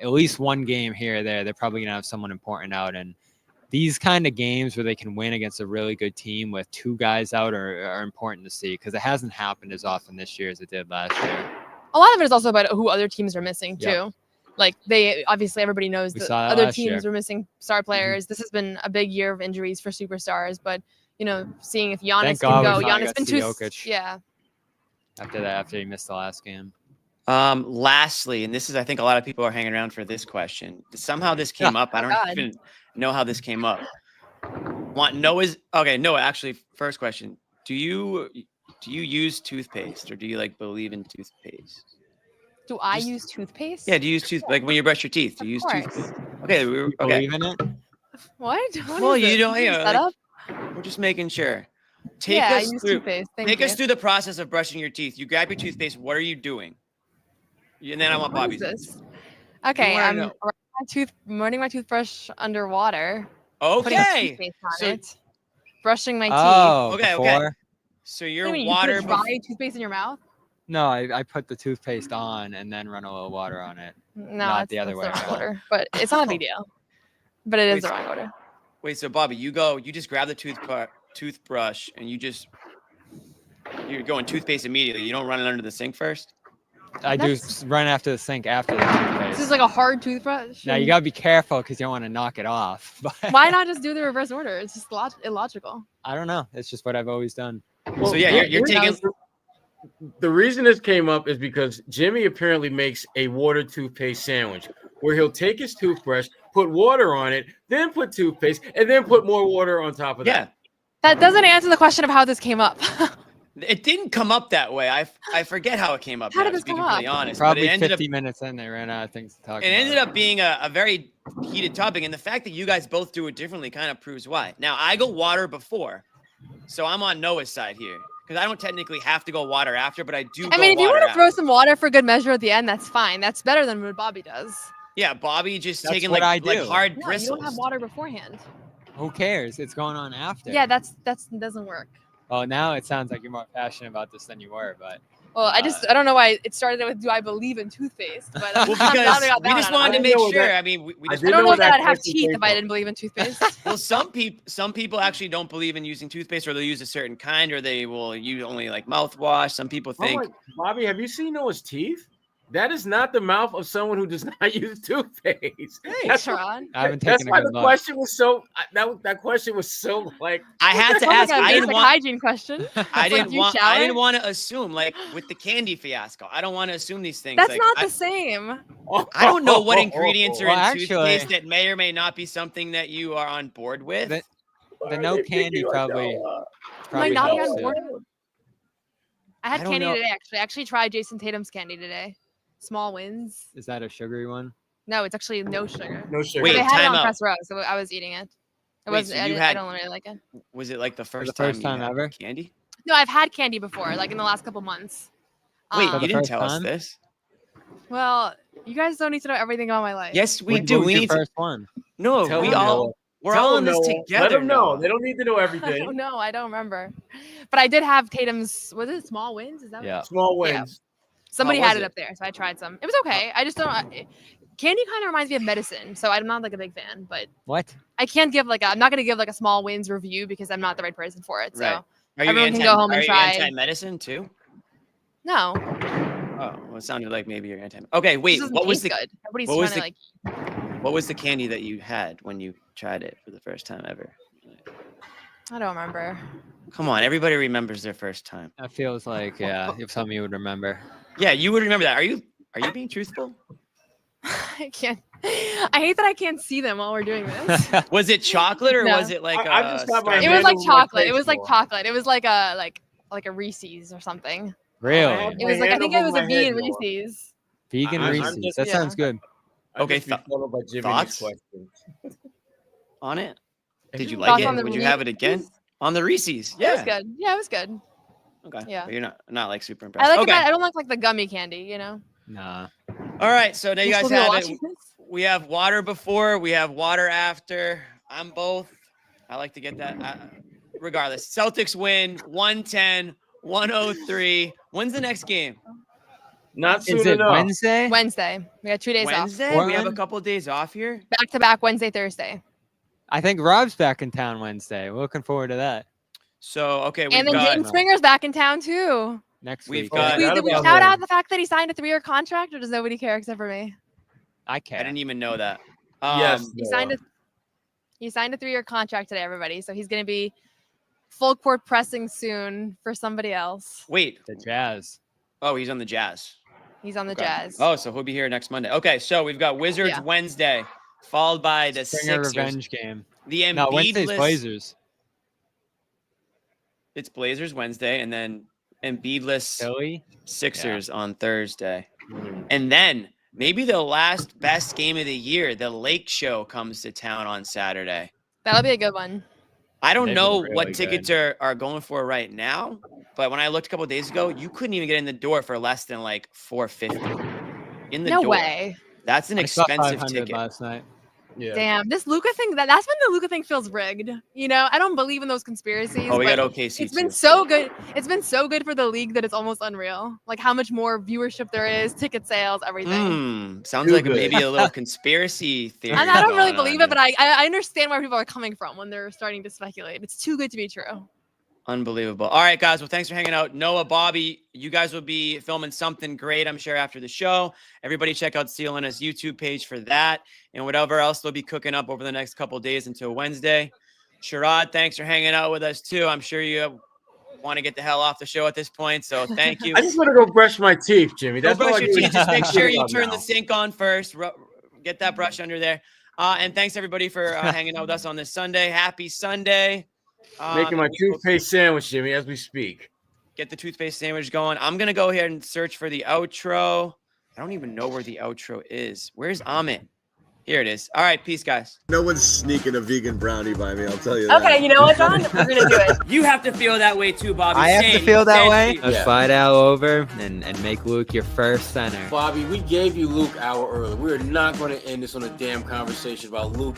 S20: At least one game here or there, they're probably going to have someone important out. And these kind of games where they can win against a really good team with 2 guys out are important to see, because it hasn't happened as often this year as it did last year.
S5: A lot of it is also about who other teams are missing too.
S20: Yep.
S5: Like obviously everybody knows
S20: We
S5: that
S20: saw that
S5: other
S20: last
S5: teams
S20: year.
S5: are missing star players. This has been a big year of injuries for superstars, but seeing if Giannis
S20: Thank
S5: can
S20: God
S5: go.
S20: we finally
S5: Giannis
S20: got
S5: been
S20: to see
S5: too.
S20: Jokic.
S5: Yeah.
S20: After he missed the last game.
S1: Lastly, and this is, I think a lot of people are hanging around for this question. Somehow this came up. I don't even know how this came up. Noah, actually, first question. Do you use toothpaste, or do you believe in toothpaste?
S5: Do I use toothpaste?
S1: Yeah, do you use toothpaste when you brush your teeth? Do you use toothpaste? Okay, okay.
S20: Believe in it?
S5: What?
S1: Well,
S5: is
S1: you
S5: it?
S1: don't.
S5: Is it set up?
S1: We're just making sure. Take
S5: I
S1: us
S5: use
S1: through.
S5: toothpaste. Thank
S1: Take
S5: you.
S1: us through the process of brushing your teeth. You grab your toothpaste. What are you doing? And then I want
S5: What
S1: Bobby's
S5: is
S1: answer.
S5: this? Okay,
S1: wanna
S5: I'm
S1: know.
S5: running my toothbrush underwater.
S1: Okay.
S5: Putting toothpaste on
S1: So-
S5: it. Brushing my
S20: Oh,
S5: teeth.
S1: Okay.
S20: before?
S1: So
S5: What do
S1: you're
S5: you mean?
S1: water.
S5: You put dry toothpaste in your mouth?
S20: No, I put the toothpaste on and then run a little water on it.
S5: No,
S20: Not
S5: that's
S20: the other way
S5: the wrong
S20: around.
S5: order. But it's not a big deal. But it is the wrong order.
S1: Wait, so Bobby, you just grab the toothbrush and you're going toothpaste immediately. You don't run it under the sink first?
S20: I do run after the sink after the toothpaste.
S5: This is like a hard toothbrush.
S20: Now you gotta be careful because you don't want to knock it off. But
S5: Why not just do the reverse order? It's just illogical.
S20: I don't know. It's just what I've always done.
S1: So yeah, you're taking.
S6: The reason this came up is because Jimmy apparently makes a water toothpaste sandwich where he'll take his toothbrush, put water on it, then put toothpaste, and then put more water on top of that.
S5: That doesn't answer the question of how this came up.
S1: It didn't come up that way. I forget how it came up.
S5: How
S1: now,
S5: did this
S1: to be
S5: come
S1: completely
S5: up?
S1: honest,
S20: Probably
S1: but it ended
S20: 50
S1: up.
S20: minutes in, they ran out of things to talk
S1: It
S20: about.
S1: ended up being a very heated topic, and the fact that you guys both do it differently kind of proves why. Now I go water before, so I'm on Noah's side here because I don't technically have to go water after, but I do.
S5: I mean, if you want to throw some water for good measure at the end, that's fine. That's better than what Bobby does.
S1: Yeah, Bobby just
S20: That's
S1: taking
S20: what I
S1: like
S20: do.
S1: hard
S5: No, you
S1: bristles.
S5: don't have water beforehand.
S20: Who cares? It's going on after.
S5: Yeah, that doesn't work.
S20: Well, now it sounds like you're more passionate about this than you were, but.
S5: Well, I don't know why it started with, do I believe in toothpaste? But
S1: Well, because we just wanted to make sure. I mean, we just.
S5: I don't know that I'd have teeth if I didn't believe in toothpaste.
S1: Well, some people actually don't believe in using toothpaste, or they'll use a certain kind, or they will use only like mouthwash. Some people think.
S6: Bobby, have you seen Noah's teeth? That is not the mouth of someone who does not use toothpaste. That's
S5: Sharon.
S20: I haven't
S6: That's
S20: taken a
S6: why
S20: good
S6: the
S20: look.
S6: question was so. That question was so like.
S1: I had to
S5: Sounds
S1: ask.
S5: like a
S1: I didn't
S5: basic
S1: want.
S5: hygiene question.
S1: I
S5: It's
S1: didn't
S5: like, you
S1: want. I
S5: shower?
S1: didn't want to assume like with the candy fiasco. I don't want to assume these things.
S5: That's
S1: like,
S5: not
S1: I,
S5: the same.
S1: I don't know what ingredients are
S20: Well,
S1: in
S20: actually-
S1: toothpaste that may or may not be something that you are on board with.
S20: The no candy probably.
S5: Might not be
S20: helps
S5: on
S20: too.
S5: board. I had
S1: I don't
S5: candy
S1: know.
S5: today, actually. I actually tried Jason Tatum's candy today. Small wins.
S20: Is that a sugary one?
S5: No, it's actually no sugar.
S6: No sugar.
S1: Wait,
S5: They had it
S1: time
S5: on
S1: out.
S5: Press Row, so I was eating it. It
S1: Wait,
S5: wasn't.
S1: so
S5: I,
S1: you
S5: didn't- I
S1: had-
S5: don't really like it.
S1: Was it like the first,
S20: first
S1: time
S20: time
S1: you had
S20: ever?
S1: candy?
S5: No, I've had candy before, like in the last couple months.
S1: Wait,
S20: For
S1: you
S20: the
S1: didn't
S20: first
S1: tell us
S20: time?
S1: this.
S5: Well, you guys don't need to know everything about my life.
S1: Yes, we
S20: What
S1: do.
S20: was
S1: We
S20: your
S1: need to.
S20: first one.
S1: No,
S6: Tell
S1: we
S6: them,
S1: all.
S6: Noah.
S1: We're
S6: Tell
S1: all in
S6: them,
S1: this
S6: Noah.
S1: together.
S6: Let them know.
S1: Noah.
S6: They don't need to know
S5: I
S6: everything.
S5: don't know. I don't remember. But I did have Tatum's. Was it small wins? Is that?
S20: Yeah.
S6: Small
S5: Yeah.
S6: wins.
S5: Somebody
S1: How was
S5: had it
S1: it?
S5: up there, so I tried some. It was okay. I just don't. Candy kind of reminds me of medicine, so I'm not like a big fan. But
S20: What?
S5: I can't give like I'm not gonna give like a small wins review because I'm not the right person for it. So
S1: Right. Are you
S5: everyone can go home and try.
S1: anti-medicine too?
S5: No,
S1: Oh, well, it sounded like maybe you're anti. Okay, wait.
S5: this doesn't
S1: What was
S5: taste
S1: the
S5: good. Nobody's
S1: what was
S5: trying to like.
S1: what was the candy that you had when you tried it for the first time ever?
S5: I don't remember.
S1: Come on, everybody remembers their first time.
S20: That feels like if something you would remember.
S1: Yeah, you would remember that. Are you being truthful?
S5: I can't. I hate that I can't see them while we're doing this.
S1: Was it chocolate or
S5: No.
S1: was it like
S6: I just got my
S5: It
S6: hand
S5: was like
S6: over my
S5: chocolate. It
S6: face
S5: was like
S6: more.
S5: chocolate. It was like a Reese's or something.
S20: Really?
S5: It was like I think it was a vegan Reese's.
S20: Vegan
S6: I'm
S20: Reese's.
S6: just-
S20: That
S5: yeah.
S20: sounds good.
S1: Okay,
S6: Just be followed by Jimmy's
S1: thoughts?
S6: question.
S1: on it? Did you
S5: Thoughts
S1: like
S5: on
S1: it?
S5: the
S1: Would you have it again?
S5: Reese's?
S1: On the Reese's?
S5: It was
S1: Yeah.
S5: good. Yeah, it was good.
S1: Okay.
S5: Yeah.
S1: But you're not like super
S5: I
S1: impressed.
S5: like
S1: Okay.
S5: it. I don't like the gummy candy. You know.
S20: Nah.
S1: All right. So now you
S5: You're
S1: guys
S5: supposed to be
S1: have
S5: watching
S1: it.
S5: this?
S1: We have water before. We have water after. I'm both. I like to get that. Regardless, Celtics win 110, 103. When's the next game?
S6: Not soon
S20: Is it
S6: enough.
S20: Wednesday?
S5: Wednesday. We got 2 days
S1: Wednesday.
S5: off.
S1: We have a
S20: Portland?
S1: couple of days off here.
S5: Back to back Wednesday, Thursday.
S20: I think Rob's back in town Wednesday. We're looking forward to that.
S1: So okay, we've
S5: And then
S1: got.
S5: James Springer's back in town too.
S20: Next
S1: We've
S20: week.
S1: got-
S5: Did we
S6: about
S5: shout
S6: him.
S5: out the fact that he signed a 3-year contract, or does nobody care except for me?
S20: I
S1: I
S20: care.
S1: didn't even know that.
S6: Yes.
S5: He signed a 3-year contract today, everybody. So he's going to be full court pressing soon for somebody else.
S1: Wait.
S20: The Jazz.
S1: Oh, he's on the Jazz.
S5: He's on the
S1: Okay.
S5: Jazz.
S1: Oh, so he'll be here next Monday. Okay, so we've got Wizards
S5: Yeah.
S1: Wednesday, followed by the
S20: Springer
S1: Sixers.
S20: revenge game.
S1: The
S20: No, Wednesday's
S1: Embiidless.
S20: Blazers.
S1: It's Blazers Wednesday, and then Embiidless
S20: Philly.
S1: Sixers on Thursday. And then maybe the last best game of the year, the Lake Show comes to town on Saturday.
S5: That'll be a good one.
S1: I don't
S20: They've
S1: know
S20: been
S1: what
S20: really
S1: tickets
S20: good.
S1: are going for right now, but when I looked a couple of days ago, you couldn't even get in the door for less than like $450 in the
S5: No
S1: door.
S5: way.
S1: That's an
S20: I saw
S1: expensive
S20: 500
S1: ticket.
S20: last night.
S6: Yeah.
S5: Damn, this Luca thing, that's when the Luca thing feels rigged. You know, I don't believe in those conspiracies.
S1: Oh, we got
S5: but
S1: OKC
S5: it's been
S1: too.
S5: so good. It's been so good for the league that it's almost unreal. Like how much more viewership there is, ticket sales, everything.
S1: Sounds
S6: Too
S1: like
S6: good.
S1: maybe a little conspiracy theory.
S5: And I don't really
S1: going on
S5: believe it,
S1: here.
S5: but I understand where people are coming from when they're starting to speculate. It's too good to be true.
S1: Unbelievable. All right, guys. Well, thanks for hanging out. Noah, Bobby, you guys will be filming something great, I'm sure, after the show. Everybody check out CLNS YouTube page for that and whatever else they'll be cooking up over the next couple of days until Wednesday. Sherrod, thanks for hanging out with us, too. I'm sure you want to get the hell off the show at this point, so thank you.
S6: I just want to go brush my teeth, Jimmy.
S1: Go
S6: That's all
S1: brush
S6: I
S1: your
S6: do.
S1: teeth. Just make sure you turn
S6: now.
S1: the sink on first. Get that brush under there. And thanks, everybody, for hanging out with us on this Sunday. Happy Sunday.
S6: Making my toothpaste sandwich, Jimmy, as we speak.
S1: Get the toothpaste sandwich going. I'm going to go ahead and search for the outro. I don't even know where the outro is. Where's Amit? Here it is. All right. Peace, guys.
S2: No one's sneaking a vegan brownie by me. I'll tell you that.
S5: Okay, you know what, John? We're gonna do it.
S1: You have to feel that way too, Bobby.
S21: I have to
S1: Same.
S21: feel that
S1: Same
S21: way.
S1: to you.
S21: Let's fight Al over and make Luke your first center.
S6: Bobby, we gave you Luke hour early. We're not going to end this on a damn conversation about Luke